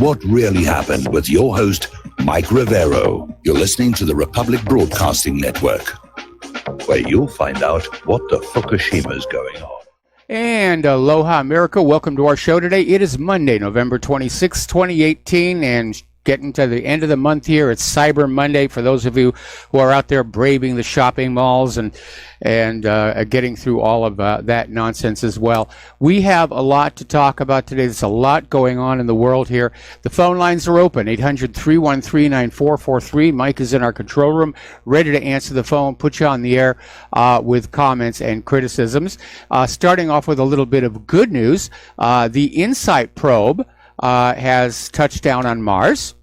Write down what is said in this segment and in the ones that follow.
What really happened with your host, Mike Rivero. You're listening to the Republic Broadcasting Network, where you'll find out what the Fukushima's going on. And aloha, America. Welcome to our show today. It is Monday, November 26, 2018, and getting to the end of the month here. It's Cyber Monday for those of you who are out there braving the shopping malls and getting through all of that nonsense as well. We have a lot to talk about today. There's a lot going on in the world here. The phone lines are open, 800-313-9443. Mike is in our control room, ready to answer the phone, put you on the air with comments and criticisms. Starting off with a little bit of good news, the InSight probe has touched down on Mars,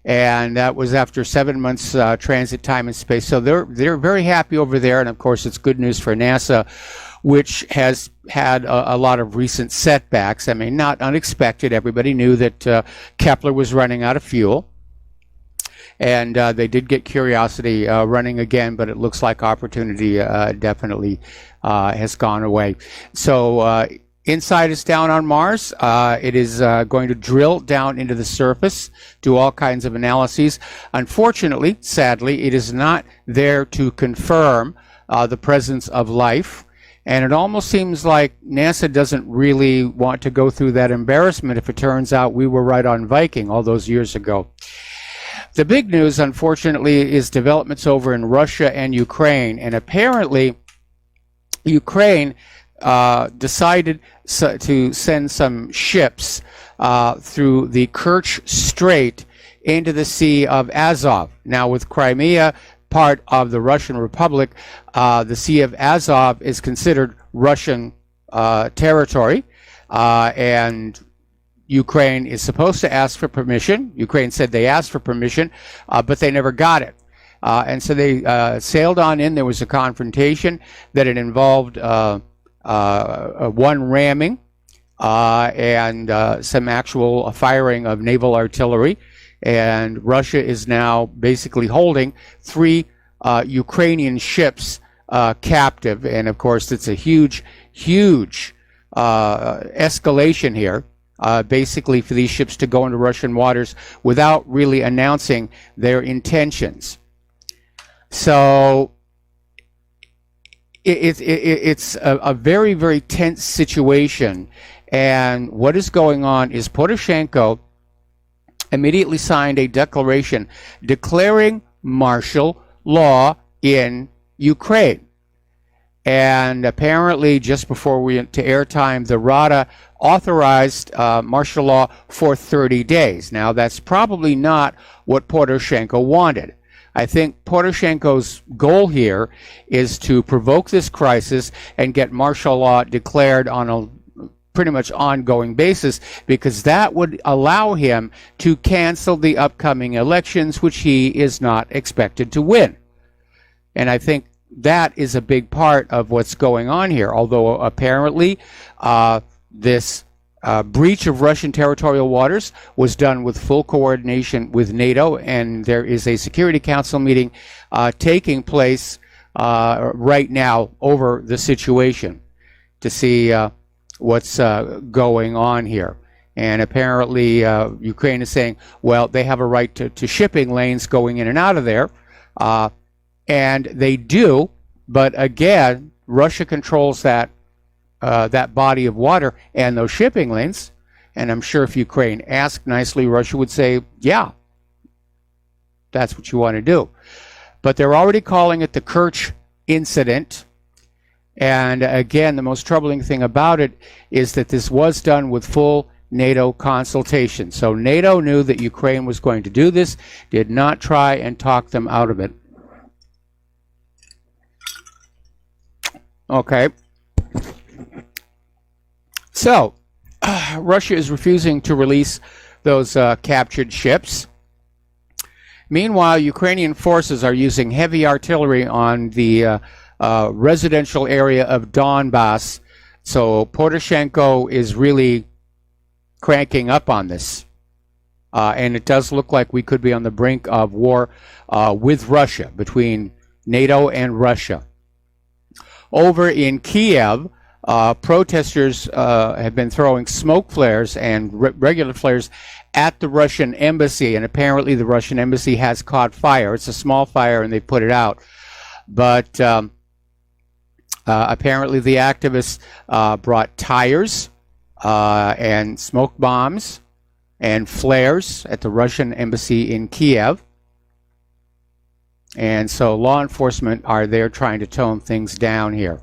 and that was after 7 months transit time in space. So they're very happy over there, and of course it's good news for NASA, which has had a lot of recent setbacks. I mean, not unexpected. Everybody knew that Kepler was running out of fuel, and they did get Curiosity running again, but it looks like Opportunity definitely has gone away. So InSight is down on Mars. It is going to drill down into the surface, do all kinds of analyses. Unfortunately, sadly, it is not there to confirm the presence of life. And it almost seems like NASA doesn't really want to go through that embarrassment if it turns out we were right on Viking all those years ago. The big news, unfortunately, is developments over in Russia and Ukraine. And apparently, Ukraine decided to send some ships through the Kerch Strait into the Sea of Azov. Now, with Crimea part of the Russian Republic, the Sea of Azov is considered Russian territory, and Ukraine is supposed to ask for permission. Ukraine said they asked for permission, but they never got it. And so they sailed on in. There was a confrontation that it involved one ramming and some actual firing of naval artillery, and Russia is now basically holding 3 Ukrainian ships captive, and of course it's a huge escalation here, basically for these ships to go into Russian waters without really announcing their intentions. So it's a very, very tense situation. And what is going on is Poroshenko immediately signed a declaration declaring martial law in Ukraine. And apparently, just before we went to airtime, the Rada authorized martial law for 30 days. Now, that's probably not what Poroshenko wanted. I think Poroshenko's goal here is to provoke this crisis and get martial law declared on a pretty much ongoing basis, because that would allow him to cancel the upcoming elections, which he is not expected to win. And I think that is a big part of what's going on here, although apparently this breach of Russian territorial waters was done with full coordination with NATO, and there is a Security Council meeting taking place right now over the situation to see what's going on here. And apparently Ukraine is saying, well, they have a right to shipping lanes going in and out of there, and they do, but again, Russia controls that body of water and those shipping lanes. And I'm sure if Ukraine asked nicely, Russia would say, yeah, that's what you want to do. But they're already calling it the Kerch incident. And again, the most troubling thing about it is that this was done with full NATO consultation. So NATO knew that Ukraine was going to do this, did not try and talk them out of it. Okay. So, Russia is refusing to release those captured ships. Meanwhile, Ukrainian forces are using heavy artillery on the residential area of Donbass. So Poroshenko is really cranking up on this. And it does look like we could be on the brink of war with Russia, between NATO and Russia. Over in Kiev, protesters have been throwing smoke flares and regular flares at the Russian embassy, and apparently the Russian embassy has caught fire. It's a small fire, and they put it out. But apparently the activists brought tires and smoke bombs and flares at the Russian embassy in Kiev. And so law enforcement are there trying to tone things down here.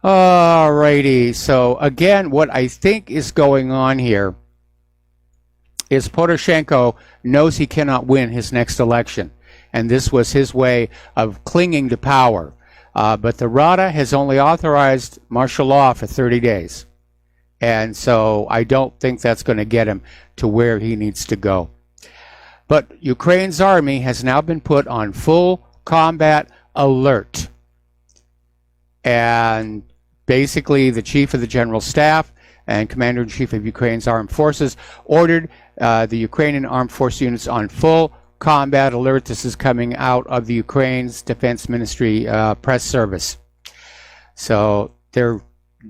Alrighty, so again, what I think is going on here is Poroshenko knows he cannot win his next election, and this was his way of clinging to power. But the Rada has only authorized martial law for 30 days, and so I don't think that's going to get him to where he needs to go. But Ukraine's army has now been put on full combat alert. And basically, the chief of the general staff and commander-in-chief of Ukraine's armed forces ordered the Ukrainian armed force units on full combat alert. This is coming out of the Ukraine's Defense Ministry press service. So they're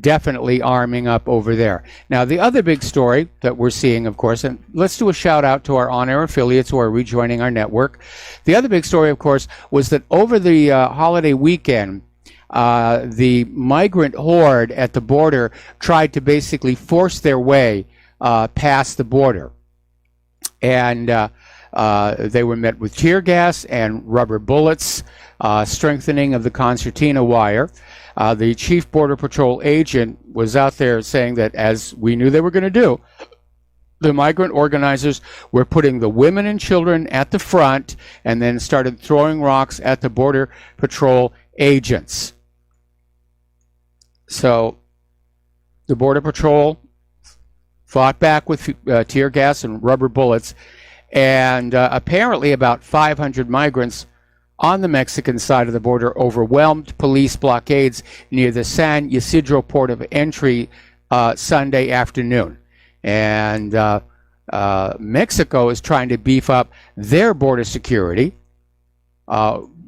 definitely arming up over there. Now, the other big story that we're seeing, of course, and let's do a shout out to our on-air affiliates who are rejoining our network. The other big story, of course, was that over the holiday weekend, the migrant horde at the border tried to basically force their way past the border. And they were met with tear gas and rubber bullets, strengthening of the concertina wire. The chief border patrol agent was out there saying that, as we knew they were going to do, the migrant organizers were putting the women and children at the front and then started throwing rocks at the border patrol agents. So the border patrol fought back with tear gas and rubber bullets, and apparently about 500 migrants on the Mexican side of the border overwhelmed police blockades near the San Ysidro port of entry Sunday afternoon. And Mexico is trying to beef up their border security,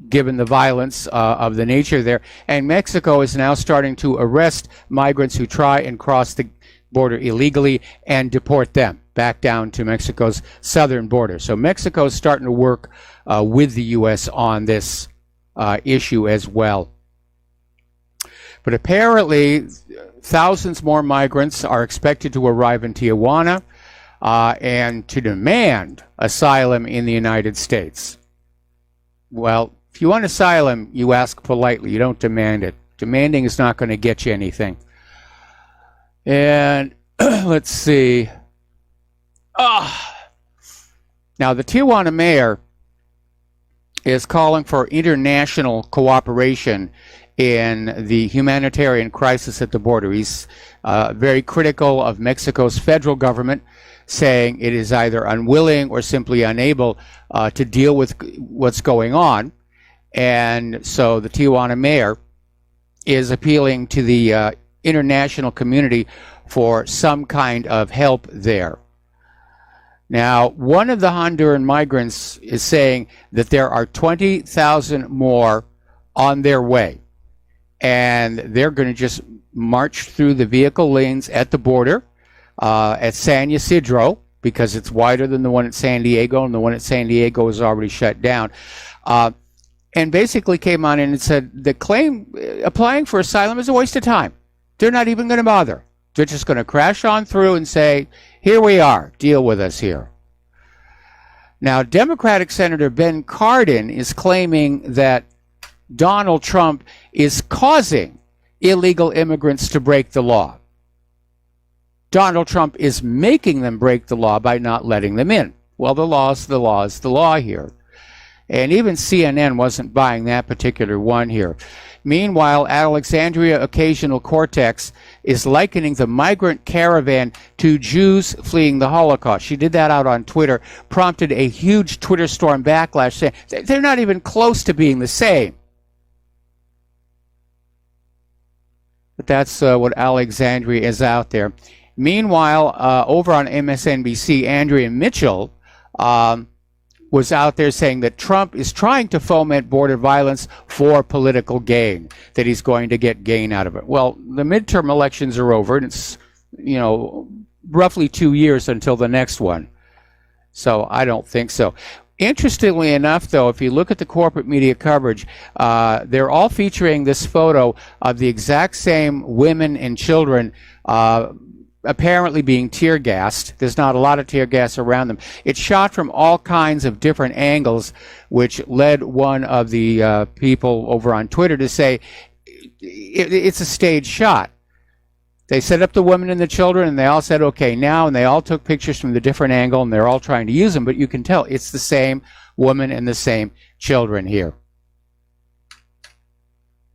given the violence of the nature there. And Mexico is now starting to arrest migrants who try and cross the border illegally and deport them back down to Mexico's southern border. So Mexico is starting to work with the U.S. on this issue as well. But apparently, thousands more migrants are expected to arrive in Tijuana and to demand asylum in the United States. Well, if you want asylum, you ask politely. You don't demand it. Demanding is not going to get you anything. And let's see. Now, the Tijuana mayor is calling for international cooperation in the humanitarian crisis at the border. He's very critical of Mexico's federal government, saying it is either unwilling or simply unable to deal with what's going on. And so the Tijuana mayor is appealing to the international community for some kind of help there. Now, one of the Honduran migrants is saying that there are 20,000 more on their way, and they're going to just march through the vehicle lanes at the border at San Ysidro, because it's wider than the one at San Diego, and the one at San Diego is already shut down. And basically came on in and said the applying for asylum is a waste of time. They're not even going to bother. They're just going to crash on through and say, here we are, deal with us here. Now, Democratic Senator Ben Cardin is claiming that Donald Trump is causing illegal immigrants to break the law. Donald Trump is making them break the law by not letting them in. Well, the law is the law is the law here. And even CNN wasn't buying that particular one here. Meanwhile, Alexandria Occasional Cortex is likening the migrant caravan to Jews fleeing the Holocaust. She did that out on Twitter, prompted a huge Twitter storm backlash, saying they're not even close to being the same. But that's what Alexandria is out there. Meanwhile, over on MSNBC, Andrea Mitchell was out there saying that Trump is trying to foment border violence for political gain, that he's going to get gain out of it. Well, the midterm elections are over, and it's, roughly 2 years until the next one. So I don't think so. Interestingly enough, though, if you look at the corporate media coverage, they're all featuring this photo of the exact same women and children apparently being tear gassed. There's not a lot of tear gas around them. It's shot from all kinds of different angles, which led one of the people over on Twitter to say it's a staged shot. They set up the women and the children, and they all said, okay, now, and they all took pictures from the different angle, and they're all trying to use them, but you can tell it's the same woman and the same children here.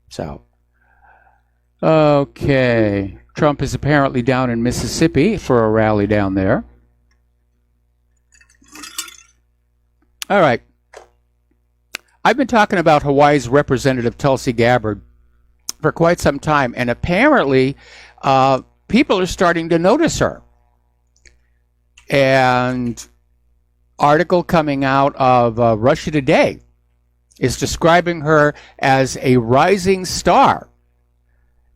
So, okay. Trump is apparently down in Mississippi for a rally down there. All right. I've been talking about Hawaii's Representative Tulsi Gabbard for quite some time, and apparently people are starting to notice her. And article coming out of Russia Today is describing her as a rising star,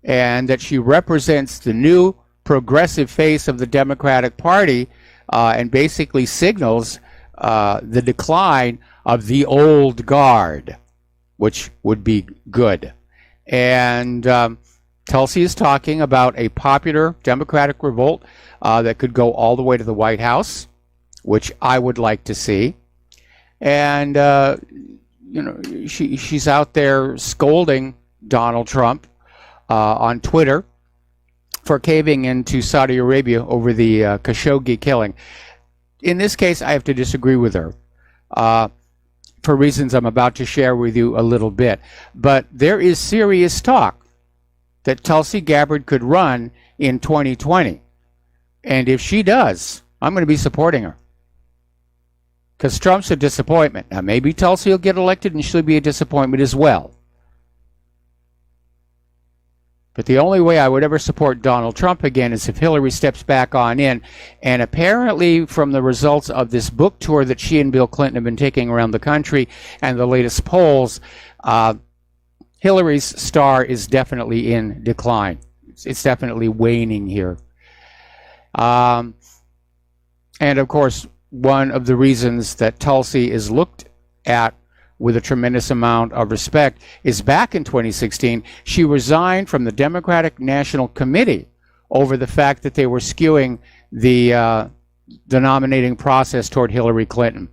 and that she represents the new progressive face of the Democratic Party, and basically signals the decline of the old guard, which would be good. And Tulsi is talking about a popular Democratic revolt that could go all the way to the White House, which I would like to see. And she's out there scolding Donald Trump on Twitter for caving into Saudi Arabia over the Khashoggi killing. In this case, I have to disagree with her for reasons I'm about to share with you a little bit. But there is serious talk that Tulsi Gabbard could run in 2020. And if she does, I'm going to be supporting her. Because Trump's a disappointment. Now, maybe Tulsi will get elected and she'll be a disappointment as well. But the only way I would ever support Donald Trump again is if Hillary steps back on in. And apparently, from the results of this book tour that she and Bill Clinton have been taking around the country and the latest polls, Hillary's star is definitely in decline. It's definitely waning here. And of course, one of the reasons that Tulsi is looked at with a tremendous amount of respect is back in 2016, she resigned from the Democratic National Committee over the fact that they were skewing the nominating process toward Hillary Clinton.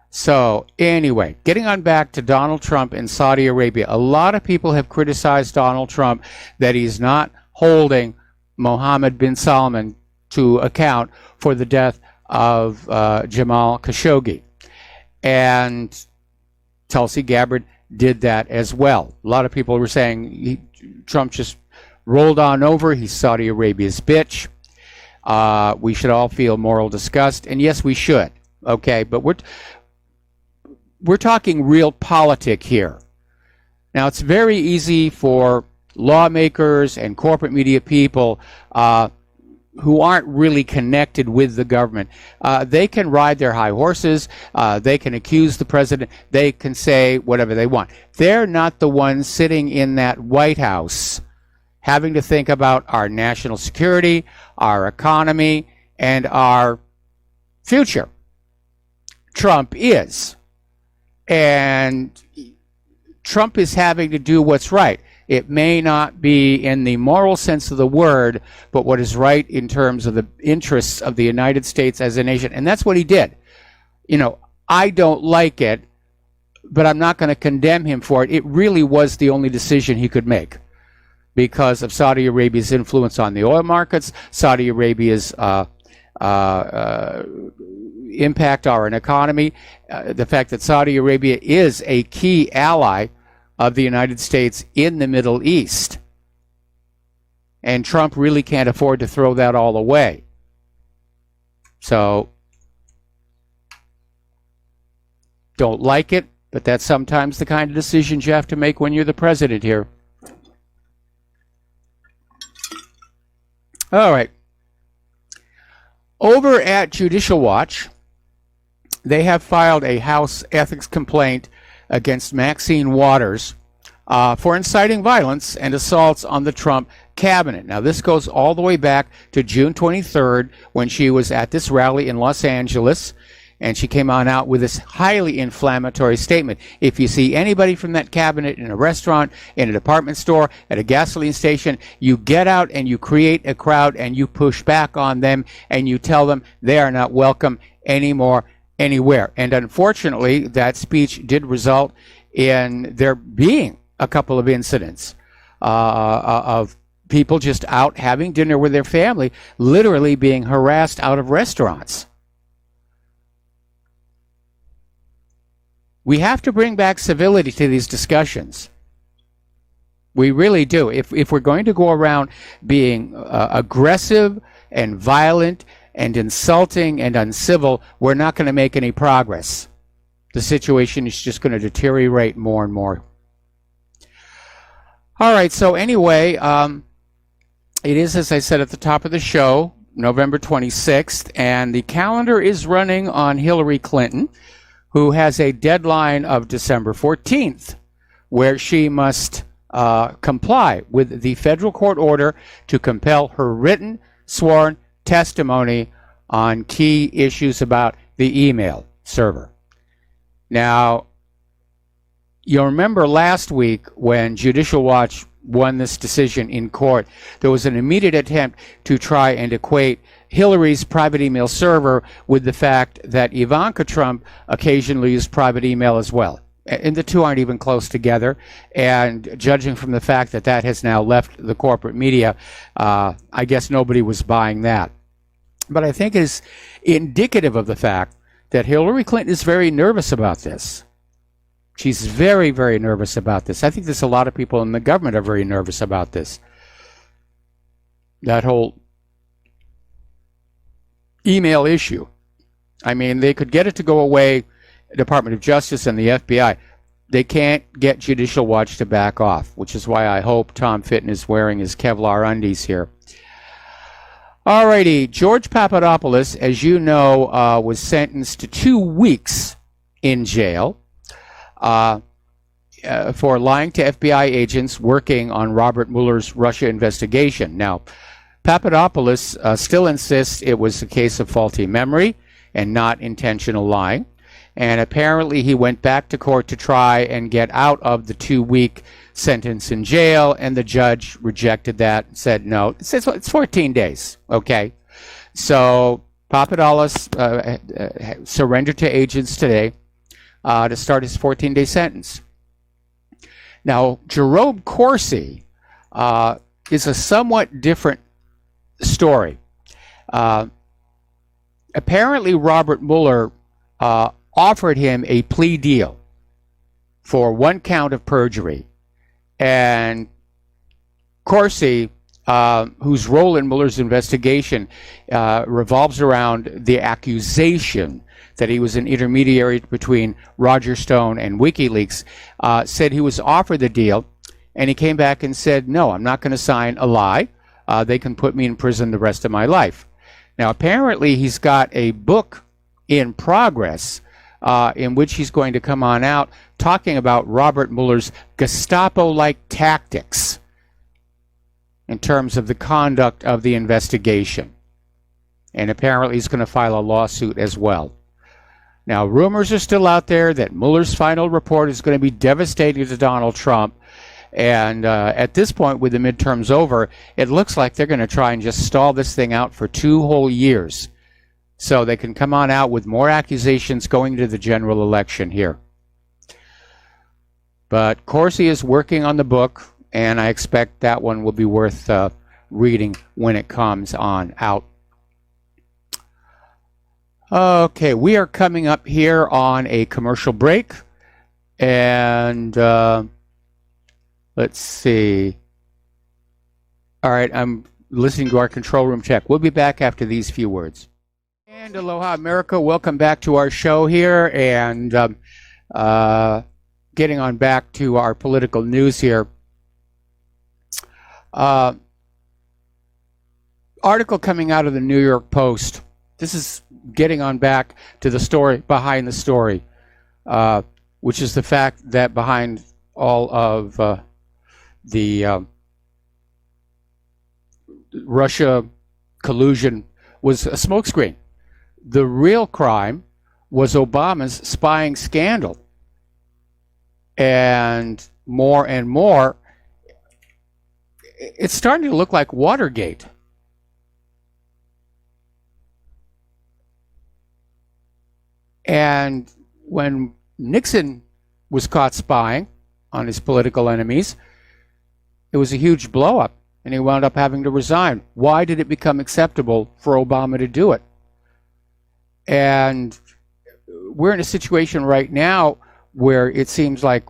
So anyway, getting on back to Donald Trump and Saudi Arabia, a lot of people have criticized Donald Trump that he's not holding Mohammed bin Salman to account for the death of Jamal Khashoggi. And Tulsi Gabbard did that as well. A lot of people were saying Trump just rolled on over. He's Saudi Arabia's bitch. We should all feel moral disgust. And yes, we should. Okay, but we're talking real politic here. Now, it's very easy for lawmakers and corporate media people who aren't really connected with the government. They can ride their high horses. They can accuse the president. They can say whatever they want. They're not the ones sitting in that White House having to think about our national security, our economy, and our future. Trump is. And Trump is having to do what's right. It may not be in the moral sense of the word, but what is right in terms of the interests of the United States as a nation. And that's what he did. I don't like it, but I'm not going to condemn him for it. It really was the only decision he could make because of Saudi Arabia's influence on the oil markets, Saudi Arabia's impact on our economy, the fact that Saudi Arabia is a key ally of the United States in the Middle East. And Trump really can't afford to throw that all away. So, don't like it, but that's sometimes the kind of decisions you have to make when you're the president here. All right. Over at Judicial Watch, they have filed a House ethics complaint against Maxine Waters for inciting violence and assaults on the Trump cabinet. Now, this goes all the way back to June 23rd when she was at this rally in Los Angeles, and she came on out with this highly inflammatory statement. If you see anybody from that cabinet in a restaurant, in a department store, at a gasoline station, you get out and you create a crowd and you push back on them and you tell them they are not welcome anymore anywhere. And unfortunately, that speech did result in there being a couple of incidents of people just out having dinner with their family, literally being harassed out of restaurants. We have to bring back civility to these discussions. We really do. If we're going to go around being aggressive and violent and insulting and uncivil, we're not going to make any progress. The situation is just going to deteriorate more and more. All right, so anyway, it is, as I said at the top of the show, November 26th, and the calendar is running on Hillary Clinton, who has a deadline of December 14th, where she must comply with the federal court order to compel her written, sworn testimony on key issues about the email server. Now, you'll remember last week when Judicial Watch won this decision in court, there was an immediate attempt to try and equate Hillary's private email server with the fact that Ivanka Trump occasionally used private email as well. And the two aren't even close together. And judging from the fact that that has now left the corporate media, I guess nobody was buying that. But I think it is indicative of the fact that Hillary Clinton is very nervous about this. She's very, very nervous about this. I think there's a lot of people in the government are very nervous about this. That whole email issue. I mean, they could get it to go away, Department of Justice and the FBI. They can't get Judicial Watch to back off, which is why I hope Tom Fitton is wearing his Kevlar undies here. Alrighty, George Papadopoulos, as you know, was sentenced to 2 weeks in jail for lying to FBI agents working on Robert Mueller's Russia investigation. Now, Papadopoulos still insists it was a case of faulty memory and not intentional lying. And apparently he went back to court to try and get out of the 2-week sentence in jail, and the judge rejected that and said no. It says it's 14 days, okay? So Papadopoulos surrendered to agents today to start his 14-day sentence. Now, Jerome Corsi is a somewhat different story. Apparently, Robert Mueller offered him a plea deal for 1 count of perjury. And Corsi, whose role in Mueller's investigation revolves around the accusation that he was an intermediary between Roger Stone and WikiLeaks, said he was offered the deal, and he came back and said, no, I'm not going to sign a lie. They can put me in prison the rest of my life. Now, apparently, he's got a book in progress in which he's going to come on out talking about Robert Mueller's Gestapo-like tactics in terms of the conduct of the investigation. And apparently, he's going to file a lawsuit as well. Now, rumors are still out there that Mueller's final report is going to be devastating to Donald Trump. And at this point, with the midterms over, it looks like they're going to try and just stall this thing out for 2 whole years so they can come on out with more accusations going to the general election here. But Corsi is working on the book, and I expect that one will be worth reading when it comes on out. Okay, we are coming up here on a commercial break, and let's see. All right, I'm listening to our control room check. We'll be back after these few words. And aloha, America. Welcome back to our show here, and getting on back to our political news here. Article coming out of the New York Post This is getting on back to the story behind the story, which is the fact that behind all of the Russia collusion was a smokescreen. The real crime was Obama's spying scandal. And more, it's starting to look like Watergate. And when Nixon was caught spying on his political enemies, it was a huge blow-up, and he wound up having to resign. Why did it become acceptable for Obama to do it? And we're in a situation right now where it seems like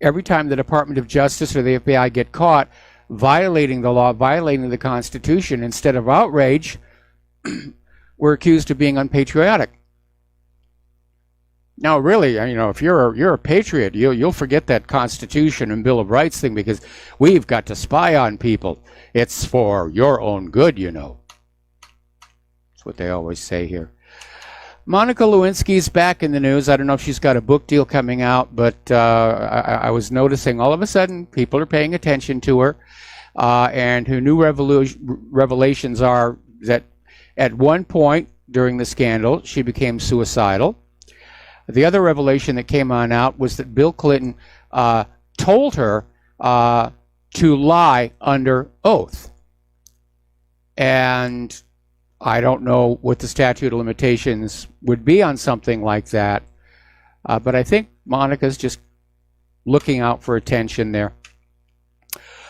every time the Department of Justice or the FBI get caught violating the law, violating the Constitution, instead of outrage, we're accused of being unpatriotic. Now, really, if you're a patriot, you'll forget that Constitution and Bill of Rights thing, because we've got to spy on people. It's for your own good, That's what they always say here. Monica Lewinsky's back in the news. I don't know if she's got a book deal coming out, but I was noticing all of a sudden people are paying attention to her, and her new revelations are that at one point during the scandal, she became suicidal. The other revelation that came on out was that Bill Clinton told her to lie under oath. And I don't know what the statute of limitations would be on something like that, but I think Monica's just looking out for attention there.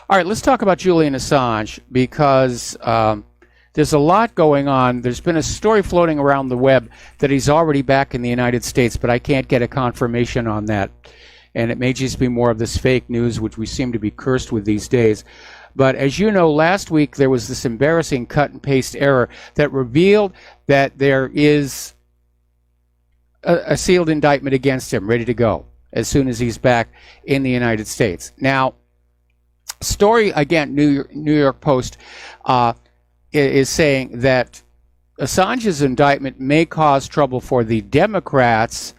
All right, let's talk about Julian Assange, because there's a lot going on. There's been a story floating around the web that he's already back in the United States, but I can't get a confirmation on that. And it may just be more of this fake news, which we seem to be cursed with these days. But as you know, last week there was this embarrassing cut and paste error that revealed that there is a sealed indictment against him, ready to go, as soon as he's back in the United States. Now, story, again, New York Post, is saying that Assange's indictment may cause trouble for the Democrats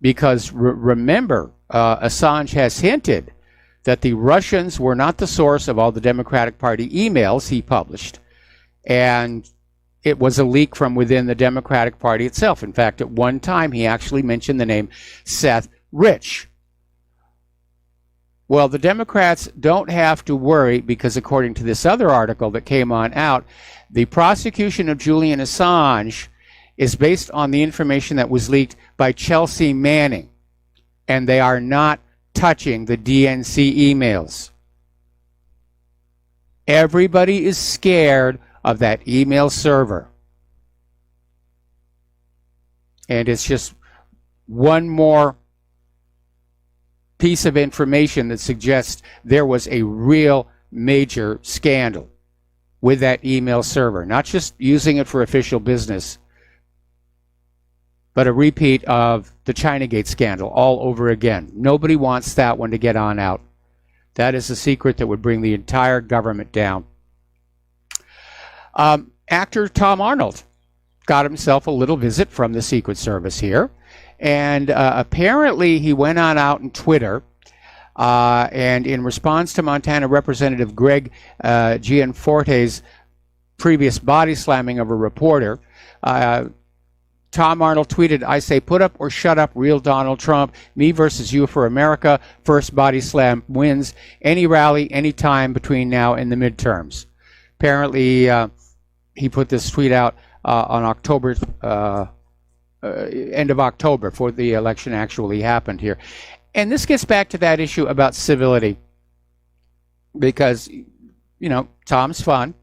because, remember, Assange has hinted that the Russians were not the source of all the Democratic Party emails he published, and it was a leak from within the Democratic Party itself. In fact, at one time, he actually mentioned the name Seth Rich. Well, the Democrats don't have to worry, because according to this other article that came on out, the prosecution of Julian Assange is based on the information that was leaked by Chelsea Manning, and they are not touching the DNC emails. Everybody is scared of that email server. And it's just one more piece of information that suggests there was a real major scandal with that email server. Not just using it for official business, but a repeat of the Chinagate scandal all over again. Nobody wants that one to get on out. That is a secret that would bring the entire government down. Actor Tom Arnold got himself a little visit from the Secret Service here. And apparently he went on out on Twitter, and in response to Montana Representative Greg Gianforte's previous body slamming of a reporter, Tom Arnold tweeted, "I say put up or shut up, real Donald Trump. Me versus you for America. First body slam wins. Any rally, any time between now and the midterms." Apparently, he put this tweet out on October, end of October, before the election actually happened here. And this gets back to that issue about civility, because, Tom's fun.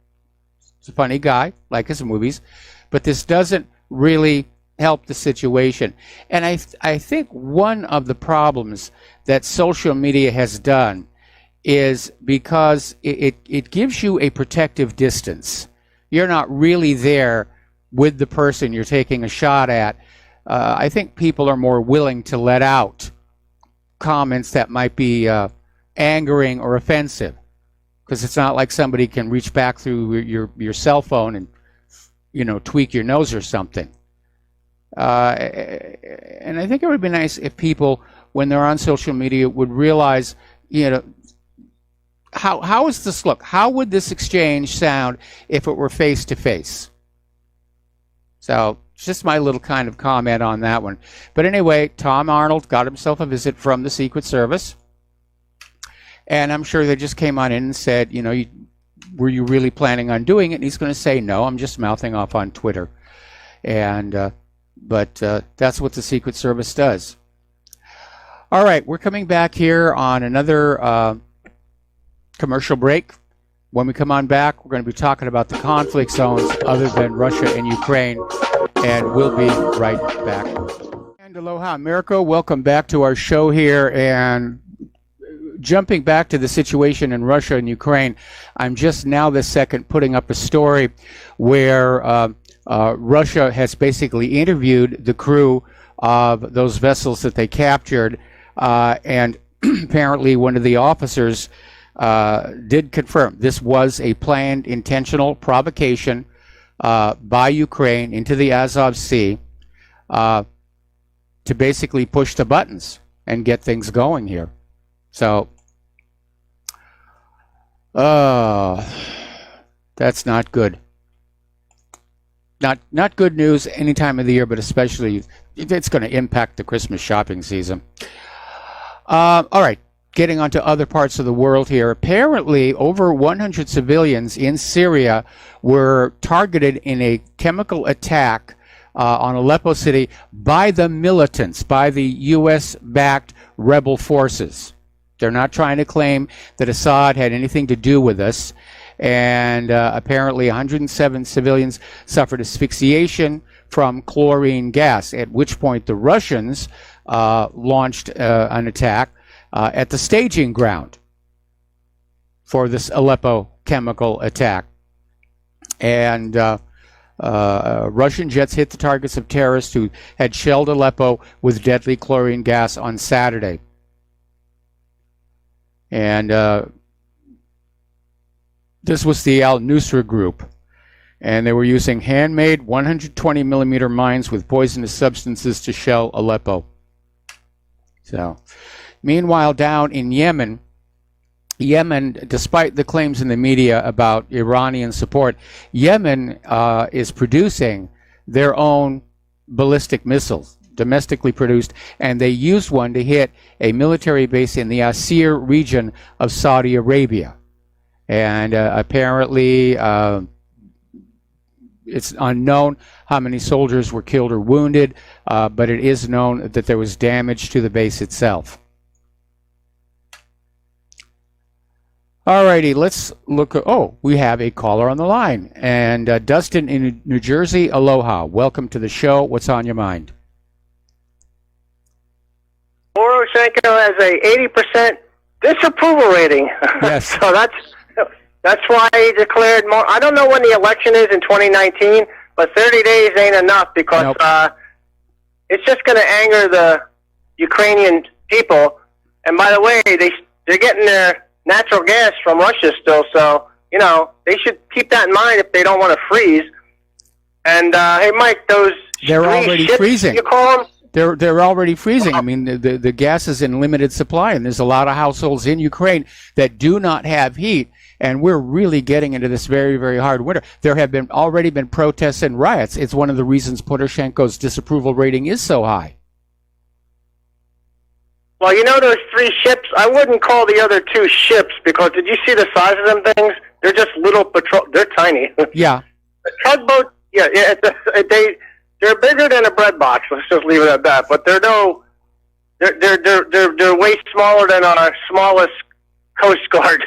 He's a funny guy, like his movies, but this doesn't really help the situation. And I think one of the problems that social media has done is because it gives you a protective distance. You're not really there with the person you're taking a shot at. I think people are more willing to let out comments that might be angering or offensive, because it's not like somebody can reach back through your cell phone and tweak your nose or something. And I think it would be nice if people, when they're on social media, would realize, how does this look? How would this exchange sound if it were face to face? So just my little kind of comment on that one. But anyway, Tom Arnold got himself a visit from the Secret Service. And I'm sure they just came on in and said, were you really planning on doing it? And he's going to say, no, I'm just mouthing off on Twitter. And but that's what the Secret Service does. All right, we're coming back here on another commercial break. When we come on back, we're going to be talking about the conflict zones other than Russia and Ukraine, and we'll be right back. And aloha, America. Welcome back to our show here. And jumping back to the situation in Russia and Ukraine, I'm just now this second putting up a story where Russia has basically interviewed the crew of those vessels that they captured, and apparently one of the officers did confirm this was a planned, intentional provocation by Ukraine into the Azov Sea to basically push the buttons and get things going here. So, that's not good. Not good news any time of the year, but especially it's going to impact the Christmas shopping season. All right, getting on to other parts of the world here. Apparently, over 100 civilians in Syria were targeted in a chemical attack on Aleppo city by the militants, by the U.S.-backed rebel forces. They're not trying to claim that Assad had anything to do with this. And apparently 107 civilians suffered asphyxiation from chlorine gas, at which point the Russians launched an attack at the staging ground for this Aleppo chemical attack. And Russian jets hit the targets of terrorists who had shelled Aleppo with deadly chlorine gas on Saturday. And this was the Al-Nusra group, and they were using handmade 120 millimeter mines with poisonous substances to shell Aleppo. So, meanwhile, down in Yemen, despite the claims in the media about Iranian support, Yemen is producing their own ballistic missiles, domestically produced, and they used one to hit a military base in the Asir region of Saudi Arabia. And apparently, it's unknown how many soldiers were killed or wounded, but it is known that there was damage to the base itself. Alrighty, let's look. We have a caller on the line. And Dustin in New Jersey, aloha. Welcome to the show. What's on your mind? Poroshenko has a 80% disapproval rating. Yes. So that's why he declared more. I don't know when the election is in 2019, but 30 days ain't enough because Nope. It's just going to anger the Ukrainian people. And by the way, they're getting their natural gas from Russia still, so they should keep that in mind if they don't want to freeze. And hey, Mike, those They're three already ships, freezing. You call them? They're already freezing. I mean, the gas is in limited supply, and there's a lot of households in Ukraine that do not have heat, and we're really getting into this very, very hard winter. There have already been protests and riots. It's one of the reasons Poroshenko's disapproval rating is so high. Well, those three ships, I wouldn't call the other two ships because did you see the size of them things? They're just little patrol. They're tiny. Yeah. The tugboat, they're bigger than a bread box. Let's just leave it at that. But they're way smaller than our smallest Coast Guard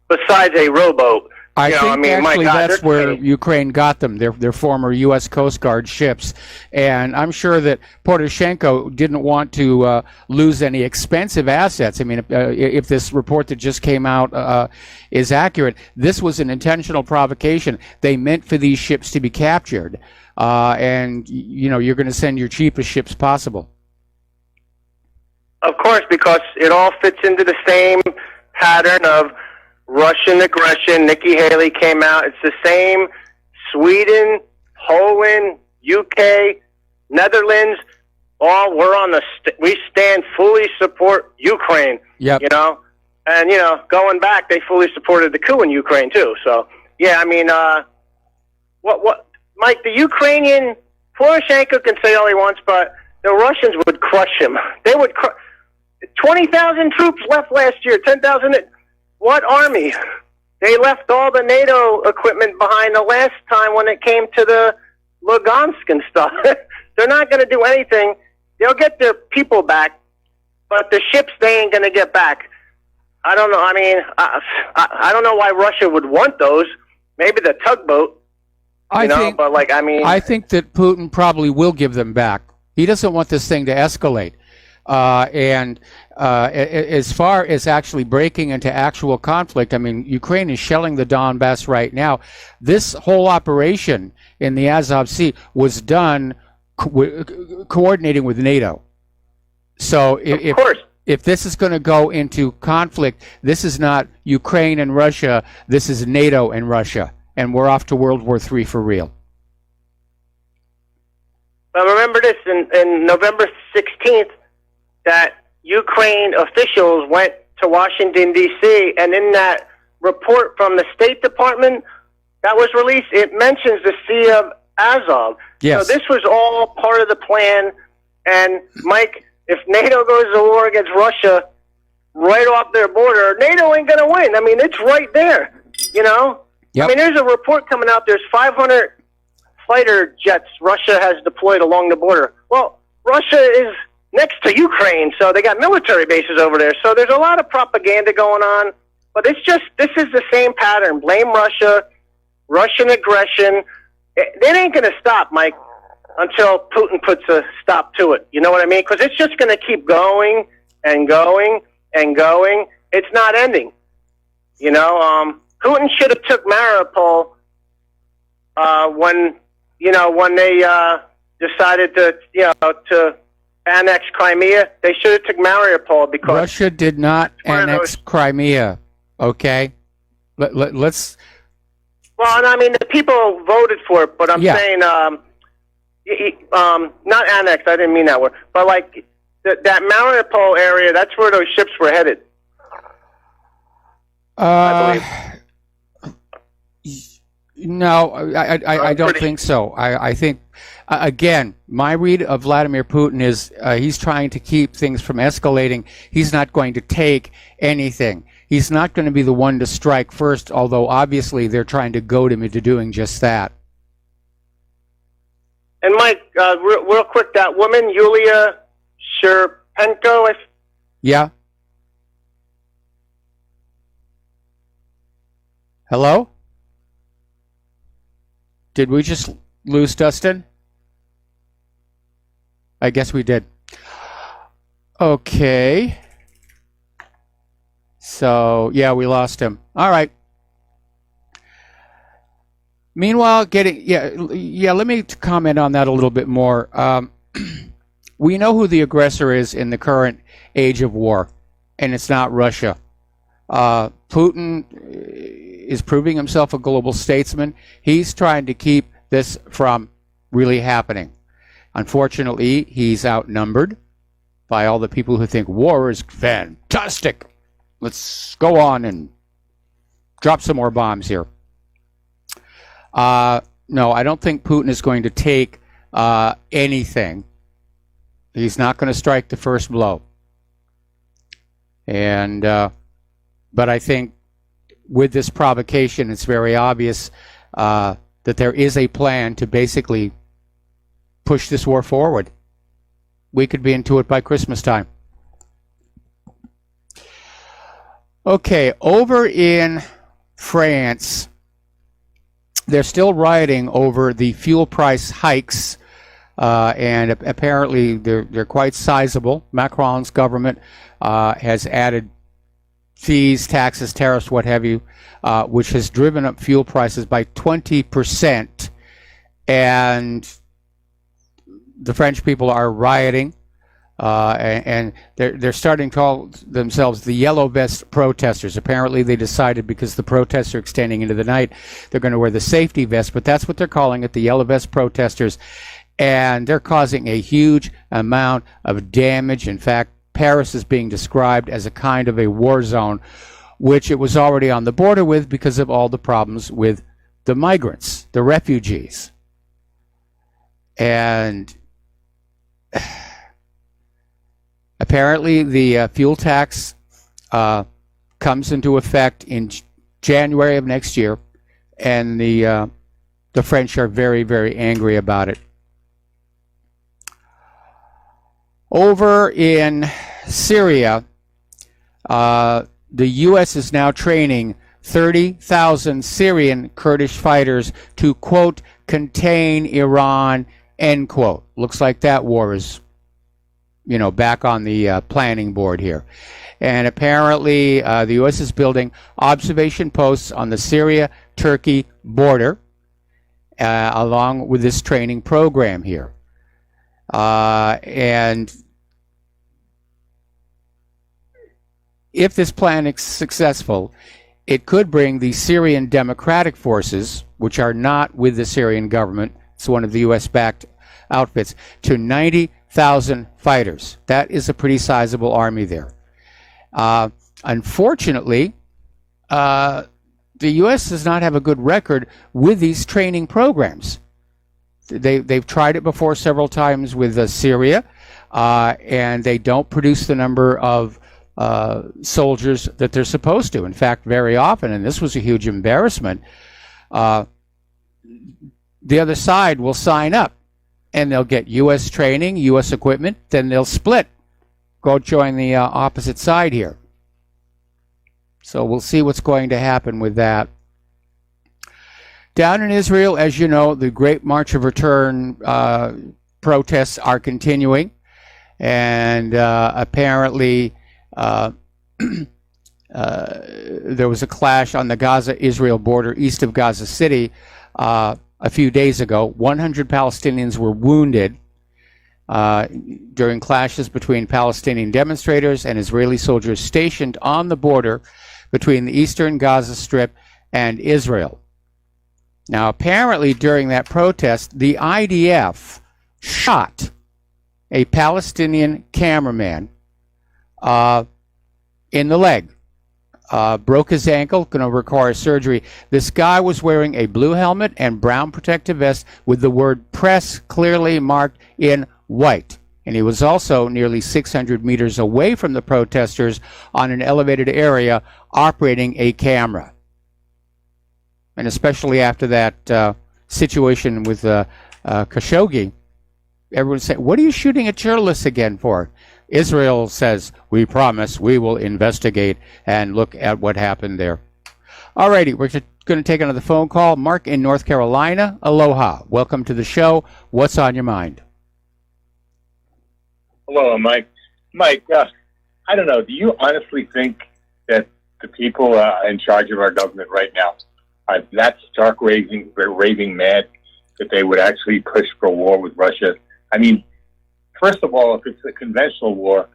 besides a rowboat. I think actually my God, that's where Ukraine got them, their former U.S. Coast Guard ships. And I'm sure that Poroshenko didn't want to lose any expensive assets. I mean, if this report that just came out is accurate, this was an intentional provocation. They meant for these ships to be captured. And, you're going to send your cheapest ships possible. Of course, because it all fits into the same pattern of Russian aggression. Nikki Haley came out. It's the same Sweden, Poland, UK, Netherlands, all we're on the we stand fully support Ukraine. Yep. You know, and going back, they fully supported the coup in Ukraine too. So yeah, I mean, what Mike, the Ukrainian Poroshenko can say all he wants, but the Russians would crush him. They would. 20,000 troops left last year. 10,000. What army? They left all the NATO equipment behind the last time when it came to the Lugansk and stuff. They're not going to do anything. They'll get their people back, but the ships they ain't going to get back. I don't know. I mean, I don't know why Russia would want those. Maybe the tugboat. I think that Putin probably will give them back. He doesn't want this thing to escalate. And as far as actually breaking into actual conflict, I mean, Ukraine is shelling the Donbass right now. This whole operation in the Azov Sea was done coordinating with NATO. So if this is going to go into conflict, this is not Ukraine and Russia, this is NATO and Russia. And we're off to World War III for real. But remember this, in November 16th, that Ukraine officials went to Washington, D.C., and in that report from the State Department that was released, it mentions the Sea of Azov. Yes. So this was all part of the plan. And, Mike, if NATO goes to war against Russia right off their border, NATO ain't going to win. I mean, it's right there, Yep. I mean, there's a report coming out. There's 500 fighter jets Russia has deployed along the border. Well, Russia is next to Ukraine, so they got military bases over there. So there's a lot of propaganda going on. But this is the same pattern. Blame Russia, Russian aggression. It ain't going to stop, Mike, until Putin puts a stop to it. You know what I mean? Because it's just going to keep going and going and going. It's not ending. Putin should have took Mariupol when they decided to annex Crimea. They should have took Mariupol because Russia did not annex Crimea. Okay, let's. Well, I mean, the people voted for it, but I'm saying not annexed. I didn't mean that word, but like that Mariupol area. That's where those ships were headed. I believe. No, I don't think so. I think, again, my read of Vladimir Putin is he's trying to keep things from escalating. He's not going to take anything. He's not going to be the one to strike first, although obviously they're trying to goad him into doing just that. And Mike, real quick, that woman, Yulia Sherpenko. Yeah. Hello? Did we just lose Dustin? I guess we did. Okay. So, yeah, we lost him. All right. Meanwhile, let me comment on that a little bit more. We know who the aggressor is in the current age of war, and it's not Russia. Putin is proving himself a global statesman. He's trying to keep this from really happening. Unfortunately, he's outnumbered by all the people who think war is fantastic. Let's go on and drop some more bombs here. No, I don't think Putin is going to take anything. He's not going to strike the first blow. And but I think with this provocation, it's very obvious that there is a plan to basically push this war forward. We could be into it by Christmas time. Okay, over in France, they're still rioting over the fuel price hikes, and apparently they're quite sizable. Macron's government has added fees, taxes, tariffs, what have you, which has driven up fuel prices by 20%. And the French people are rioting. and they're starting to call themselves the Yellow Vest protesters. Apparently, they decided because the protests are extending into the night, they're going to wear the safety vest, but that's what they're calling it, the Yellow Vest protesters, and they're causing a huge amount of damage. In fact, Paris is being described as a kind of a war zone, which it was already on the border with because of all the problems with the migrants, the refugees. And apparently the fuel tax comes into effect in January of next year, and the French are very, very angry about it. Over in Syria, the U.S. is now training 30,000 Syrian Kurdish fighters to, quote, contain Iran, end quote. Looks like that war is, back on the planning board here. And apparently the U.S. is building observation posts on the Syria-Turkey border along with this training program here. And if this plan is successful, it could bring the Syrian Democratic Forces, which are not with the Syrian government, it's one of the U.S.-backed outfits, to 90,000 fighters. That is a pretty sizable army there. Unfortunately, the U.S. does not have a good record with these training programs. They've tried it before several times with Syria, and they don't produce the number of soldiers that they're supposed to. In fact, very often, and this was a huge embarrassment, the other side will sign up and they'll get U.S. training, U.S. equipment, then they'll split, go join the opposite side here. So we'll see what's going to happen with that. Down in Israel, as you know, the Great March of Return protests are continuing, and apparently there was a clash on the Gaza-Israel border east of Gaza City a few days ago. 100 Palestinians were wounded during clashes between Palestinian demonstrators and Israeli soldiers stationed on the border between the eastern Gaza Strip and Israel. Now, apparently during that protest, the IDF shot a Palestinian cameraman in the leg, broke his ankle, going to require surgery. This guy was wearing a blue helmet and brown protective vest with the word press clearly marked in white. And he was also nearly 600 meters away from the protesters on an elevated area operating a camera. And especially after that situation with Khashoggi, everyone's saying, what are you shooting at journalists again for? Israel says, we promise we will investigate and look at what happened there. All righty, we're going to take another phone call. Mark in North Carolina, aloha. Welcome to the show. What's on your mind? Hello, Mike. Mike, I don't know. Do you honestly think that the people in charge of our government right now are that stark raving mad that they would actually push for war with Russia? I mean, first of all, if it's a conventional war,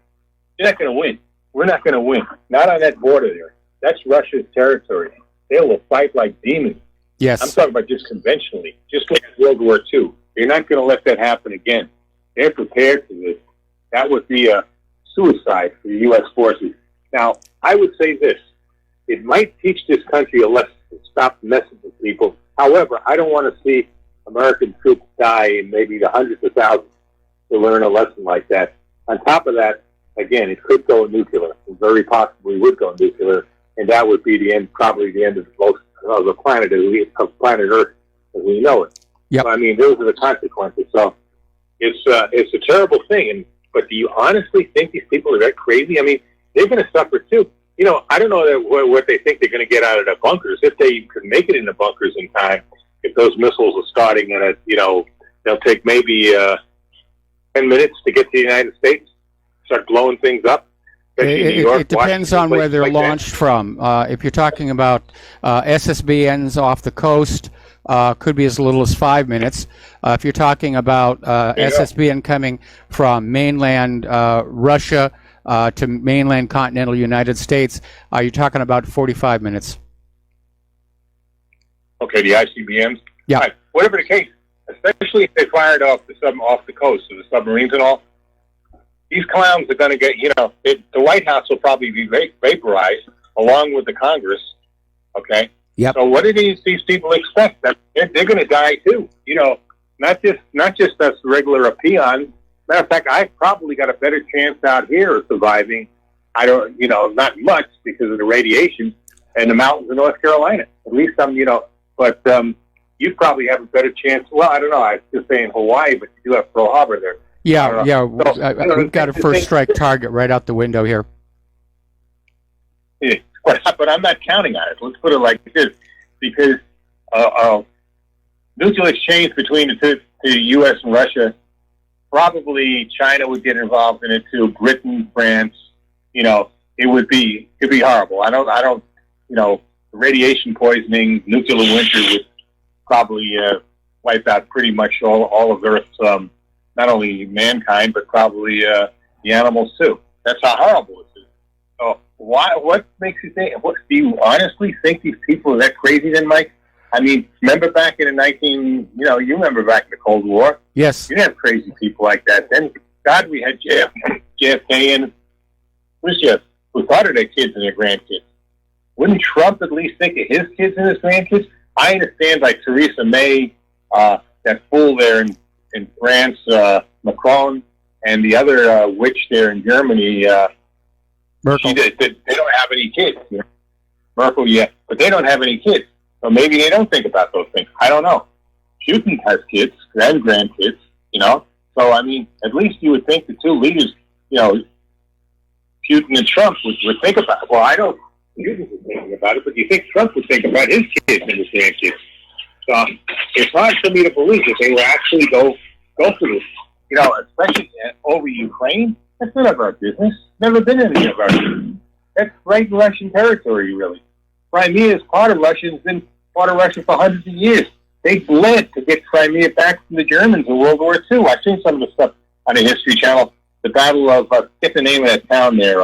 you're not going to win. We're not going to win. Not on that border there. That's Russia's territory. They will fight like demons. Yes. I'm talking about just conventionally, just like World War II. You're not going to let that happen again. They're prepared for this. That would be a suicide for the U.S. forces. Now, I would say this. It might teach this country a lesson to stop messing with people. However, I don't want to see American troops die in maybe the hundreds of thousands to learn a lesson like that. On top of that, again, it could go nuclear. It very possibly would go nuclear, and that would be the end, probably the end of the planet Earth as we know it. Yep. So, I mean, those are the consequences. So it's a terrible thing. But do you honestly think these people are that crazy? I mean, they're going to suffer too. You know, I don't know what they think they're going to get out of the bunkers. If they could make it in the bunkers in time, if those missiles are starting and they'll take maybe 10 minutes to get to the United States, start blowing things up. It depends on where they're launched from. If you're talking about SSBNs off the coast, could be as little as 5 minutes. If you're talking about SSBN coming from mainland Russia to mainland continental United States, you're talking about 45 minutes. Okay, the ICBMs. Yeah. Right. Whatever the case, especially if they fired off the coast, so the submarines and all. These clowns are going to get, the White House will probably be vaporized along with the Congress. Okay. Yep. So what do these people expect? That they're going to die too. Not just us regular peons. Matter of fact, I probably got a better chance out here of surviving. I don't, not much because of the radiation and the mountains of North Carolina. At least I'm, but you probably have a better chance. Well, I don't know. I was just saying Hawaii, but you do have Pearl Harbor there. Yeah. So, we've got a first strike target right out the window here. Yeah, but I'm not counting on it. Let's put it like this, because mutual exchange between the U.S. and Russia, probably China would get involved in it too. Britain, France, it would be horrible. I don't, radiation poisoning, nuclear winter would probably wipe out pretty much all of Earth's, not only mankind, but probably the animals too. That's how horrible it is. So what makes you think, do you honestly think these people are that crazy then, Mike? I mean, remember back in you remember back in the Cold War? Yes. You didn't have crazy people like that. Then, God, we had JFK and Khrushchev, who thought of their kids and their grandkids. Wouldn't Trump at least think of his kids and his grandkids? I understand, like Theresa May, that fool there in France, Macron, and the other witch there in Germany, Merkel. they don't have any kids. Merkel, yeah, but they don't have any kids. So maybe they don't think about those things. I don't know. Putin has kids and grandkids, So, I mean, at least you would think the two leaders, Putin and Trump would think about it. Well, I don't. Putin was thinking about it, but you think Trump would think about his kids and his grandkids. So it's hard for me to believe that they will actually go for this. Especially over Ukraine. That's none of our business. Never been any of our business. That's right in Russian territory, really. Crimea is part of Russia. It's been part of Russia for hundreds of years. They bled to get Crimea back from the Germans in World War II. I've seen some of the stuff on the History Channel. The Battle of, I forget the name of that town there.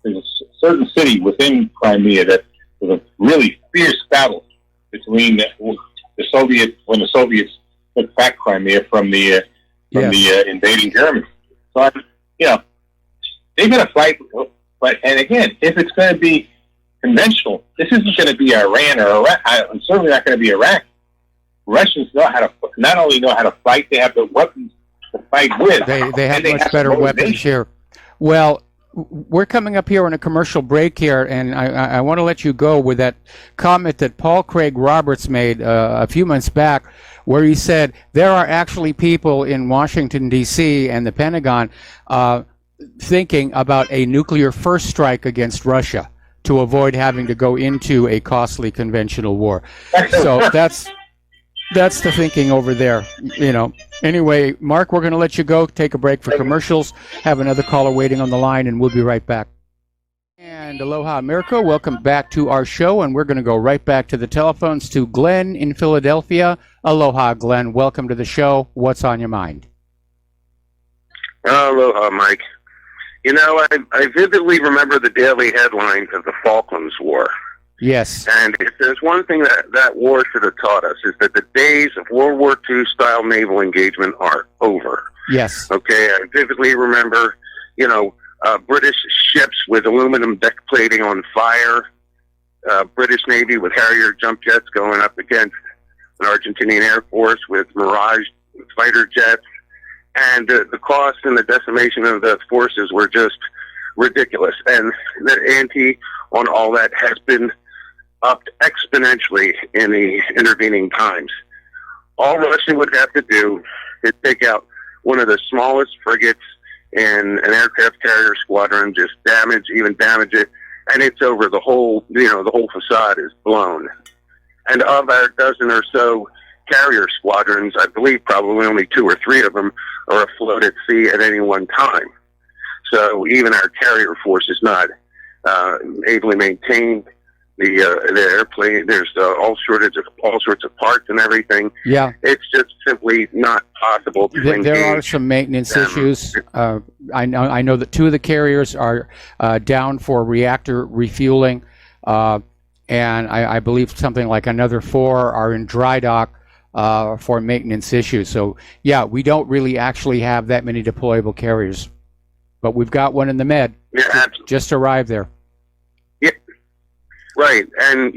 There's a certain city within Crimea that was a really fierce battle between the Soviets, when the Soviets took back Crimea from the invading Germans. So, they're going to fight. And again, if it's going to be conventional, this isn't going to be Iran or Iraq. It's certainly not going to be Iraq. Russians not only know how to fight, they have the weapons to fight with. They have much better weapons here. Well, we're coming up here on a commercial break here, and I want to let you go with that comment that Paul Craig Roberts made a few months back, where he said there are actually people in Washington, D.C. and the Pentagon thinking about a nuclear first strike against Russia to avoid having to go into a costly conventional war. So that's the thinking over there, Anyway, Mark, we're going to let you go, take a break for commercials, have another caller waiting on the line, and we'll be right back. And aloha, America. Welcome back to our show, and we're going to go right back to the telephones to Glenn in Philadelphia. Aloha, Glenn. Welcome to the show. What's on your mind? Aloha, Mike. I vividly remember the daily headlines of the Falklands War. Yes. And if there's one thing that war should have taught us, is that the days of World War II style naval engagement are over. Yes. Okay, I vividly remember, British ships with aluminum deck plating on fire, British Navy with Harrier jump jets going up against an Argentinian Air Force with Mirage fighter jets. And the cost and the decimation of the forces were just ridiculous. And the ante on all that has been upped exponentially in the intervening times. All Russia would have to do is take out one of the smallest frigates in an aircraft carrier squadron, just damage it, and it's over. The whole facade is blown. And of our dozen or so carrier squadrons, I believe probably only 2 or 3 of them are afloat at sea at any one time. So even our carrier force is not ably maintained. the airplane. There's all sorts of parts and everything. Yeah. It's just simply not possible to engage. There are some maintenance issues. I know that 2 of the carriers are down for reactor refueling, and I believe something like another 4 are in dry dock for maintenance issues. So yeah, we don't really actually have that many deployable carriers, but we've got one in the Med. Yeah, just arrived there. Yeah, right. And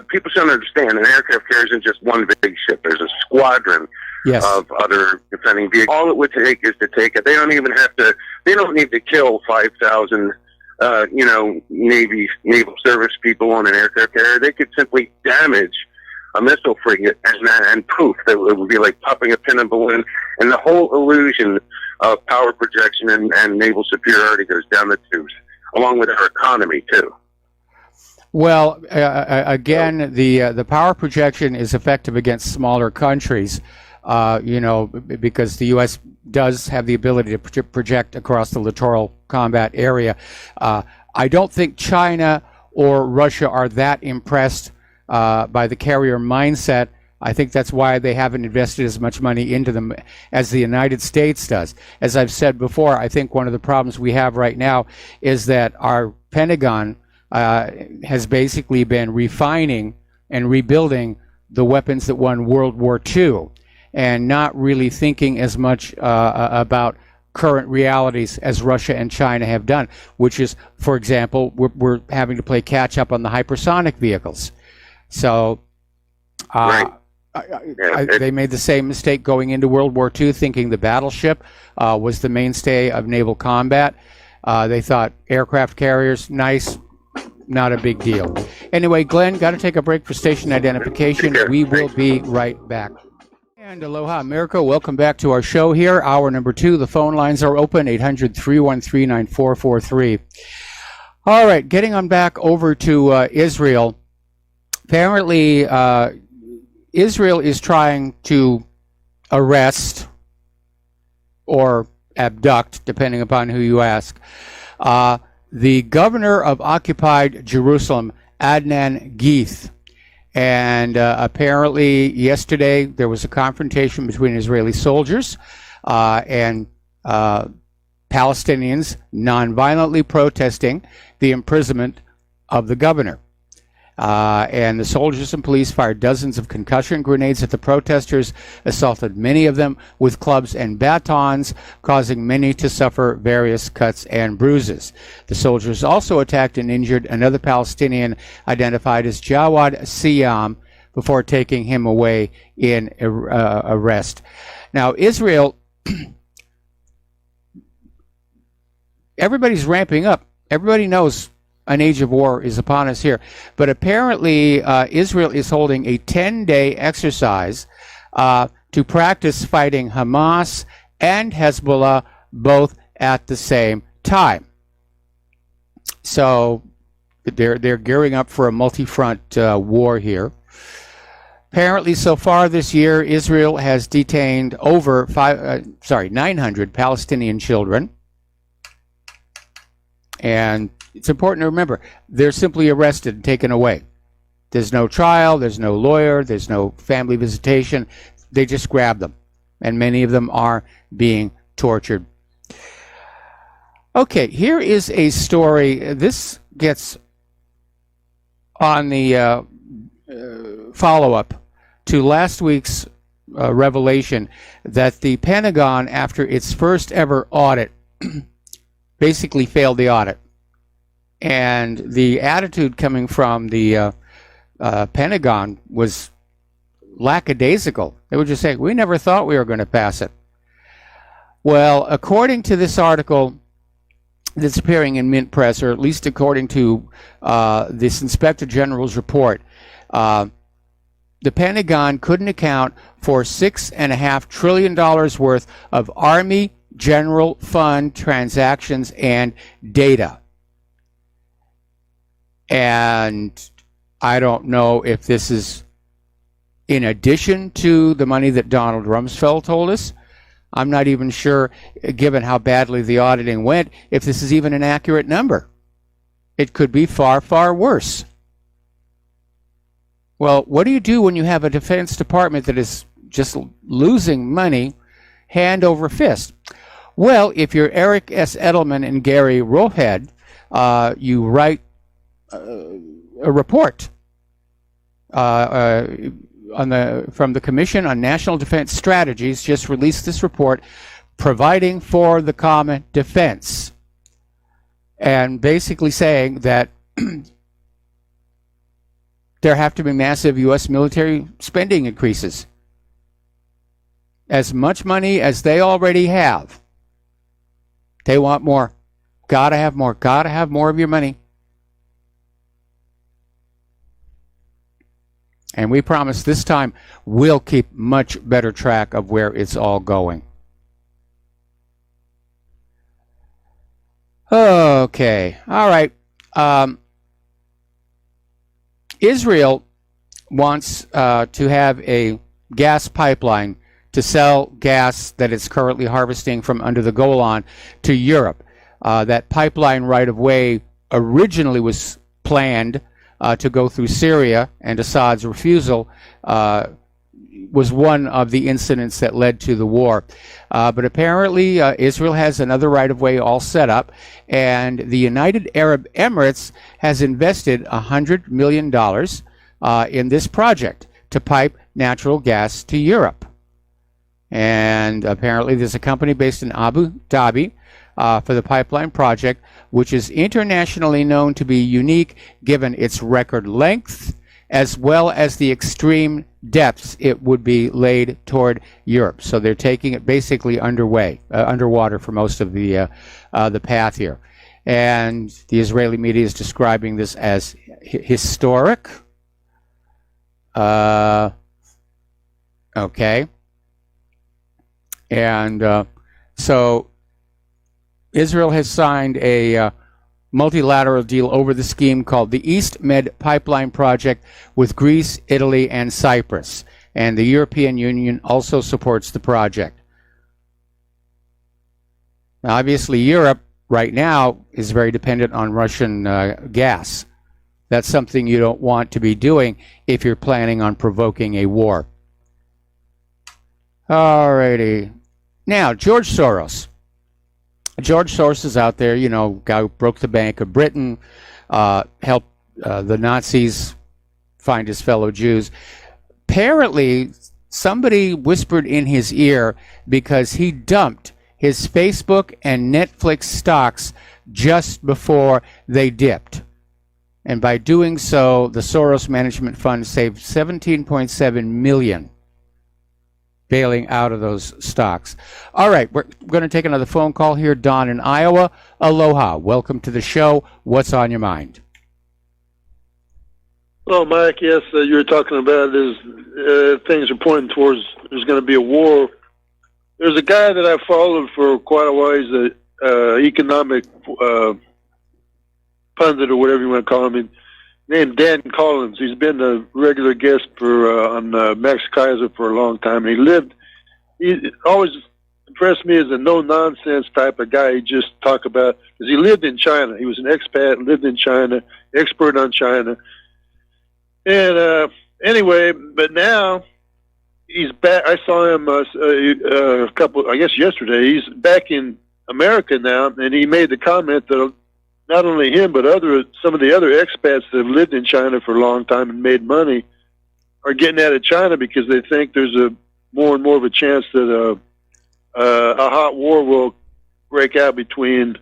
people should understand an aircraft carrier isn't just one big ship. There's a squadron of other defending vehicles. All it would take is to take it. They don't even have to. They don't need to kill 5,000. Naval service people on an aircraft carrier. They could simply damage a missile frigate, and poof, it would be like popping a pin in a balloon, and the whole illusion of power projection and naval superiority goes down the tubes, along with our economy too. Well, again, the power projection is effective against smaller countries, because the U.S. does have the ability to project across the littoral combat area. I don't think China or Russia are that impressed by the carrier mindset. I think that's why they haven't invested as much money into them as the United States does. As I've said before, I think one of the problems we have right now is that our Pentagon has basically been refining and rebuilding the weapons that won World War II, and not really thinking as much about current realities as Russia and China have done, which is, for example, we're having to play catch up on the hypersonic vehicles. So they made the same mistake going into World War II, thinking the battleship was the mainstay of naval combat. They thought aircraft carriers, nice, not a big deal. Anyway, Glenn, got to take a break for station identification. We will be right back. And aloha, America. Welcome back to our show here. Hour number 2. The phone lines are open, 800-313-9443. All right, getting on back over to Israel. Apparently, Israel is trying to arrest or abduct, depending upon who you ask, the governor of occupied Jerusalem, Adnan Geith. And apparently yesterday there was a confrontation between Israeli soldiers and Palestinians nonviolently protesting the imprisonment of the governor. And the soldiers and police fired dozens of concussion grenades at the protesters, assaulted many of them with clubs and batons, causing many to suffer various cuts and bruises. The soldiers also attacked and injured another Palestinian identified as Jawad Siyam before taking him away in arrest. Now, Israel, everybody's ramping up. Everybody knows an age of war is upon us here. But apparently Israel is holding a 10-day exercise to practice fighting Hamas and Hezbollah both at the same time. So they're gearing up for a multi-front war here. Apparently, so far this year, Israel has detained over 900 Palestinian children. And it's important to remember, they're simply arrested and taken away. There's no trial, there's no lawyer, there's no family visitation. They just grab them. And many of them are being tortured. Okay, here is a story. This gets on the follow-up to last week's revelation that the Pentagon, after its first ever audit, basically failed the audit. And the attitude coming from the Pentagon was lackadaisical. They were just saying, we never thought we were going to pass it. Well, according to this article that's appearing in Mint Press, or at least according to this Inspector General's report, the Pentagon couldn't account for $6.5 trillion worth of Army General Fund transactions and data. And I don't know if this is in addition to the money that Donald Rumsfeld told us. I'm not even sure, given how badly the auditing went, if this is even an accurate number. It could be far, far worse. Well, what do you do when you have a Defense Department that is just losing money hand over fist? Well, if you're Eric S. Edelman and Gary Rohead, you write a report from the Commission on National Defense Strategies, just released this report, providing for the common defense, and basically saying that there have to be massive U.S. military spending increases. As much money as they already have, they want more. Gotta have more. Gotta have more of your money. And we promise this time we'll keep much better track of where it's all going. Okay. All right. Israel wants to have a gas pipeline to sell gas that it's currently harvesting from under the Golan to Europe. That pipeline right-of-way originally was planned to go through Syria, and Assad's refusal was one of the incidents that led to the war. But apparently Israel has another right-of-way all set up, and the United Arab Emirates has invested $100 million in this project to pipe natural gas to Europe. And apparently there's a company based in Abu Dhabi for the pipeline project, which is internationally known to be unique given its record length as well as the extreme depths it would be laid toward Europe. So they're taking it basically underwater for most of the path here. And the Israeli media is describing this as historic. Okay. And so Israel has signed a multilateral deal over the scheme called the East Med Pipeline Project with Greece, Italy, and Cyprus. And the European Union also supports the project. Now, obviously, Europe right now is very dependent on Russian gas. That's something you don't want to be doing if you're planning on provoking a war. Alrighty. Now, George Soros. George Soros is out there, you know, guy who broke the Bank of Britain, helped the Nazis find his fellow Jews. Apparently, somebody whispered in his ear because he dumped his Facebook and Netflix stocks just before they dipped. And by doing so, the Soros Management Fund saved $17.7 million bailing out of those stocks. All right, we're going to take another phone call here. Don in Iowa. Aloha. Welcome to the show. What's on your mind? Well, Mike, yes, you were talking about is things are pointing towards there's going to be a war. There's a guy that I followed for quite a while. He's an economic pundit or whatever you want to call him, named Dan Collins. He's been a regular guest on Max Kaiser for a long time. And he always impressed me as a no-nonsense type of guy. He just talk about, because he lived in China. He was an expat, lived in China, expert on China. And anyway, but now he's back. I saw him a couple, I guess yesterday. He's back in America now, and he made the comment that not only him, but some of the other expats that have lived in China for a long time and made money are getting out of China because they think there's more and more of a chance that a hot war will break out between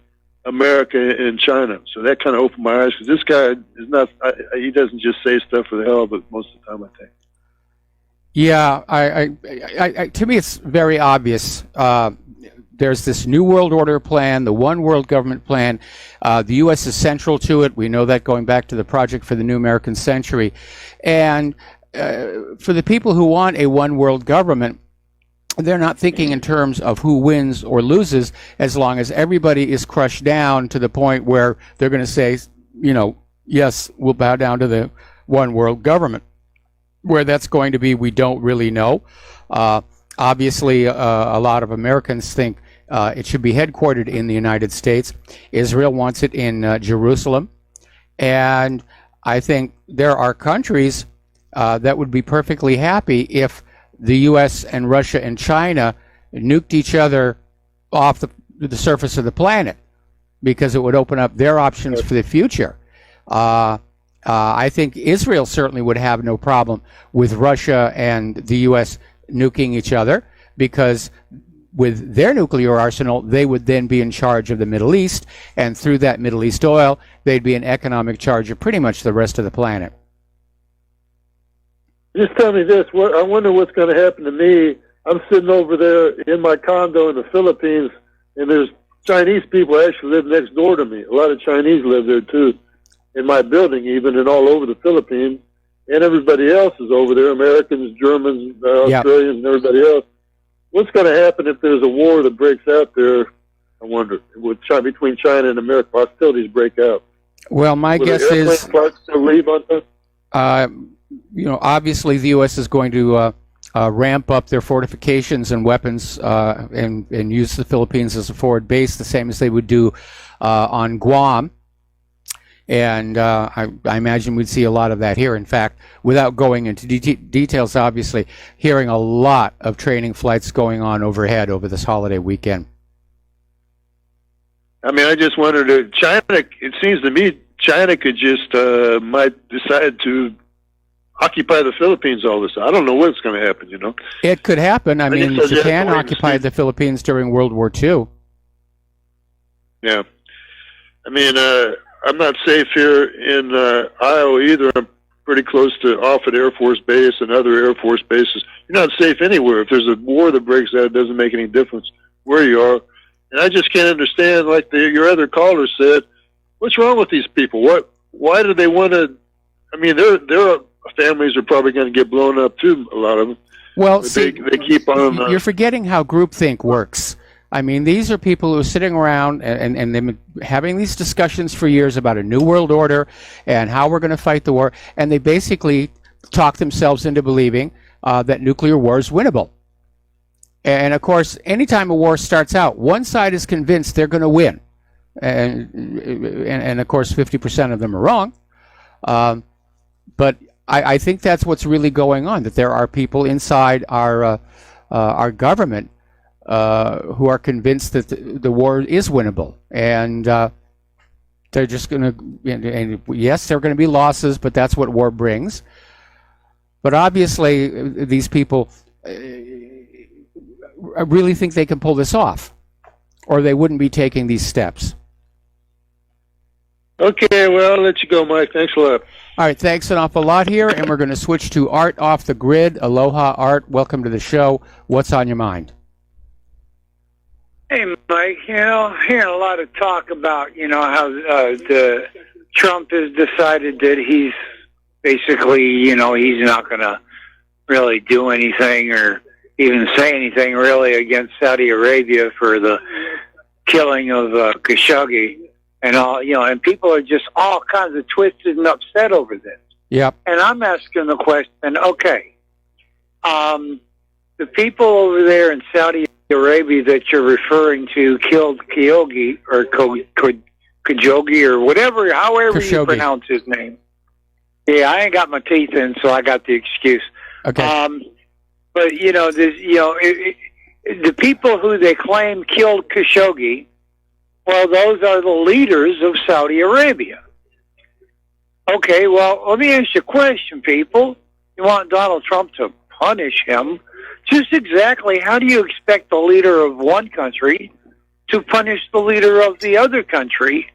America and China. So that kind of opened my eyes, because this guy is not, he doesn't just say stuff for the hell of it most of the time, I think. Yeah, to me it's very obvious. There's this New World Order plan, the One World Government plan. The U.S. is central to it. We know that going back to the Project for the New American Century. And for the people who want a one world government, they're not thinking in terms of who wins or loses, as long as everybody is crushed down to the point where they're going to say, you know, yes, we'll bow down to the one world government. Where that's going to be, we don't really know. Obviously, a lot of Americans think it should be headquartered in the United States. Israel wants it in Jerusalem. And I think there are countries that would be perfectly happy if the U.S. and Russia and China nuked each other off the surface of the planet, because it would open up their options for the future. I think Israel certainly would have no problem with Russia and the U.S. nuking each other, because with their nuclear arsenal, they would then be in charge of the Middle East, and through that Middle East oil, they'd be in economic charge of pretty much the rest of the planet. Just tell me this. I wonder what's going to happen to me. I'm sitting over there in my condo in the Philippines, and there's Chinese people actually live next door to me. A lot of Chinese live there, too, in my building even, and all over the Philippines. And everybody else is over there, Americans, Germans, Australians, and everybody else. What's going to happen if there's a war that breaks out there, I wonder, between China and America, hostilities break out? Well, my guess is... flights still leave on time? Obviously the U.S. is going to ramp up their fortifications and weapons and use the Philippines as a forward base, the same as they would do on Guam. And I imagine we'd see a lot of that here. In fact, without going into details, obviously, hearing a lot of training flights going on overhead over this holiday weekend. I mean, I just wondered, China, it seems to me, China could just, might decide to occupy the Philippines all this. I don't know what's going to happen, It could happen. I mean, Japan occupied the Philippines during World War II. Yeah. I mean, I'm not safe here in Iowa either. I'm pretty close to Offutt Air Force Base and other Air Force bases. You're not safe anywhere. If there's a war that breaks out, it doesn't make any difference where you are. And I just can't understand, like your other caller said, what's wrong with these people? Why do they want to? I mean, their families are probably going to get blown up too. A lot of them. Well, they keep on. You're forgetting how groupthink works. I mean, these are people who are sitting around and they've been having these discussions for years about a new world order and how we're going to fight the war, and they basically talk themselves into believing that nuclear war is winnable. And of course, anytime a war starts out, one side is convinced they're going to win, and of course, 50% of them are wrong. But I think that's what's really going on. That there are people inside our government who are convinced that the war is winnable, and they're just going to. And yes, there are going to be losses, but that's what war brings. But obviously, these people really think they can pull this off, or they wouldn't be taking these steps. Okay, well, I'll let you go, Mike. Thanks a lot. All right, thanks an awful lot here, and we're going to switch to Art off the grid. Aloha, Art. Welcome to the show. What's on your mind? Hey, Mike. Hearing a lot of talk about, how the Trump has decided that he's basically, he's not going to really do anything or even say anything really against Saudi Arabia for the killing of Khashoggi. And all, and people are just all kinds of twisted and upset over this. Yep. And I'm asking the question, okay, the people over there in Saudi Arabia that you're referring to killed Khashoggi or Khashoggi or whatever, however Khashoggi. You pronounce his name. Yeah, I ain't got my teeth in, so I got the excuse. Okay. But the people who they claim killed Khashoggi, well, those are the leaders of Saudi Arabia. Okay, well, let me ask you a question, people. You want Donald Trump to punish him? Just exactly how do you expect the leader of one country to punish the leader of the other country?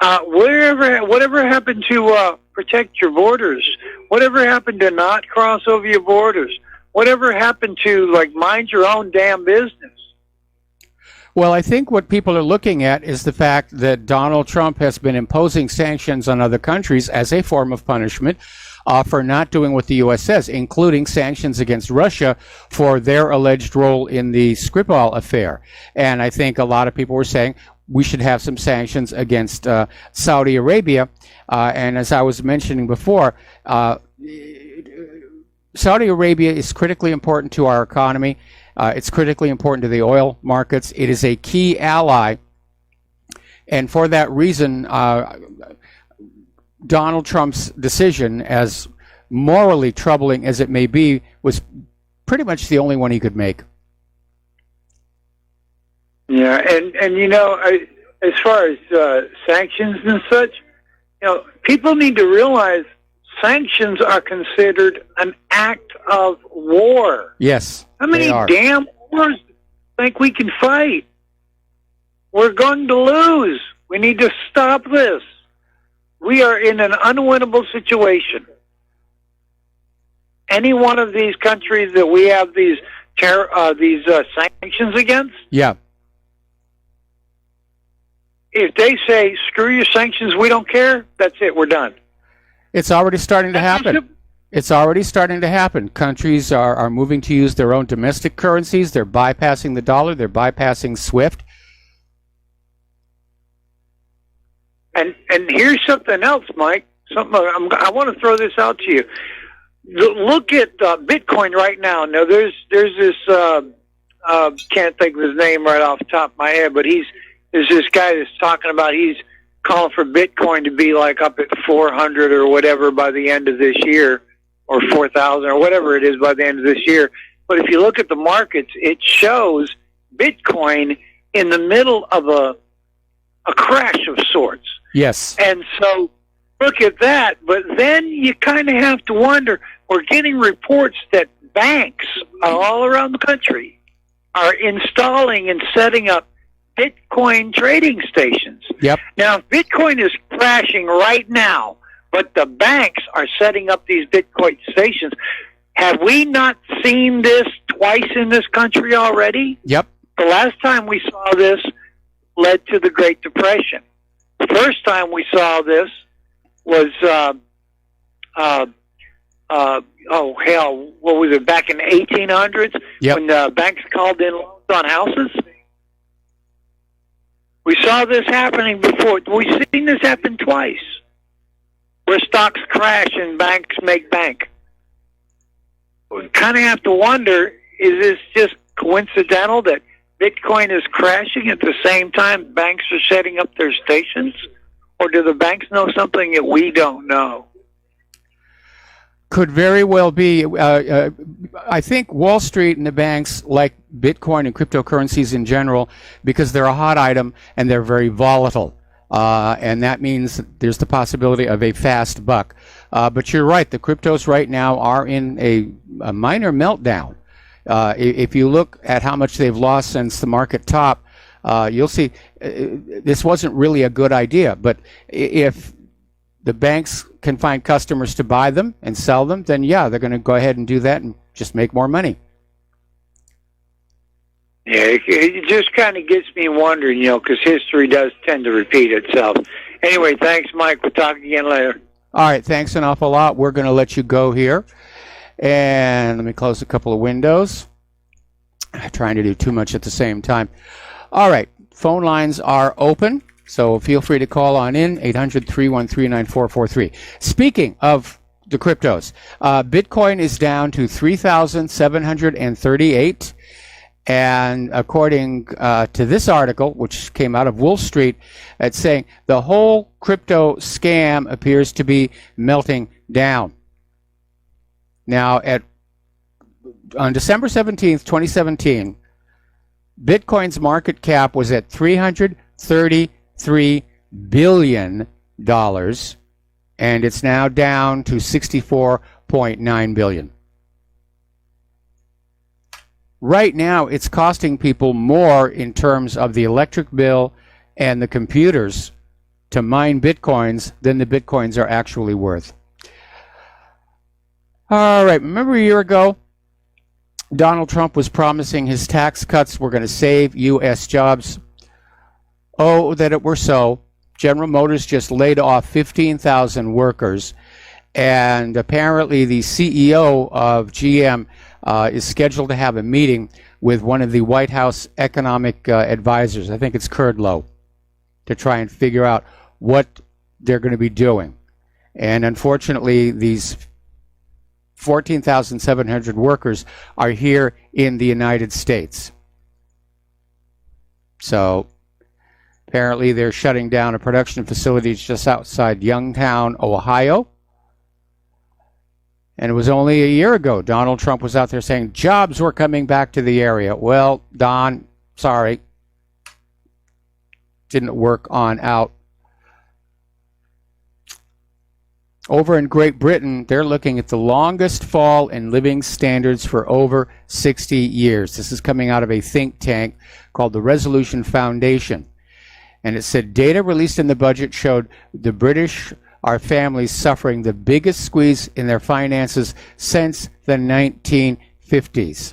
Whatever happened to protect your borders? Whatever happened to not cross over your borders? Whatever happened to, mind your own damn business? Well, I think what people are looking at is the fact that Donald Trump has been imposing sanctions on other countries as a form of punishment for not doing what the U.S. says, including sanctions against Russia for their alleged role in the Skripal affair. And I think a lot of people were saying we should have some sanctions against Saudi Arabia. And as I was mentioning before, Saudi Arabia is critically important to our economy. It's critically important to the oil markets. It is a key ally. And for that reason, Donald Trump's decision, as morally troubling as it may be, was pretty much the only one he could make. Yeah, and as far as sanctions and such, people need to realize sanctions are considered an act of war. Yes, how many they are. damn wars do you think we can fight? We're going to lose. We need to stop this. We are in an unwinnable situation. Any one of these countries that we have these sanctions against, yeah, if they say, screw your sanctions, we don't care, that's it, we're done. it's already starting to happen. It's already starting to happen. Countries are moving to use their own domestic currencies. They're bypassing the dollar. They're bypassing SWIFT. And here's something else, Mike. I want to throw this out to you. Look at Bitcoin right now. Now, there's this, can't think of his name right off the top of my head, but there's this guy that's talking about he's calling for Bitcoin to be like up at 400 or whatever by the end of this year, or 4,000 or whatever it is by the end of this year. But if you look at the markets, it shows Bitcoin in the middle of a crash of sorts. Yes. And so look at that. But then you kind of have to wonder, we're getting reports that banks all around the country are installing and setting up Bitcoin trading stations. Yep. Now, Bitcoin is crashing right now, but the banks are setting up these Bitcoin stations. Have we not seen this twice in this country already? Yep. The last time we saw this led to the Great Depression. The first time we saw this was, what was it, back in the 1800s? Yep. When banks called in loans on houses? We saw this happening before. We've seen this happen twice, where stocks crash and banks make bank. We kind of have to wonder, is this just coincidental that Bitcoin is crashing at the same time banks are setting up their stations? Or do the banks know something that we don't know? Could very well be. I think Wall Street and the banks like Bitcoin and cryptocurrencies in general because they're a hot item and they're very volatile. And that means there's the possibility of a fast buck. But you're right, the cryptos right now are in a minor meltdown. If you look at how much they've lost since the market top, you'll see this wasn't really a good idea. But if the banks can find customers to buy them and sell them, then yeah, they're going to go ahead and do that and just make more money. Yeah, it just kind of gets me wondering, because history does tend to repeat itself. Anyway, thanks, Mike. We'll talk again later. All right, thanks an awful lot. We're going to let you go here. And let me close a couple of windows. I'm trying to do too much at the same time. All right, phone lines are open. So feel free to call on in, 800-313-9443. Speaking of the cryptos, Bitcoin is down to 3,738. And according to this article, which came out of Wall Street, it's saying the whole crypto scam appears to be melting down. Now, on December 17th, 2017, Bitcoin's market cap was at $333 billion, and it's now down to $64.9 billion. Right now, it's costing people more in terms of the electric bill and the computers to mine Bitcoins than the Bitcoins are actually worth. All right, remember a year ago, Donald Trump was promising his tax cuts were going to save U.S. jobs. Oh, that it were so. General Motors just laid off 15,000 workers, and apparently the CEO of GM is scheduled to have a meeting with one of the White House economic advisors, I think it's Kurdlow, to try and figure out what they're going to be doing. And unfortunately, these 14,700 workers are here in the United States. So apparently they're shutting down a production facility just outside Youngstown, Ohio. And it was only a year ago Donald Trump was out there saying jobs were coming back to the area. Well, Don, sorry, didn't work on out. Over in Great Britain, they're looking at the longest fall in living standards for over 60 years. This is coming out of a think tank called the Resolution Foundation. And it said data released in the budget showed the British are families suffering the biggest squeeze in their finances since the 1950s.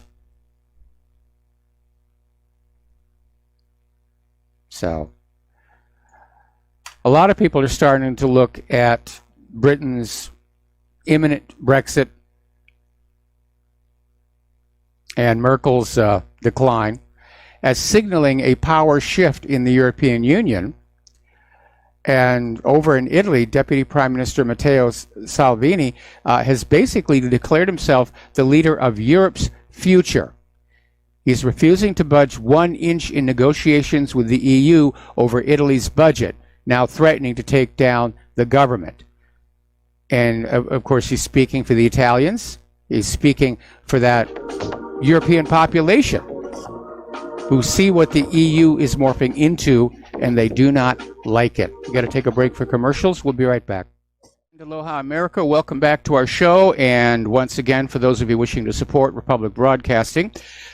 So, a lot of people are starting to look at Britain's imminent Brexit and Merkel's decline as signaling a power shift in the European Union. And over in Italy, Deputy Prime Minister Matteo Salvini has basically declared himself the leader of Europe's future. He's refusing to budge 1 inch in negotiations with the EU over Italy's budget, now threatening to take down the government. And of course, he's speaking for the Italians. He's speaking for that European population who see what the EU is morphing into, and they do not like it. We got to take a break for commercials. We'll be right back. Aloha America, welcome back to our show. And once again, for those of you wishing to support Republic Broadcasting,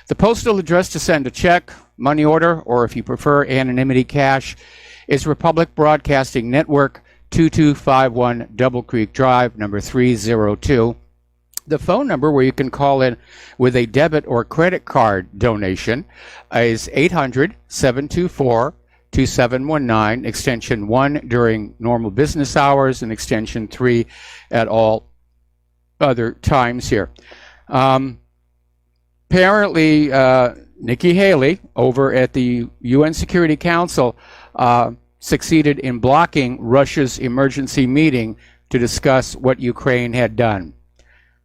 the postal address to send a check, money order, or if you prefer anonymity cash, is Republic Broadcasting Network, 2251 Double Creek Drive, number 302. The phone number where you can call in with a debit or credit card donation is 800-724-2719, extension 1 during normal business hours and extension 3 at all other times here. Apparently, Nikki Haley over at the UN Security Council succeeded in blocking Russia's emergency meeting to discuss what Ukraine had done.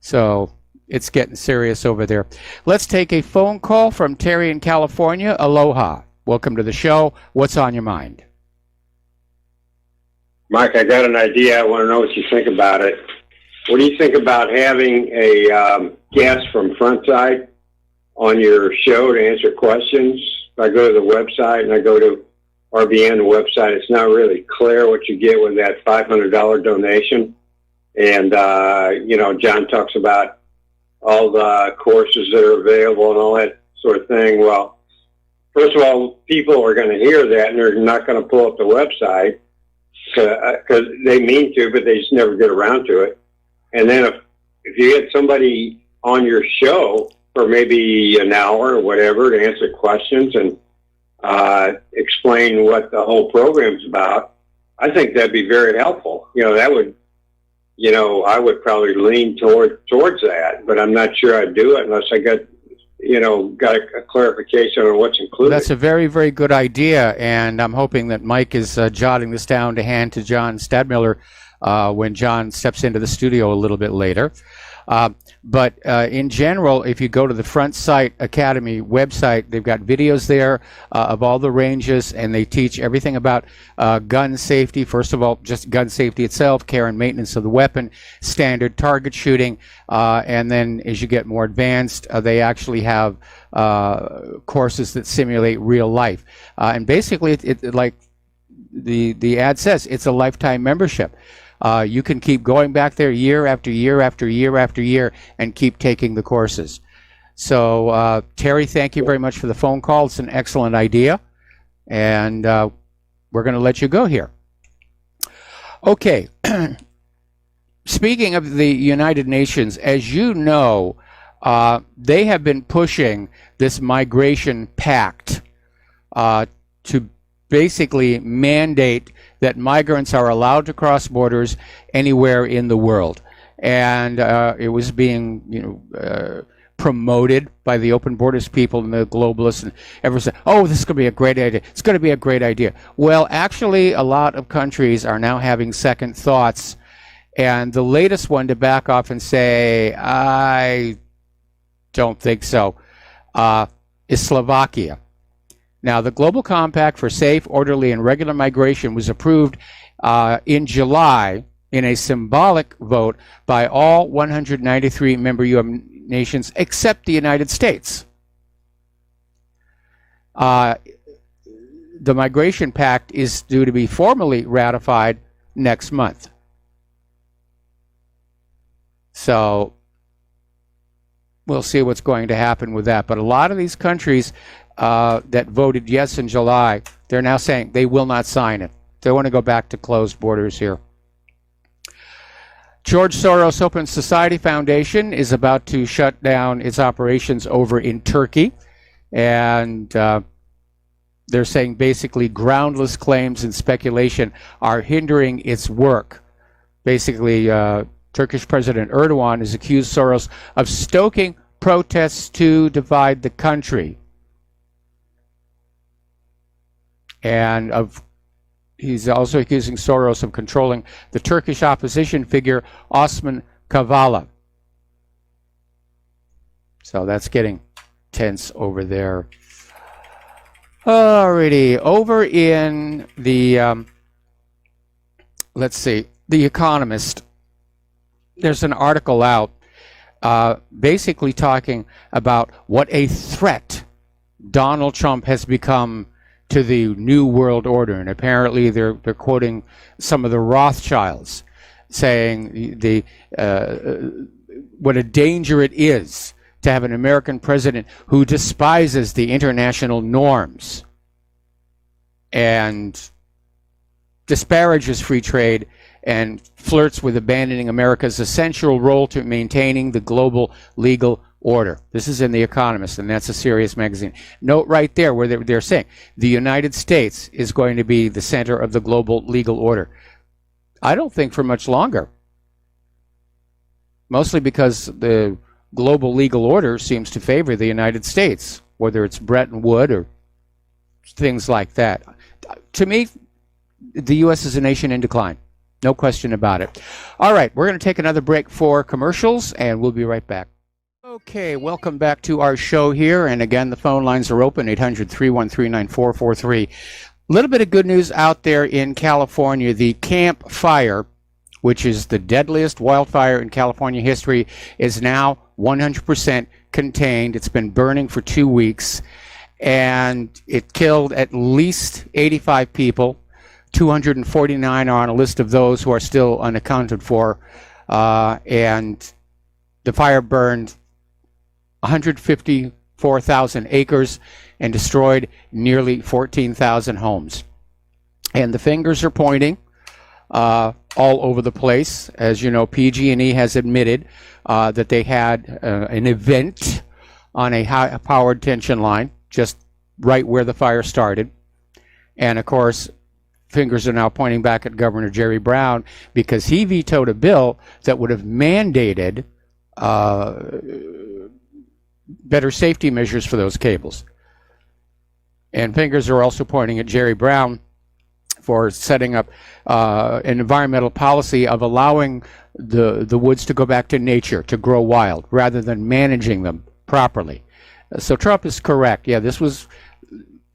So it's getting serious over there. Let's take a phone call from Terry in California. Aloha. Welcome to the show. What's on your mind? Mike, I got an idea. I want to know what you think about it. What do you think about having a guest from Frontside on your show to answer questions? If I go to the website and I go to RBN, the website, it's not really clear what you get with that $500 donation. And, John talks about all the courses that are available and all that sort of thing. Well, first of all, people are going to hear that and they're not going to pull up the website because they mean to, but they just never get around to it. And then if you get somebody on your show for maybe an hour or whatever to answer questions and explain what the whole program's about, I think that'd be very helpful. That would, I would probably lean towards that, but I'm not sure I'd do it unless I got a clarification on what's included. That's a very, very good idea, and I'm hoping that Mike is jotting this down to hand to John Stadmiller when John steps into the studio a little bit later. But in general, if you go to the Front Sight Academy website, they've got videos there of all the ranges, and they teach everything about gun safety. First of all, just gun safety itself, care and maintenance of the weapon, standard target shooting, and then as you get more advanced, they actually have courses that simulate real life. And basically, it like the ad says, it's a lifetime membership. You can keep going back there year after year after year after year and keep taking the courses. So, Terry, thank you very much for the phone call. It's an excellent idea. And we're going to let you go here. Okay. Speaking of the United Nations, as you know, they have been pushing this migration pact to basically mandate that migrants are allowed to cross borders anywhere in the world. And it was being, promoted by the open borders people and the globalists, and everyone said, oh, this is going to be a great idea. It's going to be a great idea. Well, actually, a lot of countries are now having second thoughts. And the latest one to back off and say, I don't think so, is Slovakia. Now, the Global Compact for Safe, Orderly, and Regular Migration was approved in July in a symbolic vote by all 193 member UN nations except the United States. The Migration Pact is due to be formally ratified next month. So we'll see what's going to happen with that. But a lot of these countries that voted yes in July, they're now saying they will not sign it. They want to go back to closed borders here. George Soros Open Society Foundation is about to shut down its operations over in Turkey. And they're saying basically groundless claims and speculation are hindering its work. Basically, Turkish President Erdogan has accused Soros of stoking protests to divide the country. And he's also accusing Soros of controlling the Turkish opposition figure Osman Kavala. So that's getting tense over there. Alrighty, over in the, let's see, The Economist, there's an article out basically talking about what a threat Donald Trump has become to the New World Order. And apparently they're quoting some of the Rothschilds saying what a danger it is to have an American president who despises the international norms and disparages free trade and flirts with abandoning America's essential role to maintaining the global legal order. This is in The Economist, and that's a serious magazine. Note right there where they're saying the United States is going to be the center of the global legal order. I don't think for much longer. Mostly because the global legal order seems to favor the United States, whether it's Bretton Woods or things like that. To me, the U.S. is a nation in decline. No question about it. All right, we're going to take another break for commercials, and we'll be right back. Okay, welcome back to our show here. And again, the phone lines are open, 800-313-9443. A little bit of good news out there in California. The Camp Fire, which is the deadliest wildfire in California history, is now 100% contained. It's been burning for 2 weeks, and it killed at least 85 people. 249 are on a list of those who are still unaccounted for, and the fire burned 154,000 acres and destroyed nearly 14,000 homes. And the fingers are pointing all over the place. As you know, PG&E has admitted that they had an event on a high-powered tension line just right where the fire started. And of course, fingers are now pointing back at Governor Jerry Brown because he vetoed a bill that would have mandated better safety measures for those cables. And fingers are also pointing at Jerry Brown for setting up an environmental policy of allowing the woods to go back to nature, to grow wild, rather than managing them properly. So Trump is correct. Yeah, this was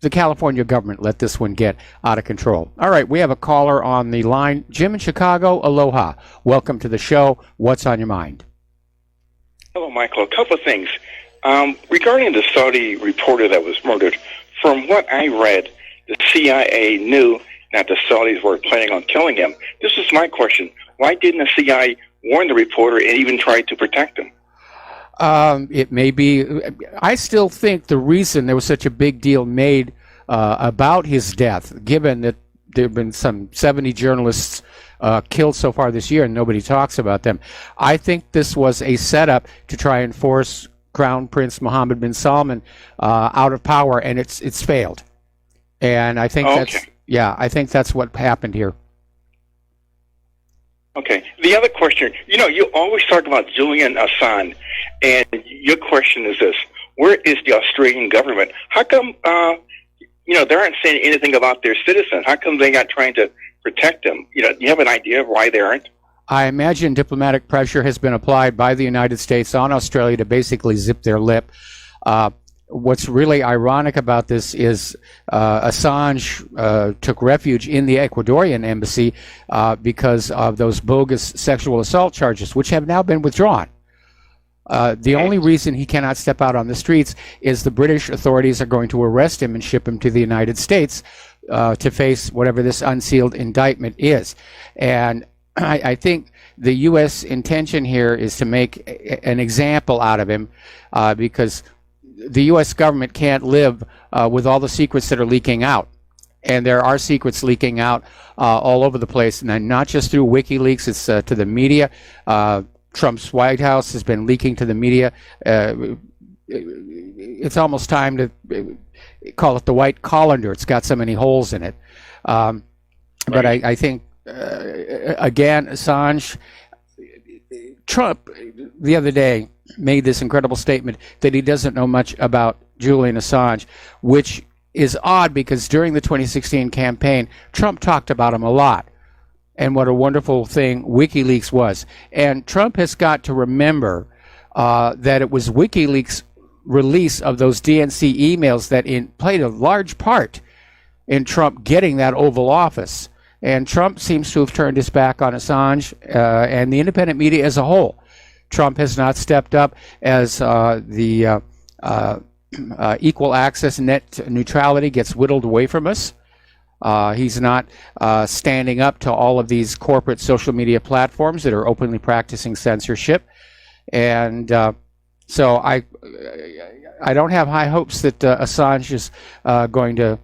the California government let this one get out of control. All right, we have a caller on the line. Jim in Chicago, aloha. Welcome to the show. What's on your mind? Hello, Michael. A couple of things. Regarding the Saudi reporter that was murdered, from what I read, the CIA knew that the Saudis were planning on killing him. This is my question. Why didn't the CIA warn the reporter and even try to protect him? It may be. I still think the reason there was such a big deal made about his death, given that there have been some 70 journalists killed so far this year and nobody talks about them, I think this was a setup to try and force Crown Prince Mohammed bin Salman out of power, and it's failed. And I think I think that's what happened here. Okay. The other question, you always talk about Julian Assange, and your question is this: where is the Australian government? How come, they aren't saying anything about their citizens? How come they're not trying to protect them? Do you have an idea of why they aren't? I imagine diplomatic pressure has been applied by the United States on Australia to basically zip their lip. what's really ironic about this is Assange took refuge in the Ecuadorian embassy because of those bogus sexual assault charges, which have now been withdrawn. The only reason he cannot step out on the streets is the British authorities are going to arrest him and ship him to the United States to face whatever this unsealed indictment is. And I think the U.S. intention here is to make an example out of him because the U.S. government can't live with all the secrets that are leaking out. And there are secrets leaking out all over the place, and not just through WikiLeaks, it's to the media. Trump's White House has been leaking to the media. It's almost time to call it the white colander. It's got so many holes in it. But I think, again, Assange, Trump the other day made this incredible statement that he doesn't know much about Julian Assange, which is odd because during the 2016 campaign, Trump talked about him a lot and what a wonderful thing WikiLeaks was. And Trump has got to remember that it was WikiLeaks' release of those DNC emails that played a large part in Trump getting that Oval Office. And Trump seems to have turned his back on Assange and the independent media as a whole. Trump has not stepped up as the equal access net neutrality gets whittled away from us. He's not standing up to all of these corporate social media platforms that are openly practicing censorship. And so I don't have high hopes that Assange is going to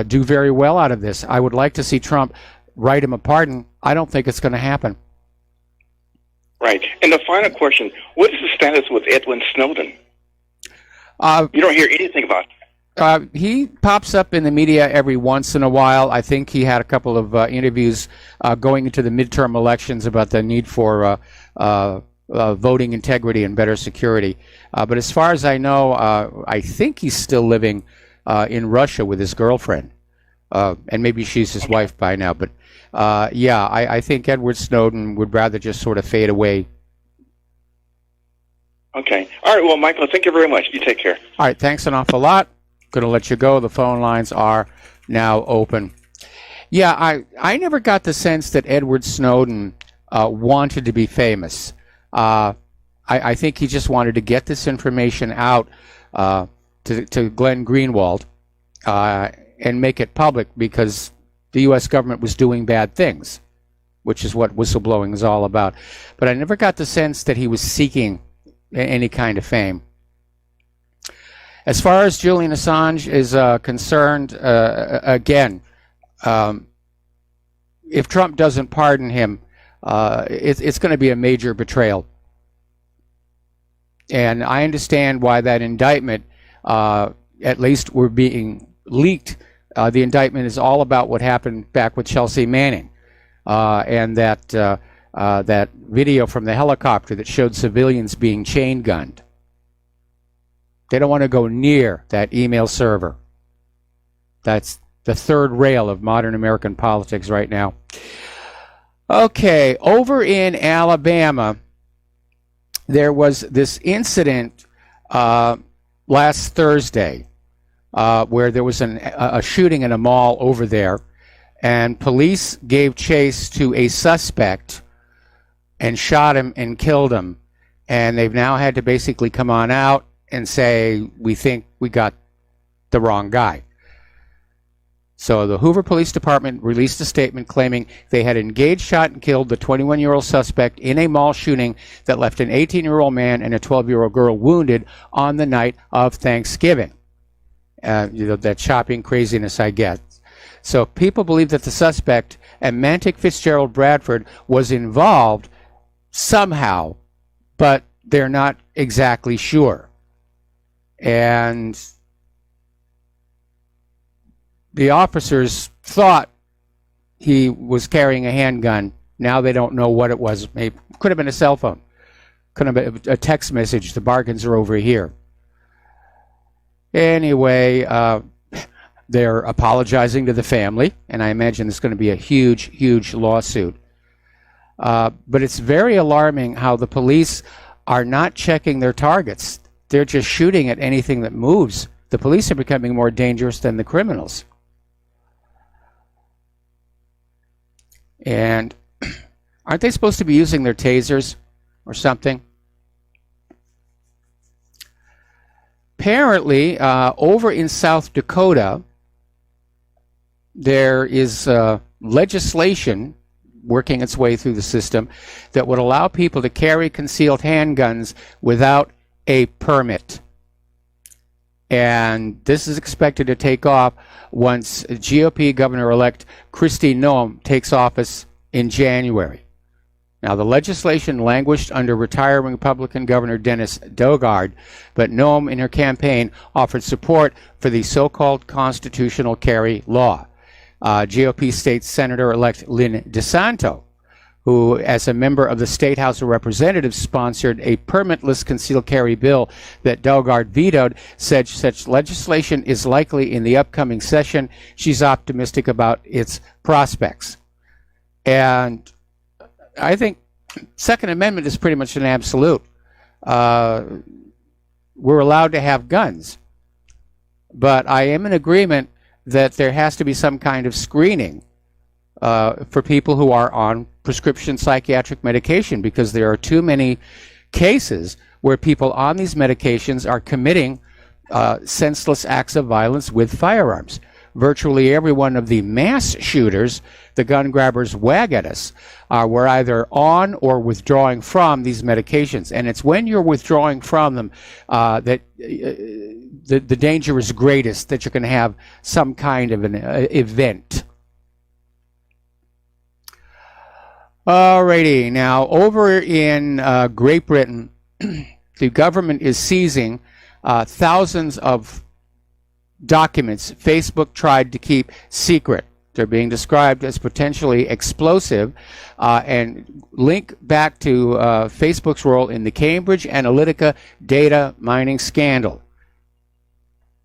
do very well out of this. I would like to see Trump write him a pardon. I don't think it's going to happen. Right. And the final question, what is the status with Edwin Snowden? You don't hear anything about it. He pops up in the media every once in a while. I think he had a couple of interviews going into the midterm elections about the need for voting integrity and better security. But as far as I know, I think he's still living in Russia with his girlfriend. And maybe she's his wife by now. But yeah, I think Edward Snowden would rather just sort of fade away. Okay. All right. Well, Michael, thank you very much. You take care. All right. Thanks an awful lot. Going to let you go. The phone lines are now open. Yeah, I never got the sense that Edward Snowden wanted to be famous. I think he just wanted to get this information out to Glenn Greenwald and make it public because the U.S. government was doing bad things, which is what whistleblowing is all about. But I never got the sense that he was seeking any kind of fame. As far as Julian Assange is concerned, again, if Trump doesn't pardon him, it's going to be a major betrayal. And I understand why that indictment, at least were being leaked. The indictment is all about what happened back with Chelsea Manning and that video from the helicopter that showed civilians being chain gunned. They don't want to go near that email server. That's the third rail of modern American politics right now. Okay, over in Alabama, there was this incident last Thursday where there was a shooting in a mall over there, and police gave chase to a suspect and shot him and killed him. And they've now had to basically come on out and say, we think we got the wrong guy. So the Hoover Police Department released a statement claiming they had engaged, shot, and killed the 21-year-old suspect in a mall shooting that left an 18-year-old man and a 12-year-old girl wounded on the night of Thanksgiving. That shopping craziness I get. So people believe that the suspect, Amantic Fitzgerald Bradford, was involved somehow, but they're not exactly sure. And the officers thought he was carrying a handgun. Now they don't know what it was. It could have been a cell phone. Could have been a text message. The bargains are over here. Anyway, they're apologizing to the family, and I imagine it's going to be a huge, huge lawsuit. But it's very alarming how the police are not checking their targets. they're just shooting at anything that moves. The police are becoming more dangerous than the criminals. And aren't they supposed to be using their tasers or something? Apparently, over in South Dakota, there is legislation working its way through the system that would allow people to carry concealed handguns without a permit. And this is expected to take off once GOP Governor-elect Kristi Noem takes office in January. Now, the legislation languished under retiring Republican Governor Dennis Daugaard, but Noem, in her campaign, offered support for the so-called constitutional carry law. GOP State Senator-elect Lynn DeSanto, who, as a member of the State House of Representatives, sponsored a permitless concealed carry bill that Daugaard vetoed, said such legislation is likely in the upcoming session. She's optimistic about its prospects. And I think Second Amendment is pretty much an absolute. We're allowed to have guns. But I am in agreement that there has to be some kind of screening for people who are on prescription psychiatric medication, because there are too many cases where people on these medications are committing senseless acts of violence with firearms. Virtually every one of the mass shooters the gun grabbers wag at us were either on or withdrawing from these medications. And it's when you're withdrawing from them that the danger is greatest that you're going to have some kind of an event. Alrighty, now over in Great Britain, the government is seizing thousands of documents Facebook tried to keep secret. They're being described as potentially explosive and link back to Facebook's role in the Cambridge Analytica data mining scandal.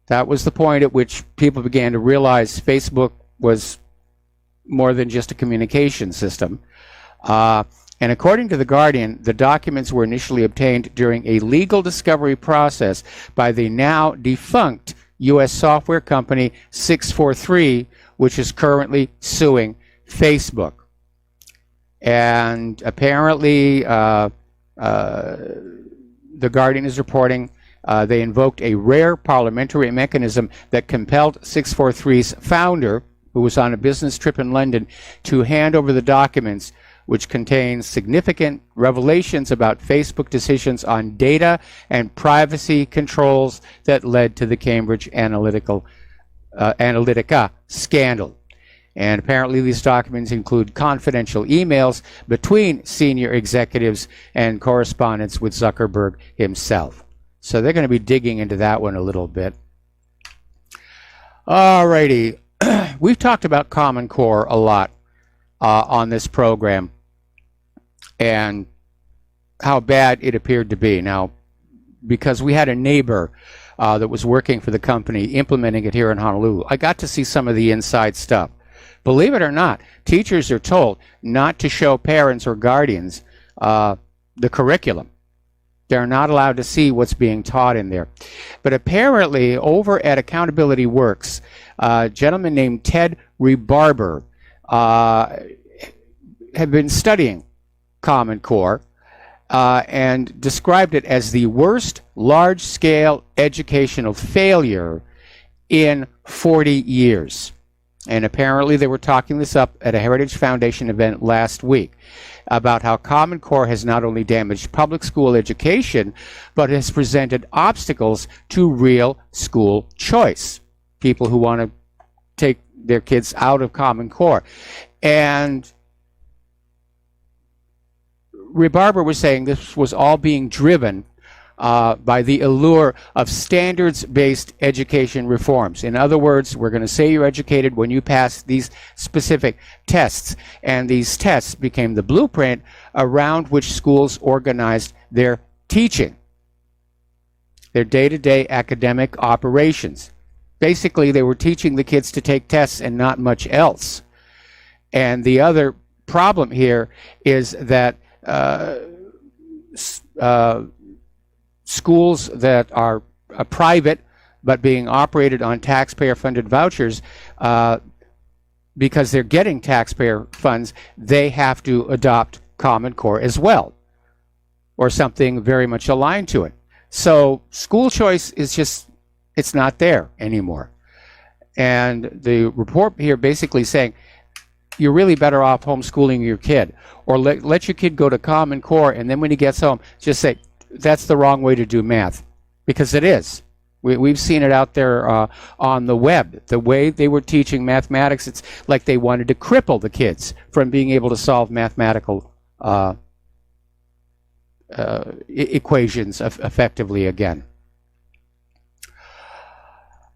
That was the point at which people began to realize Facebook was more than just a communication system. And according to The Guardian, the documents were initially obtained during a legal discovery process by the now defunct U.S. software company 643, which is currently suing Facebook. And apparently, The Guardian is reporting they invoked a rare parliamentary mechanism that compelled 643's founder, who was on a business trip in London, to hand over the documents, which contains significant revelations about Facebook decisions on data and privacy controls that led to the Cambridge Analytica scandal. And apparently these documents include confidential emails between senior executives and correspondence with Zuckerberg himself. So they're going to be digging into that one a little bit. Alrighty, we've talked about Common Core a lot on this program, and how bad it appeared to be. Now, because we had a neighbor that was working for the company implementing it here in Honolulu, I got to see some of the inside stuff. Believe it or not, teachers are told not to show parents or guardians the curriculum. They're not allowed to see what's being taught in there. But apparently, over at Accountability Works, a gentleman named Ted Rebarber had been studying Common Core and described it as the worst large-scale educational failure in 40 years. And apparently they were talking this up at a Heritage Foundation event last week about how Common Core has not only damaged public school education, but has presented obstacles to real school choice. People who want to take their kids out of Common Core. And Rebarber was saying this was all being driven by the allure of standards-based education reforms. In other words, we're going to say you're educated when you pass these specific tests, and these tests became the blueprint around which schools organized their teaching, their day-to-day academic operations. Basically, they were teaching the kids to take tests and not much else. And the other problem here is that schools that are private but being operated on taxpayer-funded vouchers, because they're getting taxpayer funds, they have to adopt Common Core as well, or something very much aligned to it. So school choice is just, it's not there anymore. And the report here basically saying, you're really better off homeschooling your kid, or let your kid go to Common Core, and then when he gets home, just say, that's the wrong way to do math, because it is. We've seen it out there on the web. The way they were teaching mathematics, it's like they wanted to cripple the kids from being able to solve mathematical equations effectively again.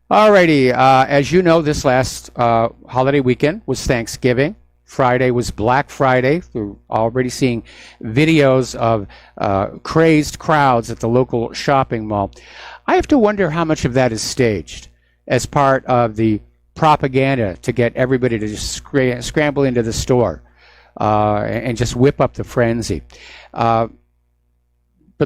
Alrighty, as you know, this last holiday weekend was Thanksgiving. Friday was Black Friday. We're already seeing videos of crazed crowds at the local shopping mall. I have to wonder how much of that is staged as part of the propaganda to get everybody to just scramble into the store and just whip up the frenzy. But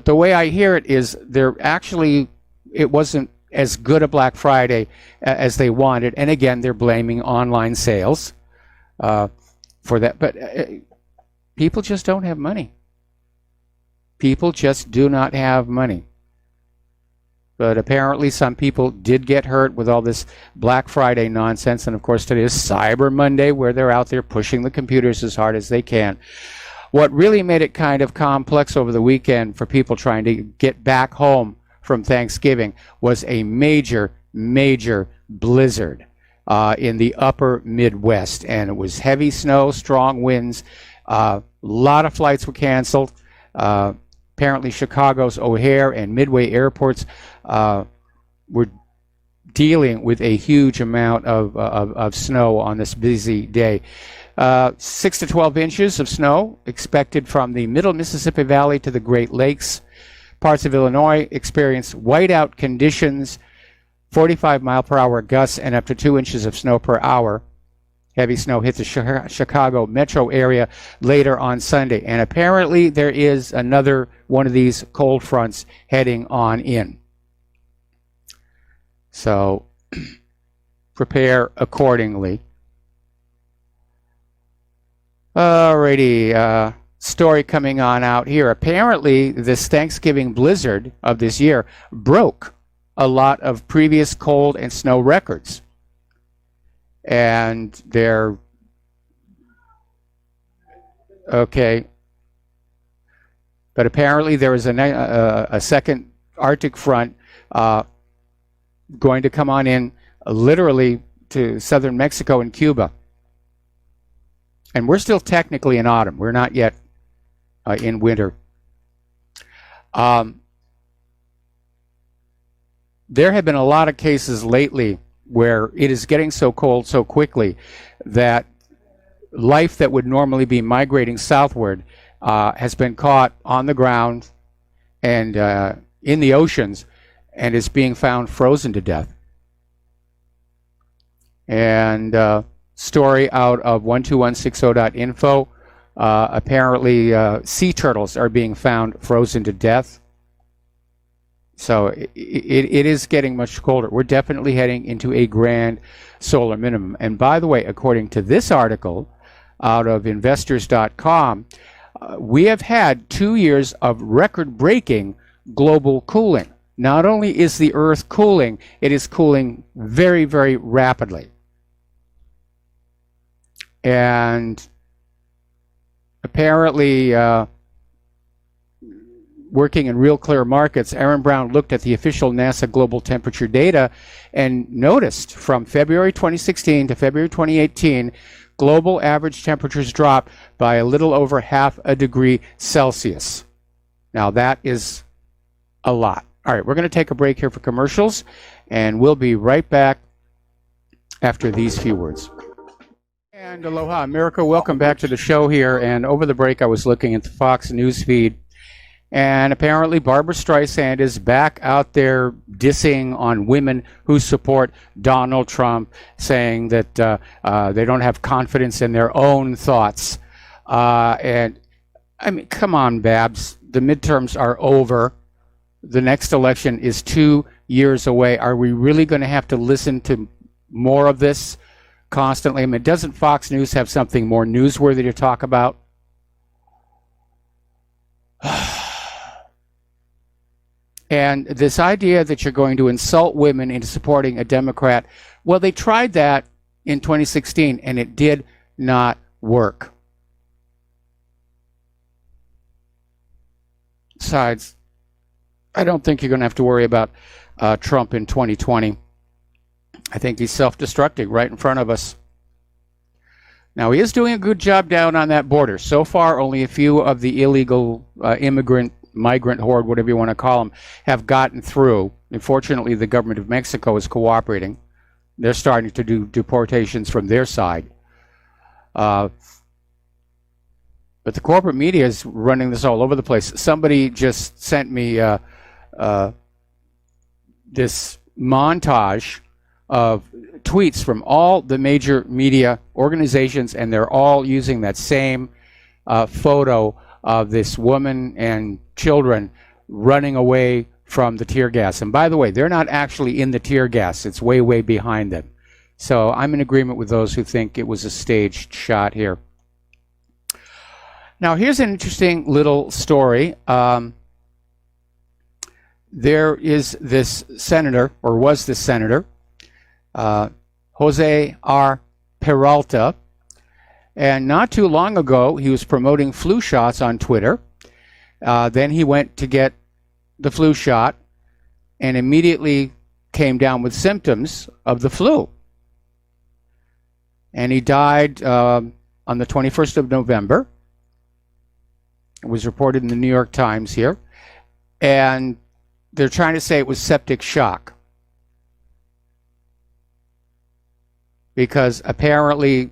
the way I hear it is it wasn't as good a Black Friday as they wanted. And again, they're blaming online sales for that. But people just don't have money. People just do not have money. But apparently some people did get hurt with all this Black Friday nonsense. And of course, today is Cyber Monday, where they're out there pushing the computers as hard as they can. What really made it kind of complex over the weekend for people trying to get back home from Thanksgiving was a major, major blizzard in the upper Midwest. And it was heavy snow, strong winds. A lot of flights were canceled. Apparently Chicago's O'Hare and Midway airports were dealing with a huge amount of snow on this busy day. 6 to 12 inches of snow expected from the middle Mississippi Valley to the Great Lakes. Parts of Illinois experienced whiteout conditions, 45-mile-per-hour gusts, and up to 2 inches of snow per hour. Heavy snow hit the Chicago metro area later on Sunday. And apparently there is another one of these cold fronts heading on in. So prepare accordingly. Alrighty, story coming on out here. Apparently this Thanksgiving blizzard of this year broke a lot of previous cold and snow records. And they're okay, but apparently there is a second Arctic front going to come on in literally to southern Mexico and Cuba. And we're still technically in autumn. We're not yet in winter. There have been a lot of cases lately where it is getting so cold so quickly that life that would normally be migrating southward has been caught on the ground and in the oceans and is being found frozen to death. And story out of 12160.info, apparently sea turtles are being found frozen to death. So it is getting much colder. We're definitely heading into a grand solar minimum. And by the way, according to this article out of investors.com, we have had 2 years of record-breaking global cooling. Not only is the Earth cooling, it is cooling very, very rapidly. And apparently, working in Real Clear Markets, Aaron Brown looked at the official NASA global temperature data and noticed from February 2016 to February 2018, global average temperatures dropped by a little over 0.5 degrees Celsius. Now that is a lot. All right, we're going to take a break here for commercials, and we'll be right back after these few words. And aloha, America. Welcome back to the show here. And over the break, I was looking at the Fox News feed. And apparently Barbara Streisand is back out there dissing on women who support Donald Trump, saying that they don't have confidence in their own thoughts. And I mean, come on, Babs. The midterms are over. The next election is 2 years away. Are we really going to have to listen to more of this constantly? I mean, doesn't Fox News have something more newsworthy to talk about? And this idea that you're going to insult women into supporting a Democrat, well, they tried that in 2016, and it did not work. Besides, I don't think you're going to have to worry about Trump in 2020. I think he's self-destructing right in front of us. Now, he is doing a good job down on that border. So far, only a few of the illegal migrant horde, whatever you want to call them, have gotten through. Unfortunately, the government of Mexico is cooperating. They're starting to do deportations from their side. But the corporate media is running this all over the place. Somebody just sent me this montage of tweets from all the major media organizations, and they're all using that same photo of this woman and children running away from the tear gas. And by the way, they're not actually in the tear gas. It's way, way behind them. So I'm in agreement with those who think it was a staged shot here. Now, here's an interesting little story. There is this senator, or was this senator, Jose R. Peralta, and not too long ago, he was promoting flu shots on Twitter. Then he went to get the flu shot and immediately came down with symptoms of the flu. And he died on the 21st of November. It was reported in the New York Times here. And they're trying to say it was septic shock. Because apparently,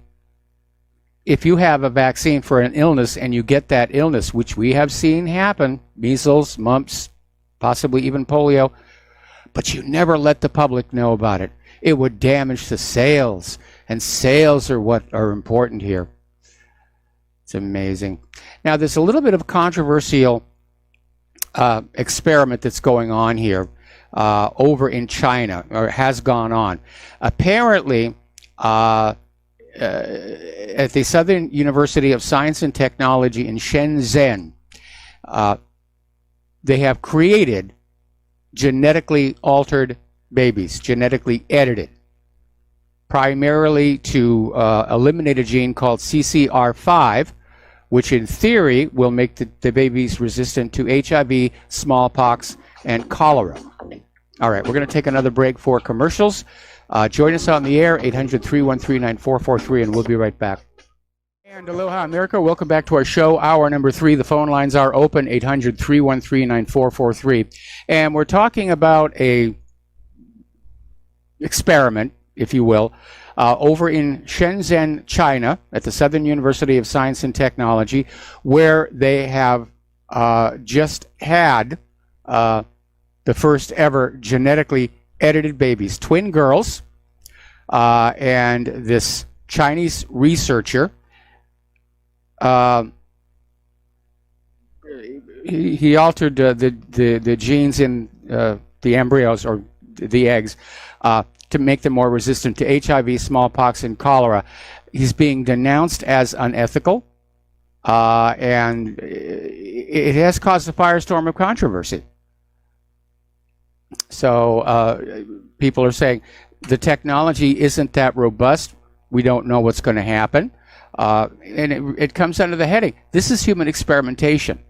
if you have a vaccine for an illness and you get that illness, which we have seen happen, measles, mumps, possibly even polio, but you never let the public know about it, it would damage the sales. And sales are what are important here. It's amazing. Now, there's a little bit of a controversial experiment that's going on here over in China, or has gone on. Apparently, at the Southern University of Science and Technology in Shenzhen, they have created genetically altered babies, genetically edited, primarily to eliminate a gene called CCR5, which in theory will make the babies resistant to HIV, smallpox, and cholera. All right, we're going to take another break for commercials. Join us on the air, 800-313-9443, and we'll be right back. And aloha, America. Welcome back to our show, hour number 3. The phone lines are open, 800-313-9443. And we're talking about a experiment, if you will, over in Shenzhen, China, at the Southern University of Science and Technology, where they have just had the first ever genetically edited babies, twin girls, and this Chinese researcher, he altered the genes in the embryos, or the eggs, to make them more resistant to HIV, smallpox, and cholera. He's being denounced as unethical, and it has caused a firestorm of controversy. So people are saying the technology isn't that robust. We don't know what's going to happen. And it comes under the heading, this is human experimentation.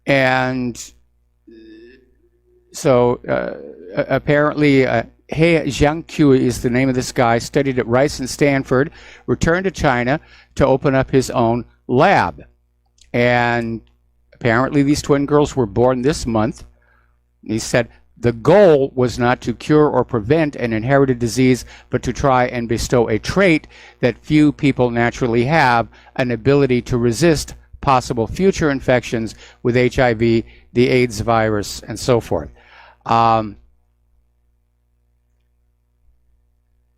And so apparently, He Jiankui is the name of this guy, studied at Rice and Stanford, returned to China to open up his own lab. And apparently these twin girls were born this month. He said the goal was not to cure or prevent an inherited disease, but to try and bestow a trait that few people naturally have, an ability to resist possible future infections with HIV, the AIDS virus, and so forth. I'm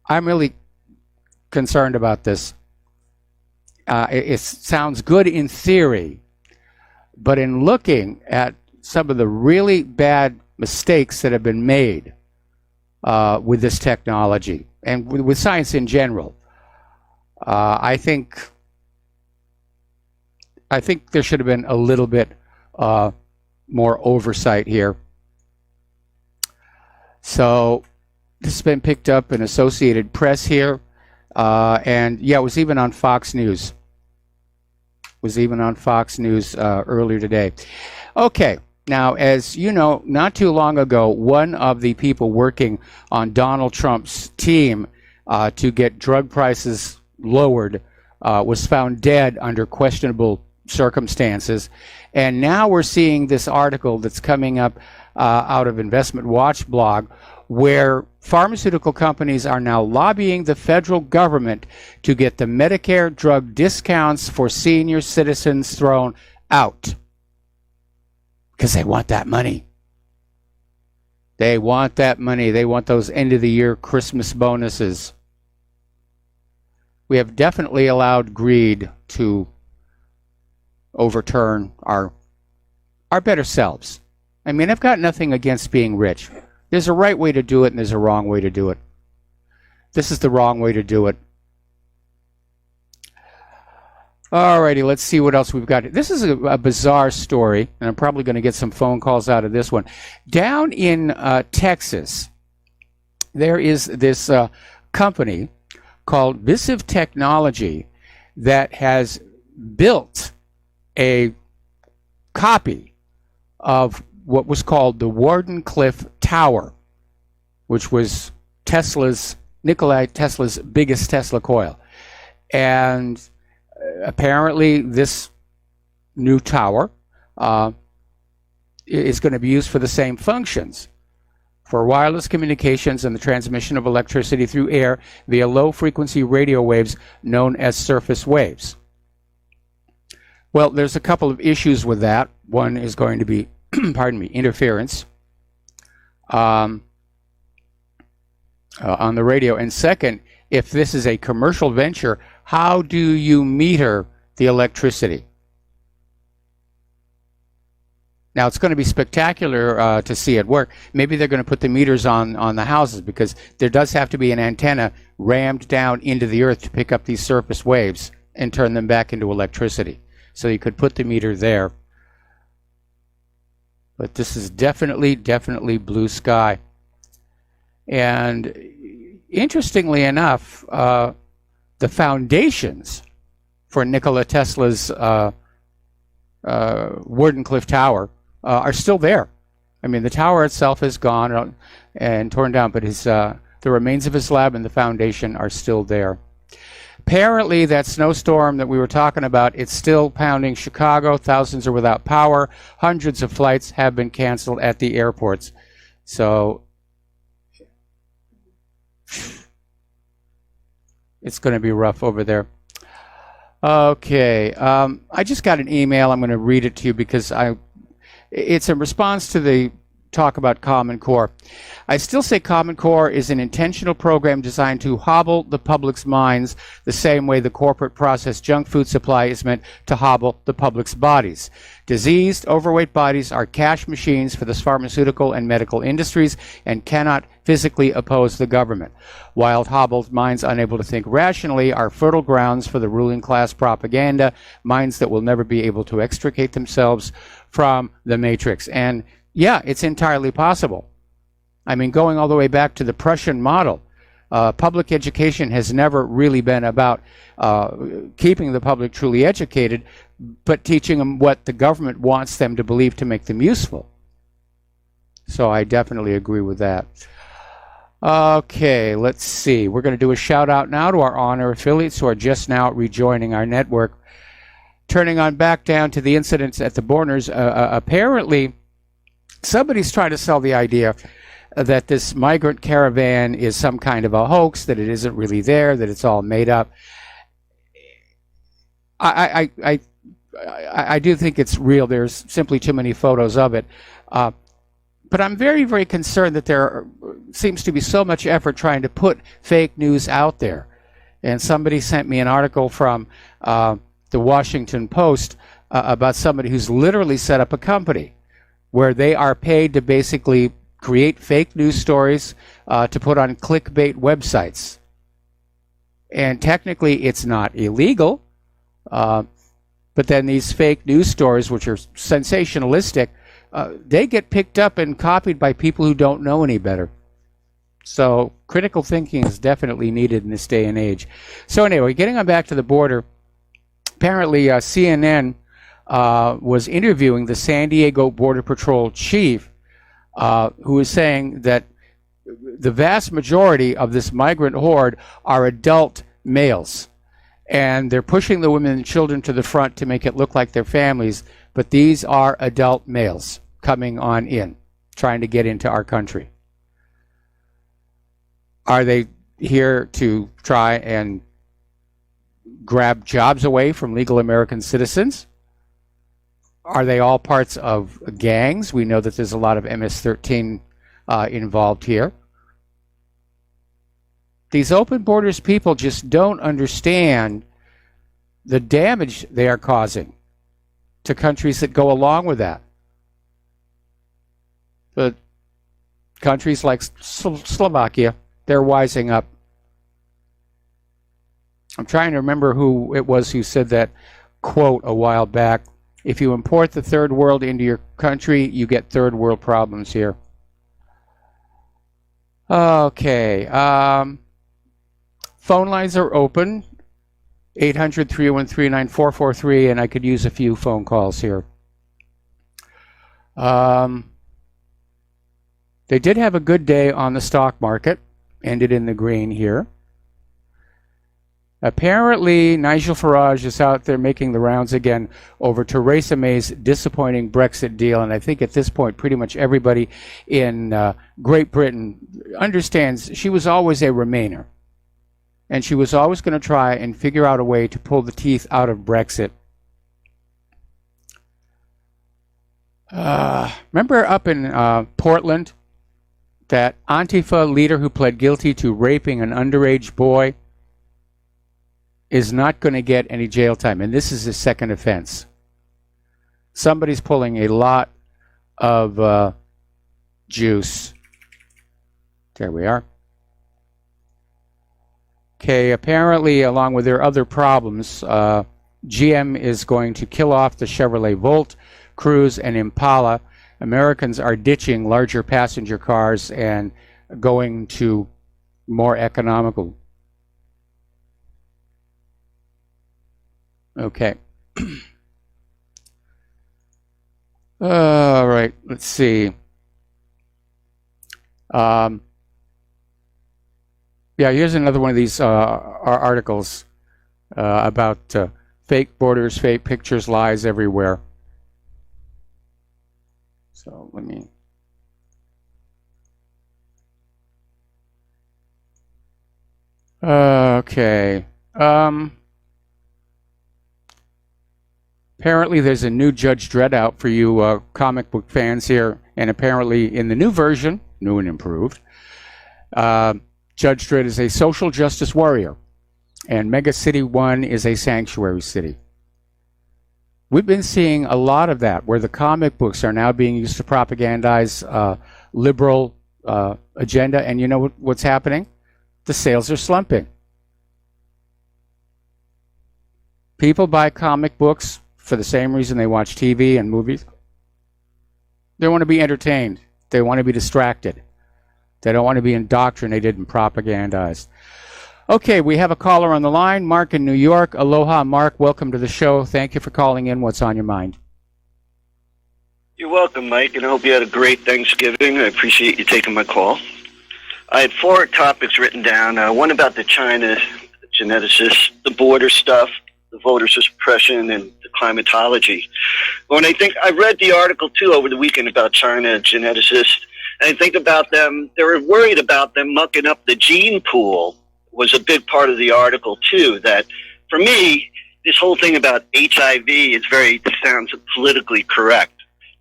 really concerned about this. It sounds good in theory, But in looking at some of the really bad mistakes that have been made with this technology and with science in general, I think there should have been a little bit more oversight here. So this has been picked up in Associated Press here, and yeah, it was even on Fox News. Earlier today. Okay, now as you know, not too long ago, one of the people working on Donald Trump's team to get drug prices lowered was found dead under questionable circumstances, and now we're seeing this article that's coming up out of Investment Watch blog, where pharmaceutical companies are now lobbying the federal government to get the Medicare drug discounts for senior citizens thrown out because they want that money. They want that money. They want those end-of-the-year Christmas bonuses. We have definitely allowed greed to overturn our better selves. I mean, I've got nothing against being rich. There's a right way to do it and there's a wrong way to do it. This is the wrong way to do it. Alrighty, let's see what else we've got. This is a bizarre story, and I'm probably going to get some phone calls out of this one. Down in Texas, there is this company called Visive Technology that has built a copy of what was called the Wardenclyffe Tower, which was Nikola Tesla's biggest Tesla coil. And apparently this new tower is going to be used for the same functions, for wireless communications and the transmission of electricity through air via low-frequency radio waves known as surface waves. Well, there's a couple of issues with that. One is going to be pardon me, interference on the radio. And second, if this is a commercial venture, how do you meter the electricity? Now, it's going to be spectacular to see it work. Maybe they're going to put the meters on the houses, because there does have to be an antenna rammed down into the earth to pick up these surface waves and turn them back into electricity. So you could put the meter there. But this is definitely blue sky. And interestingly enough, the foundations for Nikola Tesla's Wardenclyffe Tower are still there. I mean, the tower itself is gone and torn down, but the remains of his lab and the foundation are still there. Apparently, that snowstorm that we were talking about, it's still pounding Chicago. Thousands are without power. Hundreds of flights have been canceled at the airports. So it's going to be rough over there. Okay, I just got an email. I'm going to read it to you because it's in response to the talk about Common Core. I still say Common Core is an intentional program designed to hobble the public's minds the same way the corporate processed junk food supply is meant to hobble the public's bodies. Diseased, overweight bodies are cash machines for the pharmaceutical and medical industries and cannot physically oppose the government. While hobbled minds unable to think rationally are fertile grounds for the ruling class propaganda, minds that will never be able to extricate themselves from the matrix. And yeah, it's entirely possible. I mean, going all the way back to the Prussian model, public education has never really been about keeping the public truly educated, but teaching them what the government wants them to believe to make them useful. So I definitely agree with that. Okay, let's see. We're going to do a shout out now to our on-air affiliates who are just now rejoining our network. Turning on back down to the incidents at the Borners, apparently somebody's trying to sell the idea that this migrant caravan is some kind of a hoax, that it isn't really there, that it's all made up. I do think it's real. There's simply too many photos of it. But I'm very, very concerned that there seems to be so much effort trying to put fake news out there. And somebody sent me an article from the Washington Post about somebody who's literally set up a company where they are paid to basically create fake news stories to put on clickbait websites. And technically, it's not illegal. But then these fake news stories, which are sensationalistic, they get picked up and copied by people who don't know any better. So critical thinking is definitely needed in this day and age. So anyway, getting on back to the border, apparently CNN was interviewing the San Diego Border Patrol chief, who was saying that the vast majority of this migrant horde are adult males. And they're pushing the women and children to the front to make it look like their families, but these are adult males coming on in, trying to get into our country. Are they here to try and grab jobs away from legal American citizens? Are they all parts of gangs? We know that there's a lot of MS-13 involved here. These open borders people just don't understand the damage they are causing to countries that go along with that. But countries like Slovakia, they're wising up. I'm trying to remember who it was who said that quote a while back. If you import the third world into your country, you get third world problems here. Okay. Phone lines are open, 800-313-9443, and I could use a few phone calls here. They did have a good day on the stock market, ended in the green here. Apparently, Nigel Farage is out there making the rounds again over Theresa May's disappointing Brexit deal, and I think at this point pretty much everybody in Great Britain understands she was always a Remainer. And she was always going to try and figure out a way to pull the teeth out of Brexit. Remember up in Portland, that Antifa leader who pled guilty to raping an underage boy is not going to get any jail time. And this is his second offense. Somebody's pulling a lot of juice. There we are. Okay, apparently, along with their other problems, GM is going to kill off the Chevrolet Volt, Cruze, and Impala. Americans are ditching larger passenger cars and going to more economical. Okay. All right, let's see. Yeah, here's another one of these articles about fake borders, fake pictures, lies everywhere. So let me... Okay. Apparently there's a new Judge Dredd out for you comic book fans here, and apparently in the new version, new and improved, Judge Dredd is a social justice warrior, and Mega City 1 is a sanctuary city. We've been seeing a lot of that, where the comic books are now being used to propagandize liberal agenda, and you know what's happening? The sales are slumping. People buy comic books for the same reason they watch TV and movies. They want to be entertained. They want to be distracted. They don't want to be indoctrinated and propagandized. Okay, we have a caller on the line, Mark in New York. Aloha, Mark. Welcome to the show. Thank you for calling in. What's on your mind? You're welcome, Mike, and I hope you had a great Thanksgiving. I appreciate you taking my call. I had 4 topics written down. One about the China geneticists, the border stuff, the voter suppression, and the climatology. When I read the article, too, over the weekend about China geneticists, and I think about them, they were worried about them mucking up the gene pool was a big part of the article, too, that for me, this whole thing about HIV sounds politically correct.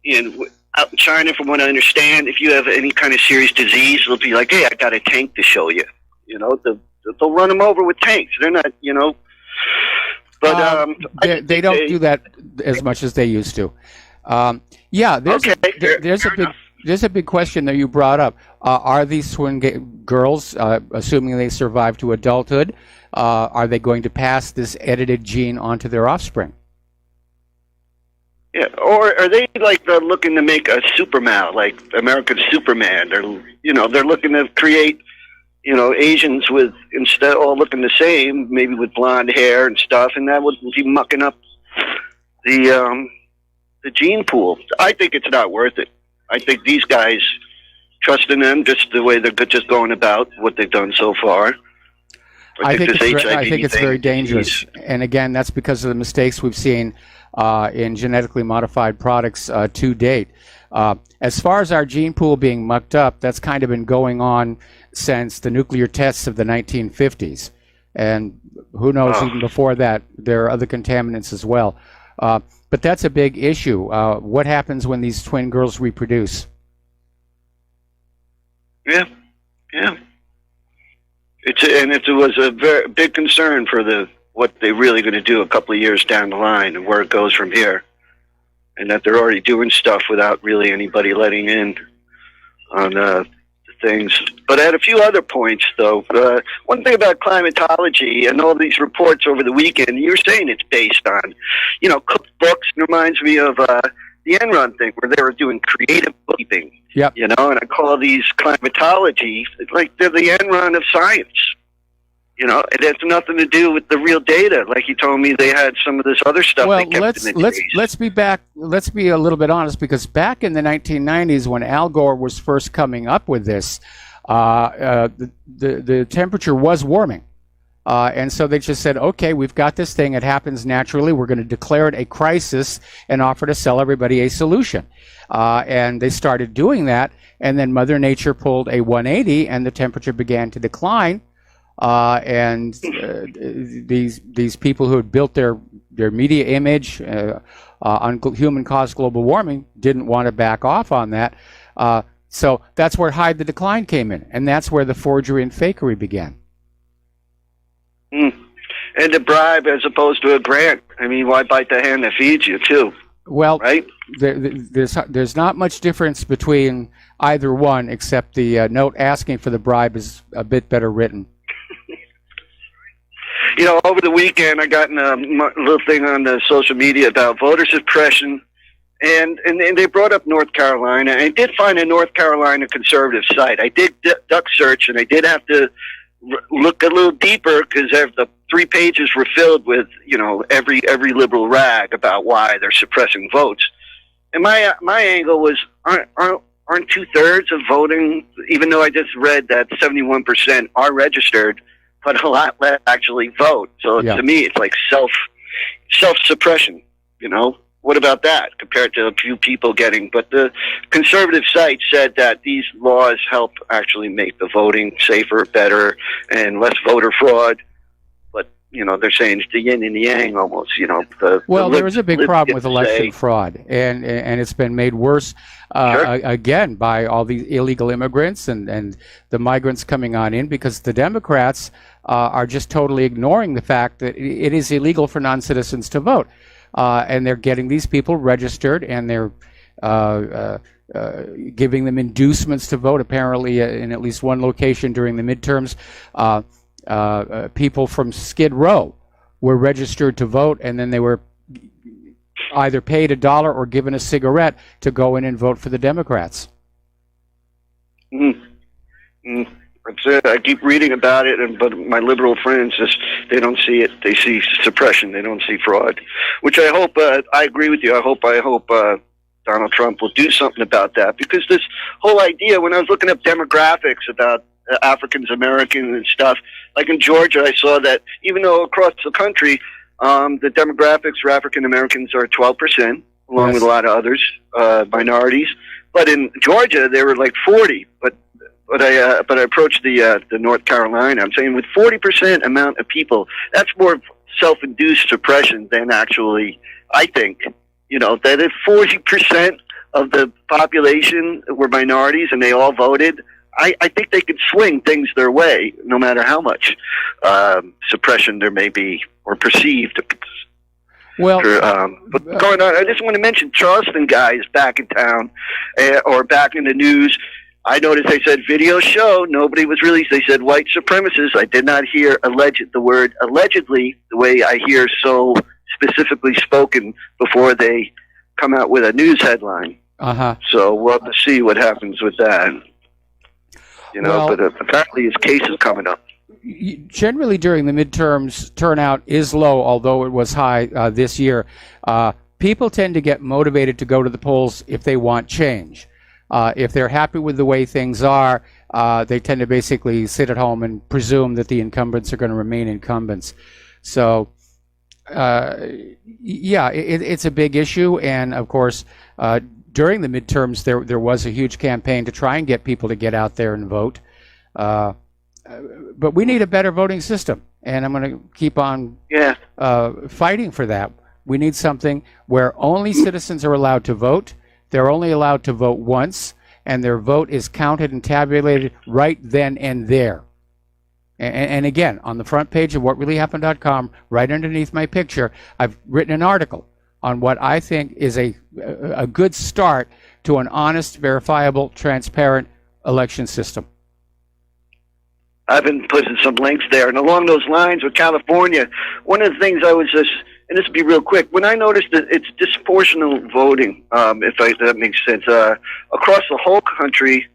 And out in China, from what I understand, if you have any kind of serious disease, they'll be like, hey, I got a tank to show you. You know, they'll run them over with tanks. They're not, you know. But they don't do that as much as they used to. There's a big question that you brought up. Are these girls, assuming they survive to adulthood, are they going to pass this edited gene onto their offspring? Yeah, or are they like looking to make a Superman, like American Superman? They're looking to create, Asians with instead all looking the same, maybe with blonde hair and stuff, and that would be mucking up the gene pool. I think it's not worth it. I think these guys, trusting them just the way they're just going about what they've done so far. I think it's very dangerous. And again, that's because of the mistakes we've seen in genetically modified products to date. As far as our gene pool being mucked up, that's kind of been going on since the nuclear tests of the 1950s. And who knows, even before that, there are other contaminants as well. But that's a big issue. What happens when these twin girls reproduce? Yeah. It was a very big concern for what they're really going to do a couple of years down the line and where it goes from here, and that they're already doing stuff without really anybody letting in on the things. But at a few other points, though, one thing about climatology and all these reports over the weekend, you were saying it's based on, cooked books. It reminds me of the Enron thing where they were doing creative bookkeeping. Yep. And I call these climatology like they're the Enron of science. It has nothing to do with the real data. Like you told me, they had some of this other stuff. Well, they kept in the trees. Let's be a little bit honest, because back in the 1990s, when Al Gore was first coming up with this, the temperature was warming, and so they just said, "Okay, we've got this thing. It happens naturally. We're going to declare it a crisis and offer to sell everybody a solution." And they started doing that, and then Mother Nature pulled a 180, and the temperature began to decline. These people who had built their media image on human-caused global warming didn't want to back off on that. So that's where Hide the Decline came in, and that's where the forgery and fakery began. And a bribe as opposed to a grant. I mean, why bite the hand that feeds you, too? Well, right? There's not much difference between either one, except the note asking for the bribe is a bit better written. Over the weekend, I got in a little thing on the social media about voter suppression, and they brought up North Carolina. I did find a North Carolina conservative site. I did duck search, and I did have to look a little deeper because the 3 pages were filled with, every liberal rag about why they're suppressing votes. And my angle was, aren't 2/3 of voting, even though I just read that 71% are registered, but a lot less actually vote. So to me, it's like self-suppression, What about that compared to a few people getting? But the conservative site said that these laws help actually make the voting safer, better, and less voter fraud. But, they're saying it's the yin and the yang almost, there is a big problem with election fraud, and it's been made worse again by all the illegal immigrants and the migrants coming on in, because the Democrats are just totally ignoring the fact that it is illegal for non-citizens to vote. And they're getting these people registered, and they're giving them inducements to vote. Apparently, in at least one location during the midterms, people from Skid Row were registered to vote, and then they were either paid $1 or given a cigarette to go in and vote for the Democrats. That's it. I keep reading about it, but my liberal friends they don't see it. They see suppression. They don't see fraud, which I hope. I agree with you. I hope Donald Trump will do something about that, because this whole idea. When I was looking up demographics about Africans Americans and stuff, like in Georgia, I saw that even though across the country, the demographics for African Americans are 12%, along with a lot of others minorities. But in Georgia, they were like 40%. But I approached the North Carolina. I'm saying with 40% amount of people, that's more self-induced suppression than actually. I think that if 40% of the population were minorities and they all voted, I think they could swing things their way, no matter how much suppression there may be or perceived Well, what's going on. I just want to mention Charleston guys back in town or back in the news. I noticed they said video show. Nobody was released. They said white supremacists. I did not hear the word allegedly the way I hear so specifically spoken before they come out with a news headline. So we'll have to see what happens with that. But apparently his case is coming up. Generally during the midterms, turnout is low, although it was high this year. People tend to get motivated to go to the polls if they want change. If they're happy with the way things are, they tend to basically sit at home and presume that the incumbents are going to remain incumbents. So, it's a big issue. And, of course, during the midterms, there was a huge campaign to try and get people to get out there and vote. But we need a better voting system, and I'm going to keep on fighting for that. We need something where only citizens are allowed to vote. They're only allowed to vote once, and their vote is counted and tabulated right then and there. And again, on the front page of whatreallyhappened.com, right underneath my picture, I've written an article on what I think is a good start to an honest, verifiable, transparent election system. I've been putting some links there. And along those lines with California, one of the things I was just, and this will be real quick, when I noticed that it's disproportional voting, if that makes sense, across the whole country,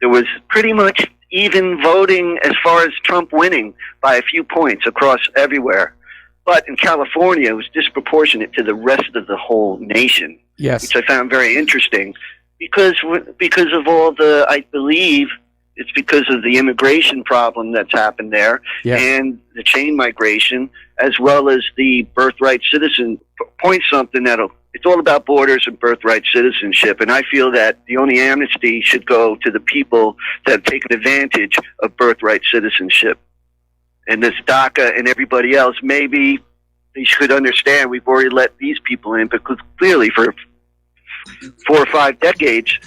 there was pretty much even voting as far as Trump winning by a few points across everywhere. But in California, it was disproportionate to the rest of the whole nation, which I found very interesting because of all the, I believe, it's because of the immigration problem that's happened there and the chain migration, as well as the birthright citizen. Point something it's all about borders and birthright citizenship. And I feel that the only amnesty should go to the people that have taken advantage of birthright citizenship. And this DACA and everybody else, maybe they should understand we've already let these people in, because clearly for 4 or 5 decades,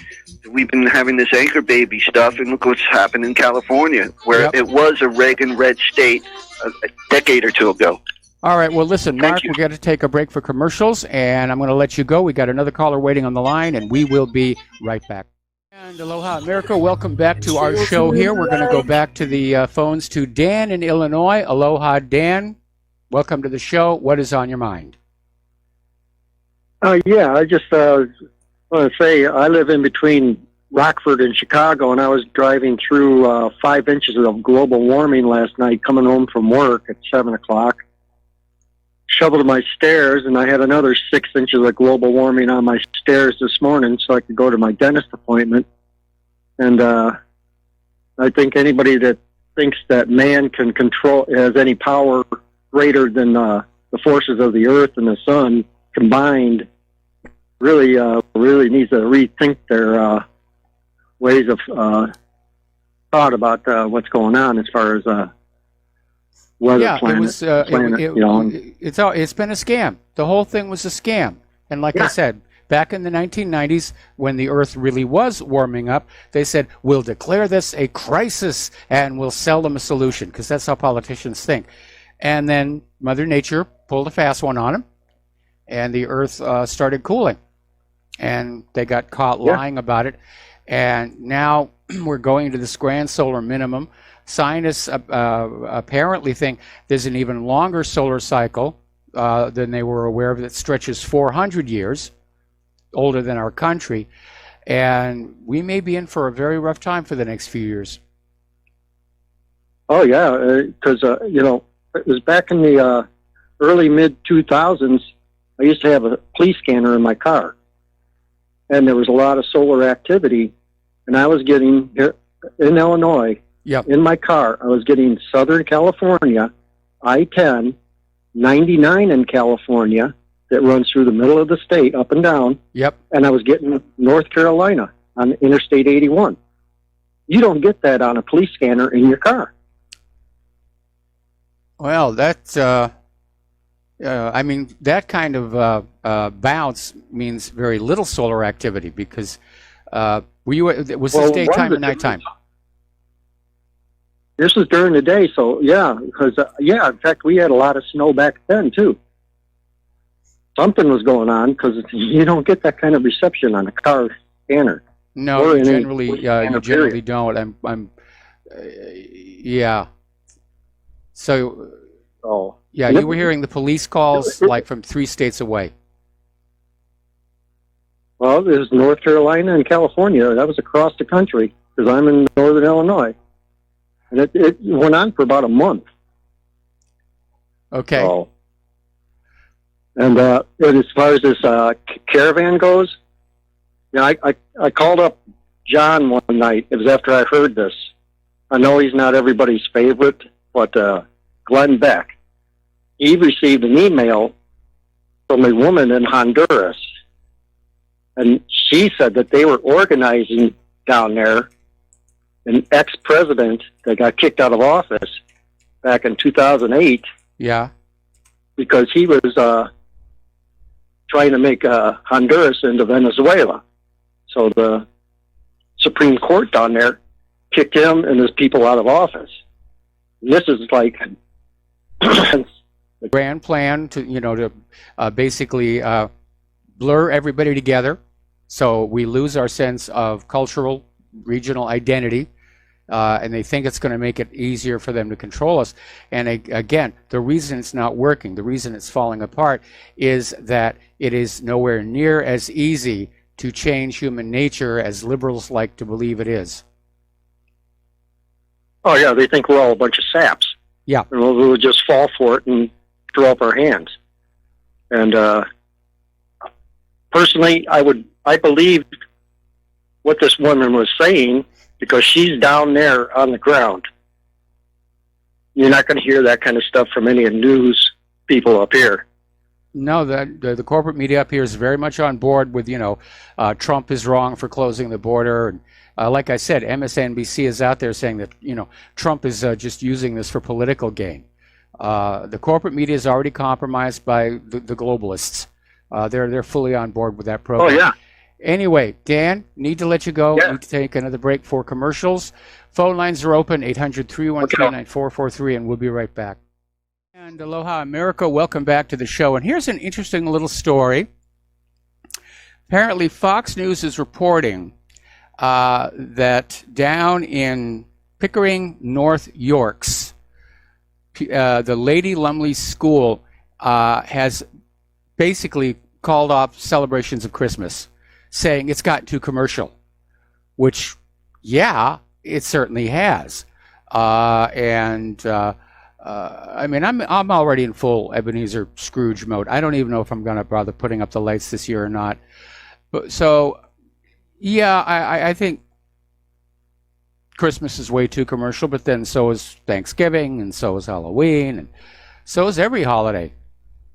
we've been having this anchor baby stuff, and look what's happened in California, where it was a Reagan red state a decade or two ago. All right, well, listen, Mark, we've got to take a break for commercials, and I'm going to let you go. We got another caller waiting on the line, and we will be right back. And aloha, America. Welcome back to our show here. We're going to go back to the phones to Dan in Illinois. Aloha, Dan. Welcome to the show. What is on your mind? I just want to say I live in between Rockford and Chicago, and I was driving through 5 inches of global warming last night coming home from work at 7 o'clock. Shoveled my stairs, and I had another 6 inches of global warming on my stairs this morning so I could go to my dentist appointment. And I think anybody that thinks that man can has any power greater than the forces of the earth and the sun combined really needs to rethink their ways of thought about what's going on as far as weather planet. It's been a scam. The whole thing was a scam. And like I said, back in the 1990s, when the Earth really was warming up, they said, we'll declare this a crisis and we'll sell them a solution, because that's how politicians think. And then Mother Nature pulled a fast one on them, and the Earth started cooling. And they got caught lying about it. And now we're going to this grand solar minimum. Scientists apparently think there's an even longer solar cycle than they were aware of that stretches 400 years, older than our country. And we may be in for a very rough time for the next few years. Oh, yeah, because, it was back in the early mid-2000s, I used to have a police scanner in my car. And there was a lot of solar activity. And I was getting, in Illinois, in my car, I was getting Southern California, I-10, 99 in California, that runs through the middle of the state, up and down. And I was getting North Carolina on Interstate 81. You don't get that on a police scanner in your car. Well, that's, that kind of bounce means very little solar activity, because was this daytime or nighttime? This was during the day, so because in fact, we had a lot of snow back then too. something was going on, because you don't get that kind of reception on a car scanner. No, Or you in any generally scanner period. don't. Yeah. So Oh, yeah, you were hearing the police calls like from 3 states away. well, there's North Carolina and California. That was across the country, because I'm in northern Illinois. And it went on for about a month. Okay. So, and as far as this caravan goes, I called up John one night. It was after I heard this. I know he's not everybody's favorite, but Glenn Beck, he received an email from a woman in Honduras, and she said that they were organizing down there an ex-president that got kicked out of office back in 2008 Yeah. because he was trying to make Honduras into Venezuela. So the Supreme Court down there kicked him and his people out of office. And this is like The grand plan to basically blur everybody together, so we lose our sense of cultural regional identity, and they think it's going to make it easier for them to control us. And again, the reason it's not working, the reason it's falling apart, is that it is nowhere near as easy to change human nature as liberals like to believe it is. oh yeah, they think we're all a bunch of saps. Yeah. And we'll just fall for it and throw up our hands. And personally, I believe what this woman was saying, because she's down there on the ground. You're not going to hear that kind of stuff from any of the news people up here. No, the corporate media up here is very much on board with, Trump is wrong for closing the border. And like I said, MSNBC is out there saying that, Trump is just using this for political gain. The corporate media is already compromised by the globalists. They're fully on board with that program. Oh, yeah. Anyway, Dan, need to let you go. Yeah. Need to take another break for commercials. Phone lines are open, 800-313-9443, and we'll be right back. And aloha, America. Welcome back to the show. And here's an interesting little story. Apparently, Fox News is reporting that down in Pickering, North Yorks, the Lady Lumley School has basically called off celebrations of Christmas, saying it's gotten too commercial, which, yeah, it certainly has. I mean, I'm already in full Ebenezer Scrooge mode. I don't even know if I'm going to bother putting up the lights this year or not. But so, yeah, I think Christmas is way too commercial, but then so is Thanksgiving, and so is Halloween, and so is every holiday.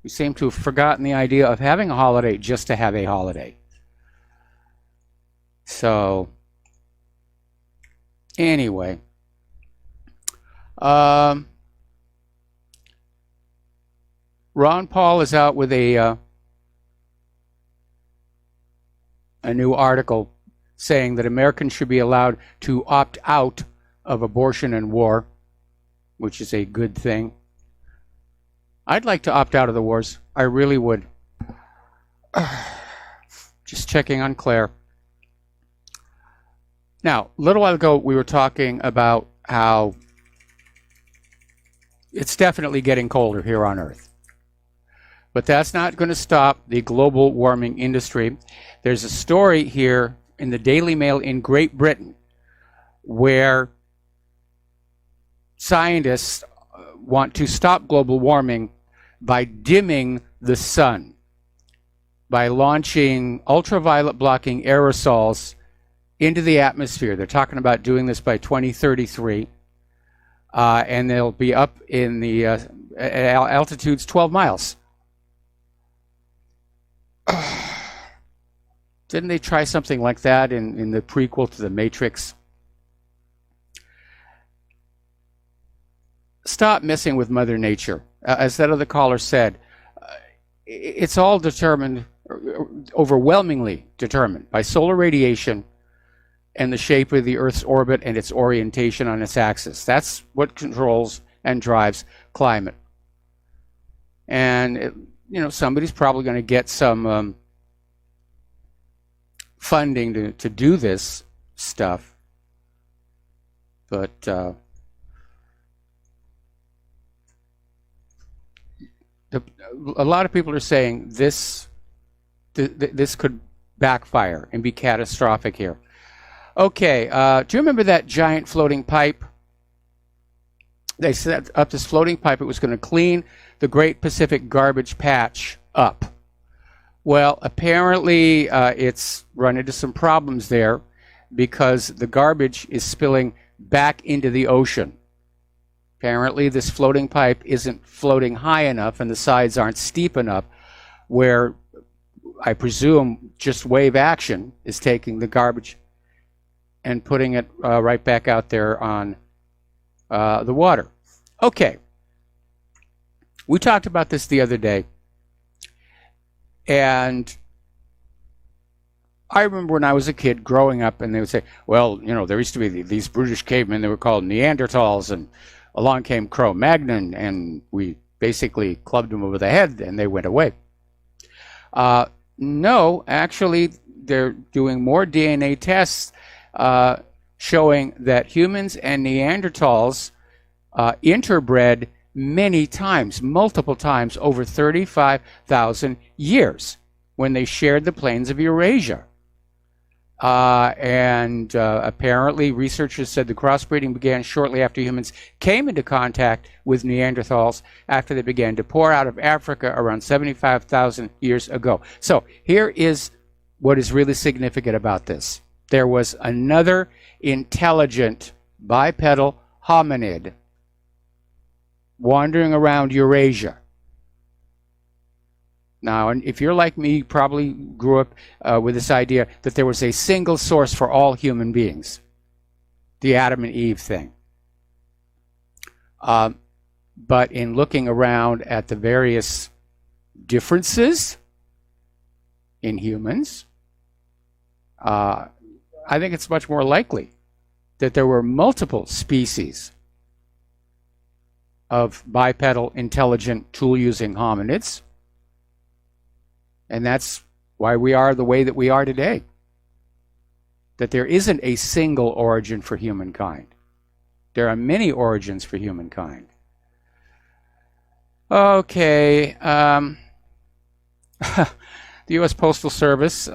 We seem to have forgotten the idea of having a holiday just to have a holiday. So, anyway. Ron Paul is out with a new article saying that Americans should be allowed to opt out of abortion and war, which is a good thing. I'd like to opt out of the wars. I really would. Just checking on Claire. Now, a little while ago, we were talking about how it's definitely getting colder here on Earth. But that's not going to stop the global warming industry. There's a story here in the Daily Mail in Great Britain where scientists want to stop global warming by dimming the sun, by launching ultraviolet blocking aerosols into the atmosphere. They're talking about doing this by 2033, and they'll be up in the altitudes 12 miles. Didn't they try something like that in the prequel to The Matrix? Stop messing with Mother Nature. As that other caller said, it's all determined, overwhelmingly determined, by solar radiation and the shape of the Earth's orbit and its orientation on its axis. That's what controls and drives climate. And somebody's probably going to get some funding to do this stuff. But a lot of people are saying this could backfire and be catastrophic here. Okay, do you remember that giant floating pipe? They set up this floating pipe. It was going to clean the Great Pacific Garbage Patch up. Well, apparently it's run into some problems there because the garbage is spilling back into the ocean. Apparently this floating pipe isn't floating high enough and the sides aren't steep enough where I presume just wave action is taking the garbage and putting it right back out there on the water. Okay. We talked about this the other day. And I remember when I was a kid growing up and they would say, well, there used to be these brutish cavemen, they were called Neanderthals, and along came Cro-Magnon and we basically clubbed them over the head and they went away. No, actually, they're doing more DNA tests showing that humans and Neanderthals interbred many times, multiple times, over 35,000 years when they shared the plains of Eurasia. And apparently researchers said the crossbreeding began shortly after humans came into contact with Neanderthals after they began to pour out of Africa around 75,000 years ago. So here is what is really significant about this. There was another intelligent bipedal hominid wandering around Eurasia. Now, and if you're like me, you probably grew up with this idea that there was a single source for all human beings, the Adam and Eve thing. But in looking around at the various differences in humans, I think it's much more likely that there were multiple species of bipedal, intelligent, tool-using hominids. And that's why we are the way that we are today. That there isn't a single origin for humankind. There are many origins for humankind. Okay. The U.S. Postal Service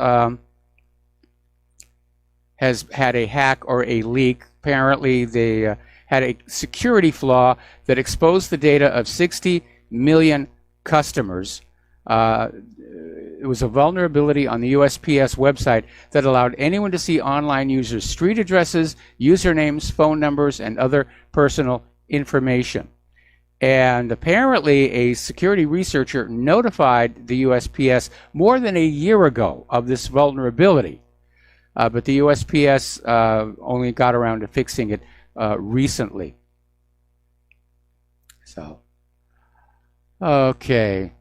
has had a hack or a leak. Apparently, they had a security flaw that exposed the data of 60 million customers. It was a vulnerability on the USPS website that allowed anyone to see online users' street addresses, usernames, phone numbers, and other personal information. And apparently a security researcher notified the USPS more than a year ago of this vulnerability. But the USPS only got around to fixing it recently. So, okay.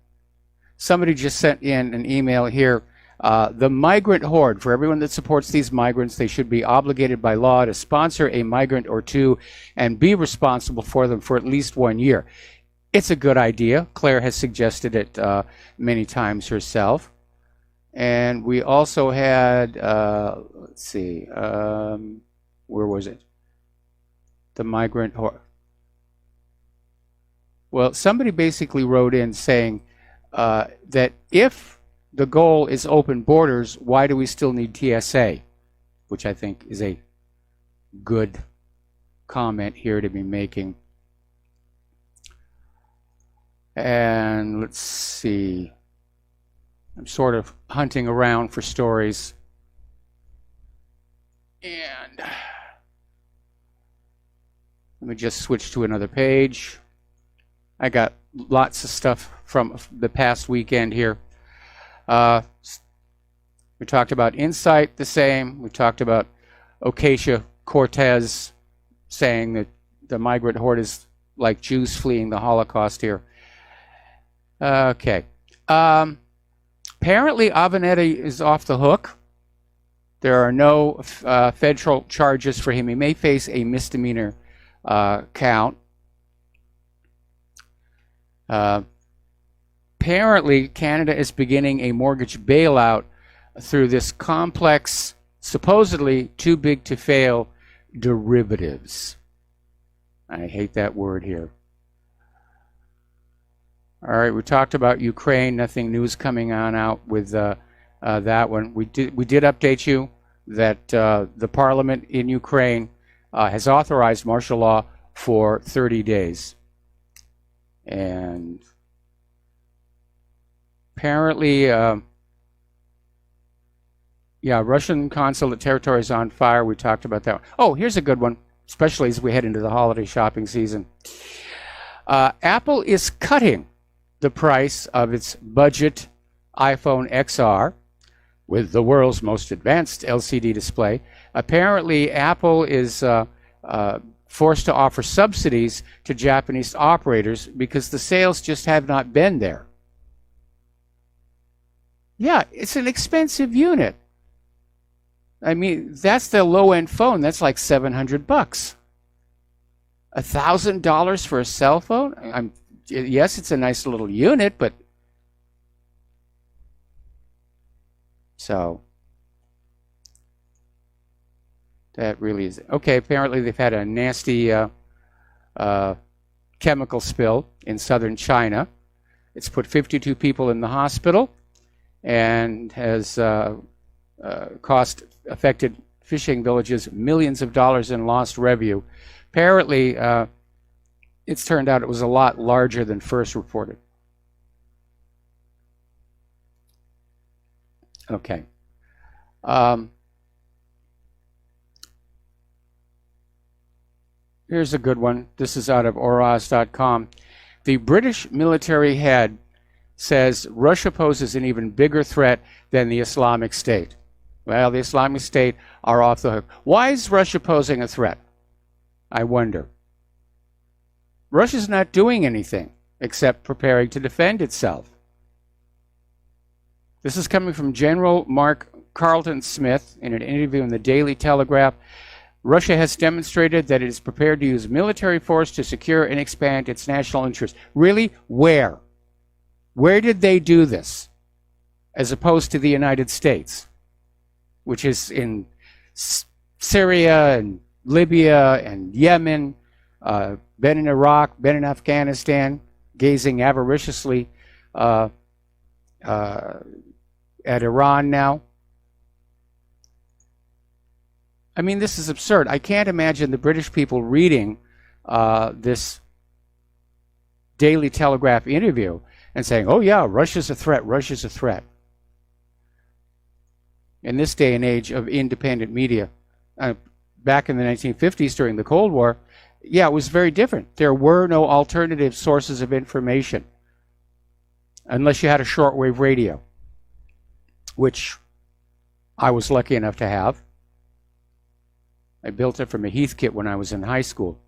Somebody just sent in an email here. The migrant horde, for everyone that supports these migrants, they should be obligated by law to sponsor a migrant or two and be responsible for them for at least 1 year. It's a good idea. Claire has suggested it many times herself. And we also had, let's see, where was it? The migrant horde. Well, somebody basically wrote in saying that if the goal is open borders, why do we still need TSA? Which I think is a good comment here to be making. And let's see. I'm sort of hunting around for stories. And let me just switch to another page. I got lots of stuff from the past weekend here. We talked about Insight, the same. We talked about Ocasio-Cortez saying that the migrant horde is like Jews fleeing the Holocaust here. Okay. Apparently, Avenatti is off the hook. There are no federal charges for him. He may face a misdemeanor count. Apparently, Canada is beginning a mortgage bailout through this complex, supposedly too big to fail derivatives. I hate that word here. All right, we talked about Ukraine. Nothing news coming on out with that one. We did update you that the parliament in Ukraine has authorized martial law for 30 days. And apparently, Russian consulate territory is on fire. We talked about that one. Oh, here's a good one, especially as we head into the holiday shopping season. Apple is cutting the price of its budget iPhone XR with the world's most advanced LCD display. Apparently, Apple is forced to offer subsidies to Japanese operators because the sales just have not been there. Yeah, it's an expensive unit. I mean, that's the low-end phone. That's like $700. $1,000 for a cell phone? Yes, it's a nice little unit, but so that really is okay. Apparently, they've had a nasty chemical spill in southern China. It's put 52 people in the hospital and has cost affected fishing villages millions of dollars in lost revenue. Apparently, it's turned out it was a lot larger than first reported. Okay. Here's a good one. This is out of Oraz.com. The British military head says Russia poses an even bigger threat than the Islamic State. Well, the Islamic State are off the hook. Why is Russia posing a threat? I wonder. Russia's not doing anything except preparing to defend itself. This is coming from General Mark Carlton Smith in an interview in the Daily Telegraph. Russia has demonstrated that it is prepared to use military force to secure and expand its national interest. Really? Where? Where did they do this? As opposed to the United States, which is in Syria and Libya and Yemen, been in Iraq, been in Afghanistan, gazing avariciously at Iran now. I mean, this is absurd. I can't imagine the British people reading this Daily Telegraph interview and saying, oh yeah, Russia's a threat, Russia's a threat. In this day and age of independent media, back in the 1950s during the Cold War, yeah, it was very different. There were no alternative sources of information unless you had a shortwave radio, which I was lucky enough to have. I built it from a Heath kit when I was in high school.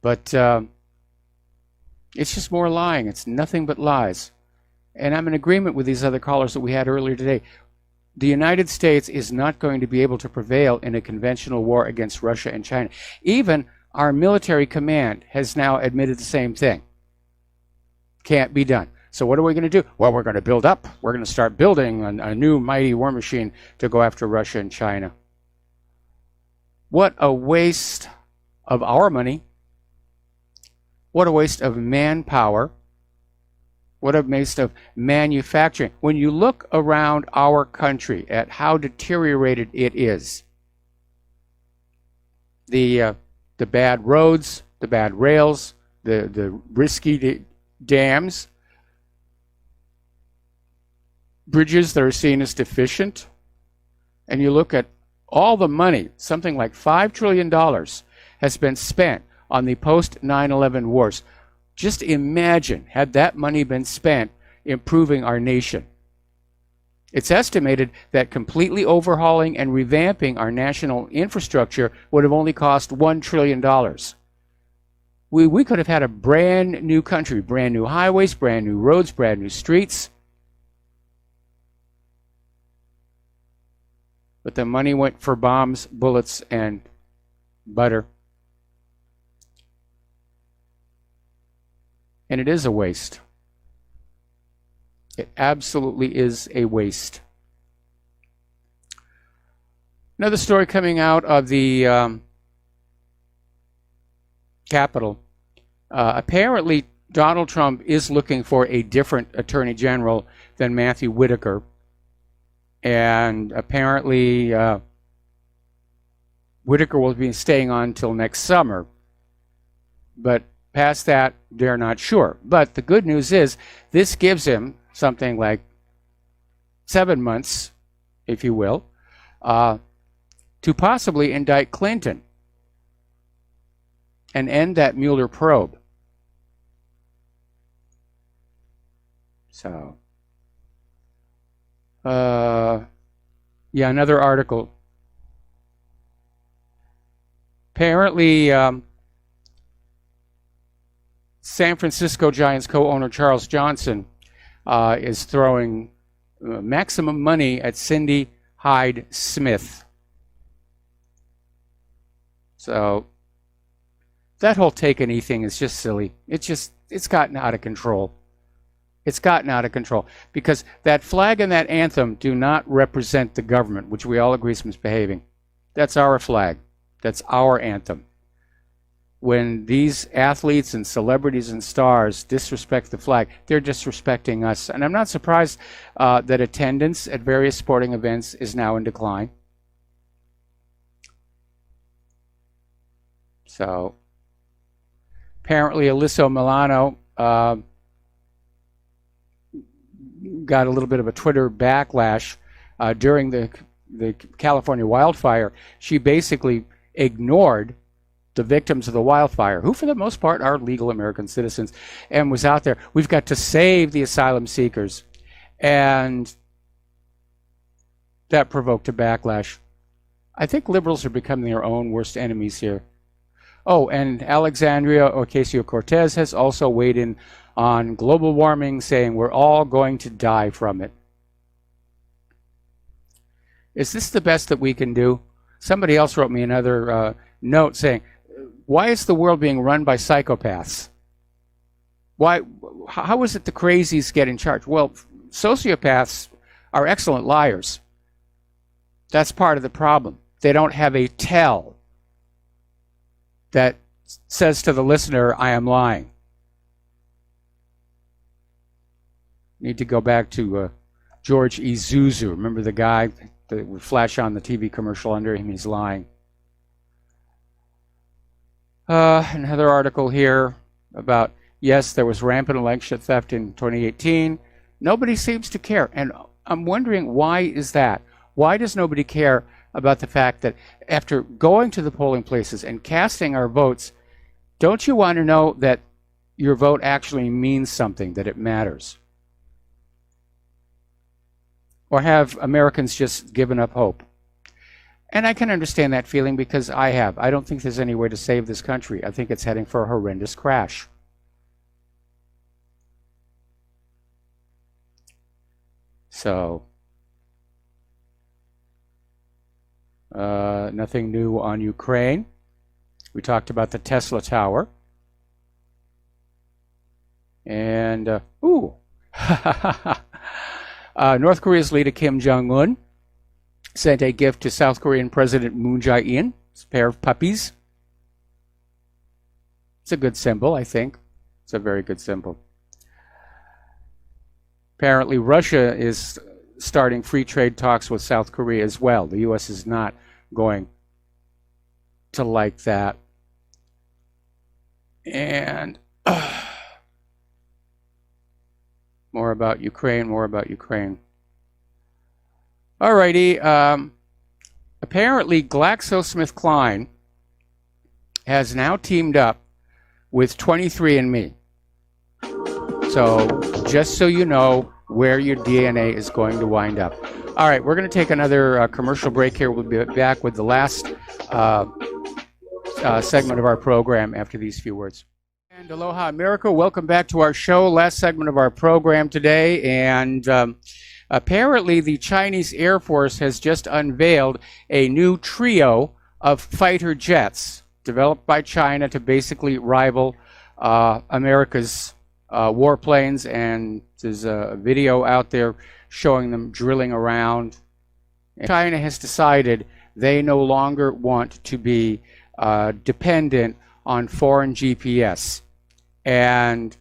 But it's just more lying. It's nothing but lies. And I'm in agreement with these other callers that we had earlier today. The United States is not going to be able to prevail in a conventional war against Russia and China. Even our military command has now admitted the same thing. Can't be done. So what are we going to do? Well, we're going to build up. We're going to start building a new mighty war machine to go after Russia and China. What a waste of our money. What a waste of manpower. What a waste of manufacturing. When you look around our country at how deteriorated it is, the bad roads, the bad rails, the risky dams, bridges that are seen as deficient, and you look at all the money, something like $5 trillion has been spent on the post-9/11 wars. Just imagine, had that money been spent improving our nation. It's estimated that completely overhauling and revamping our national infrastructure would have only cost $1 trillion. We could have had a brand new country, brand new highways, brand new roads, brand new streets. But the money went for bombs, bullets, and butter. And it is a waste. It absolutely is a waste. Another story coming out of the Capitol. Apparently, Donald Trump is looking for a different attorney general than Matthew Whitaker. And apparently, Whitaker will be staying on until next summer. But past that, they're not sure. But the good news is, this gives him something like 7 months, if you will, to possibly indict Clinton and end that Mueller probe. So, yeah, another article. Apparently, San Francisco Giants co-owner Charles Johnson is throwing maximum money at Cindy Hyde Smith. So, that whole take anything is just silly. It's gotten out of control. It's gotten out of control because that flag and that anthem do not represent the government, which we all agree is misbehaving. That's our flag. That's our anthem. When these athletes and celebrities and stars disrespect the flag, they're disrespecting us. And I'm not surprised that attendance at various sporting events is now in decline. So, apparently Alyssa Milano got a little bit of a Twitter backlash during the California wildfire. She basically ignored the victims of the wildfire, who for the most part are legal American citizens, and was out there. We've got to save the asylum seekers. And that provoked a backlash. I think liberals are becoming their own worst enemies here. Oh, and Alexandria Ocasio-Cortez has also weighed in on global warming, saying we're all going to die from it. Is this the best that we can do? Somebody else wrote me another note saying, why is the world being run by psychopaths? How is it the crazies get in charge? Well, sociopaths are excellent liars. That's part of the problem. They don't have a tell that says to the listener, I am lying. Need to go back to George Isuzu. Remember the guy that would flash on the TV commercial under him? He's lying. Another article here about, yes, there was rampant election theft in 2018. Nobody seems to care. And I'm wondering, why is that? Why does nobody care about the fact that after going to the polling places and casting our votes, don't you want to know that your vote actually means something, that it matters? Or have Americans just given up hope? And I can understand that feeling because I have. I don't think there's any way to save this country. I think it's heading for a horrendous crash. So, nothing new on Ukraine. We talked about the Tesla Tower. And, North Korea's leader Kim Jong-un sent a gift to South Korean President Moon Jae-in. It's a pair of puppies. It's a good symbol, I think. It's a very good symbol. Apparently, Russia is starting free trade talks with South Korea as well. The U.S. is not going to like that. And more about Ukraine, more about Ukraine. Alrighty. Apparently, GlaxoSmithKline has now teamed up with 23andMe. So, just so you know where your DNA is going to wind up. All right, we're going to take another commercial break here. We'll be back with the last segment of our program after these few words. And aloha, America. Welcome back to our show. Last segment of our program today. And apparently, the Chinese Air Force has just unveiled a new trio of fighter jets developed by China to basically rival America's warplanes, and there's a video out there showing them drilling around. China has decided they no longer want to be dependent on foreign GPS. And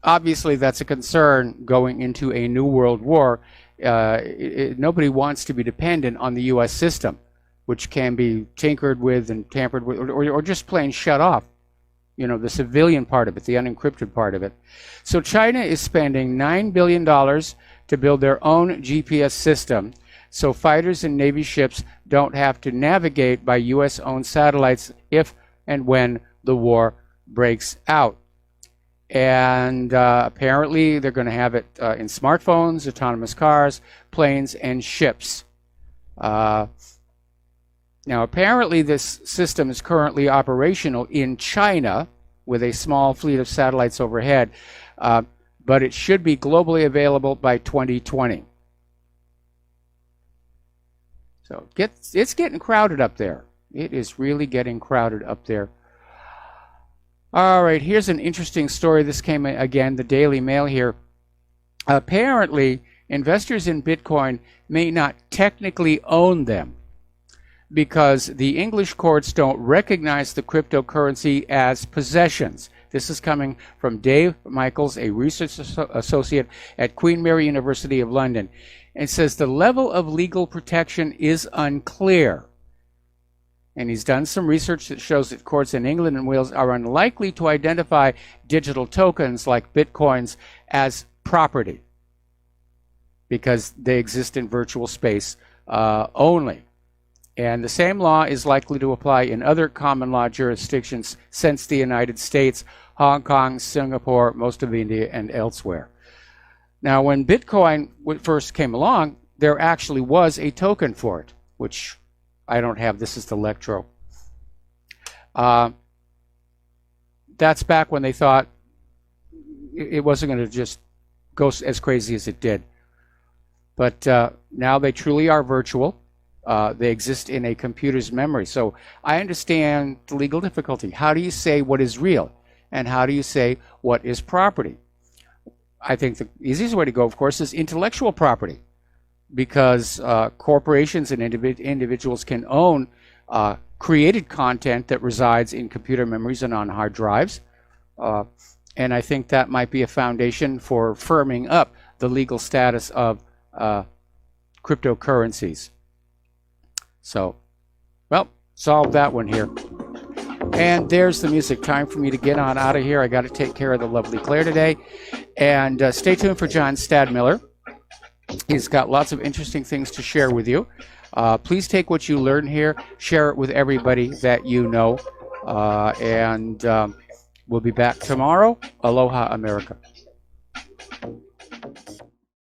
obviously that's a concern going into a new world war. Nobody wants to be dependent on the U.S. system, which can be tinkered with and tampered with, or just plain shut off. You know, the civilian part of it, the unencrypted part of it. So China is spending $9 billion to build their own GPS system so fighters and Navy ships don't have to navigate by U.S.-owned satellites if and when the war breaks out. And apparently they're going to have it in smartphones, autonomous cars, planes, and ships. Now, apparently this system is currently operational in China with a small fleet of satellites overhead, but it should be globally available by 2020. So it's getting crowded up there. It is really getting crowded up there. All right, here's an interesting story. This came again, the Daily Mail here. Apparently, investors in Bitcoin may not technically own them because the English courts don't recognize the cryptocurrency as possessions. This is coming from Dave Michaels, a research associate at Queen Mary University of London. And it says the level of legal protection is unclear. And he's done some research that shows that courts in England and Wales are unlikely to identify digital tokens like Bitcoins as property because they exist in virtual space only. And the same law is likely to apply in other common law jurisdictions since the United States, Hong Kong, Singapore, most of India, and elsewhere. Now, when Bitcoin first came along, there actually was a token for it, which I don't have. This is the Electro. That's back when they thought it wasn't going to just go as crazy as it did. But now they truly are virtual. They exist in a computer's memory. So I understand the legal difficulty. How do you say what is real? And how do you say what is property? I think the easiest way to go, of course, is intellectual property, because corporations and individuals can own created content that resides in computer memories and on hard drives. And I think that might be a foundation for firming up the legal status of cryptocurrencies. So, well, solved that one here. And there's the music. Time for me to get on out of here. I got to take care of the lovely Claire today. And stay tuned for John Stadmiller. He's got lots of interesting things to share with you. Please take what you learn here, share it with everybody that you know. And we'll be back tomorrow. Aloha, America.